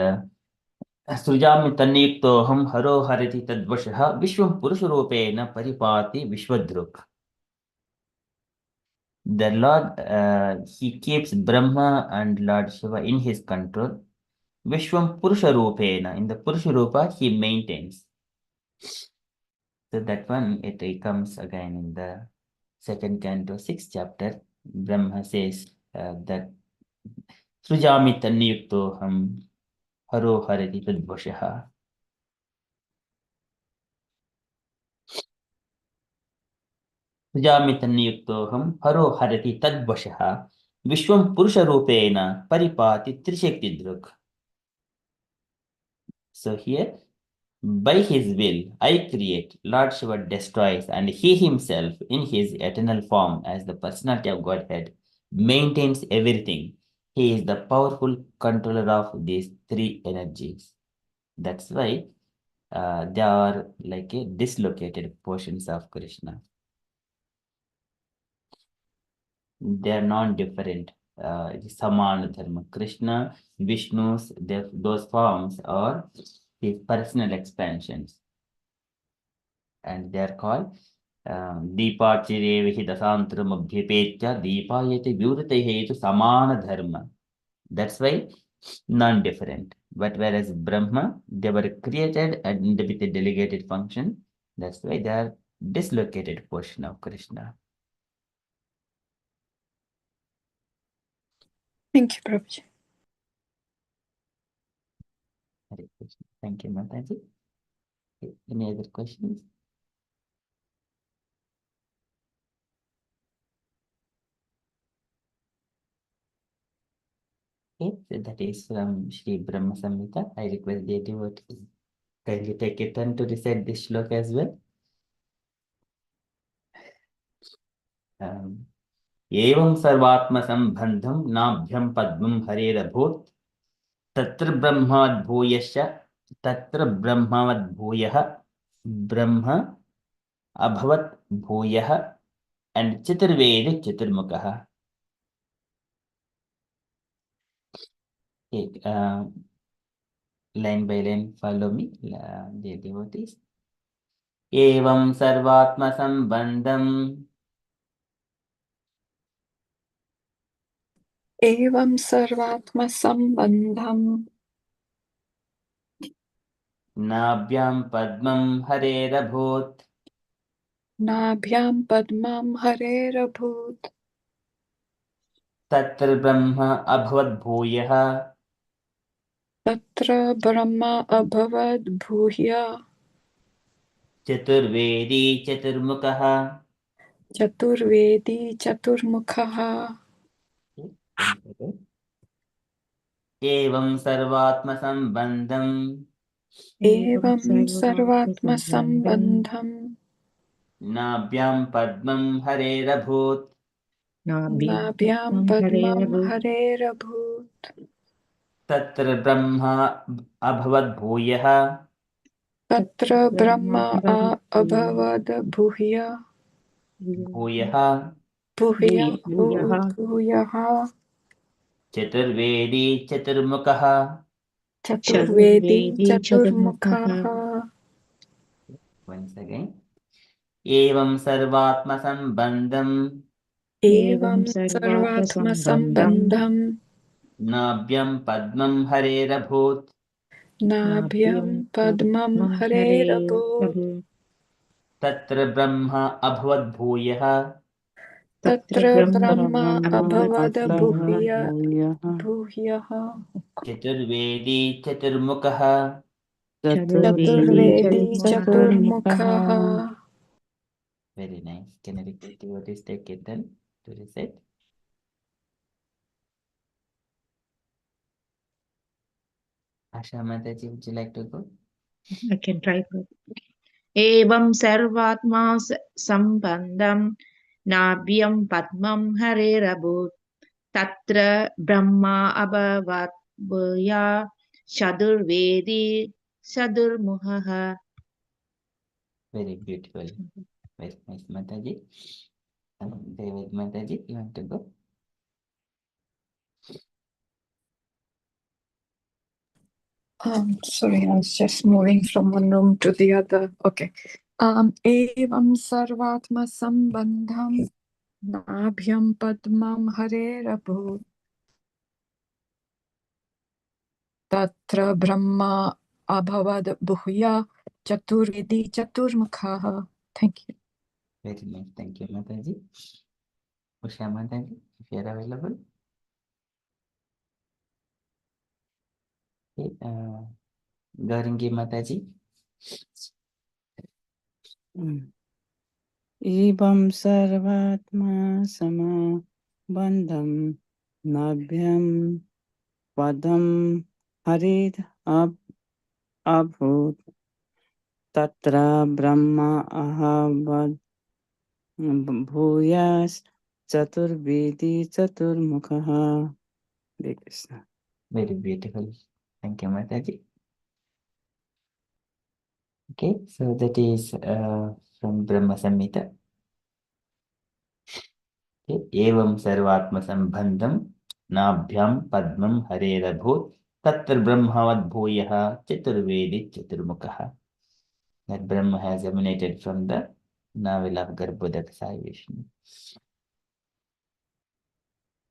सृजामि तन्नियुक्तोऽहं हरो हरति तद्वशः विश्वं पुरुषरूपेण परिपाति विश्वदृक्. The Lord, he keeps Brahma and Lord Shiva in his control. Vishwam Purusha Rupena, in the Purusha Rupa, he maintains. So that one, it comes again in the second canto, 6th chapter. Brahma says that Srijami Tanniyuktoham Haro Harati Tadvashaha. Srijami Tanniyuktoham Haro Harati Tadvashaha. Vishwam Purusha Rupena Paripati Trishakti Druk. So here, by his will, I create, Lord Shiva destroys, and he himself, in his eternal form as the personality of Godhead, maintains everything. He is the powerful controller of these three energies. That's why they are like a dislocated portions of Krishna. They are non-different. Samana Dharma. Krishna, Vishnu's, those forms are his personal expansions. And they are called Deepachire Vihidasantaram Abhyapetya Deepayate Vyurate Samana Dharma. That's why non-different. But whereas Brahma, they were created and with a delegated function. That's why they are dislocated portion of Krishna. Thank you, Prabhuji. Hare Krishna. Thank you, Mataji. Any other questions? Okay, so that is from Sri Brahma Samhita. I request the devotees kindly take a turn to recite this shloka as well. एवं सर्वात्मसंबंधं नाभ्यं पद्मं हरेरभूत् तत्र ब्रह्मवद्भूयश्च तत्र ब्रह्मवद्भूयः ब्रह्म अभवत् भूयः and Chaturvedi Chaturmukha. Okay, line by line follow me, dear devotees. Evam sarvatma sambandham Evam sarvatma sambandham nabhyam padmam harerabhut nabhyam padmam harerabhut tatra brahma abhavad bhuyah tatra brahma abhavad bhuya Chaturvedi Chaturmukha. chaturvedi chaturmukha. Evam sarvatma sambandham Evam sarvatma sambandham nabhyam padmam harerabhut nabhyam padmam harerabhut tatra brahma abhavad bhuyah tatra brahma abhavad bhuya bhuyah bhuya Bhuyaha. bhuyaha Chaturvedi Chaturmukha. chaturvedi Chaturvedi Chaturmukha. chaturmukha. Once again. Evam sarvatma sambandham Evam Sarvatma sarvatma Sambandham sambandham nabhyam padmam harerabhut nabhyam padmam Hare harerabhut Prabhu. tatra brahma abhavad bhuyah Tatra tatra Brahma brahma Brahma abhavad Abhavad bhuya Bhuyaha bhuyaha. Chaturvedi Chaturmukha. Chaturvedi Chaturvedi Chaturmukha. chaturmukha. Very nice. Can I request devotees take it then to recite? Asha Mataji, would you like to go? I can try. Evam Sarvatma Sambandham Nabhyam Padmam Harerabhut Tatra Brahma Abhavat Bhuya Chaturvedi Chaturmukha. Very beautiful. Very nice, Mataji. David Mataji, you want to go? Sorry, I was just moving from one room to the other. Okay. Evam sarvatma sambandham nabhyam padmam harerabhut tatra brahma abhavad bhuya chaturvedi chaturmukha. Thank you. Very nice. Thank you, Mataji. Usha Mataji, if you are available. Okay. Gaurangi Mataji. Evam Sarvatma Samabandham Nabhyam Padam Harid Abhut Tatra Brahma Ahavad Bhuyas Chaturvedi Chaturmukha. Hare Krishna. Very beautiful. Thank you, Mataji. Okay, so that is from Brahma Samhita. Okay. Evam sarvatma sambandham nabhyam padmam harerabhut tatra brahmavad bhuyah chaturvedi chaturmukha. That Brahma has emanated from the navel of Garbhodak Sai Vishnu.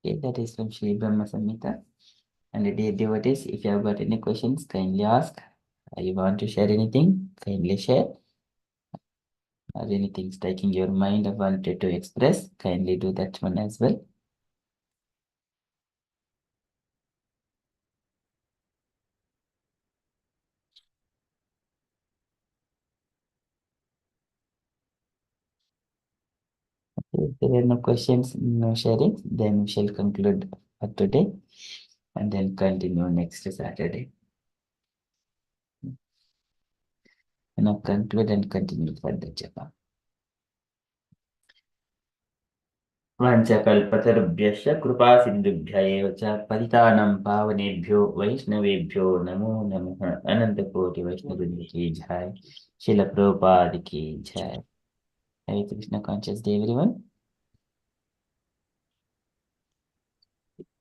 Okay, that is from Sri Brahma Samhita. And dear devotees, if you have got any questions, kindly ask. You want to share anything, kindly share. Or anything striking your mind or wanted to express, kindly do that one as well. If there are no questions, no sharing, then we shall conclude for today and then continue next Saturday. Now conclude and continue for the japa. वाञ्छकल्पतरुभ्यश्च कृपासिन्धुभ्य एव च पतितानां पावनेभ्यो वैष्णवेभ्यो नमो नमः। अनंत कोटि वैष्णव वृंद की जय। शिल प्रभुपाद की जय। Hare Krishna conscious day, everyone.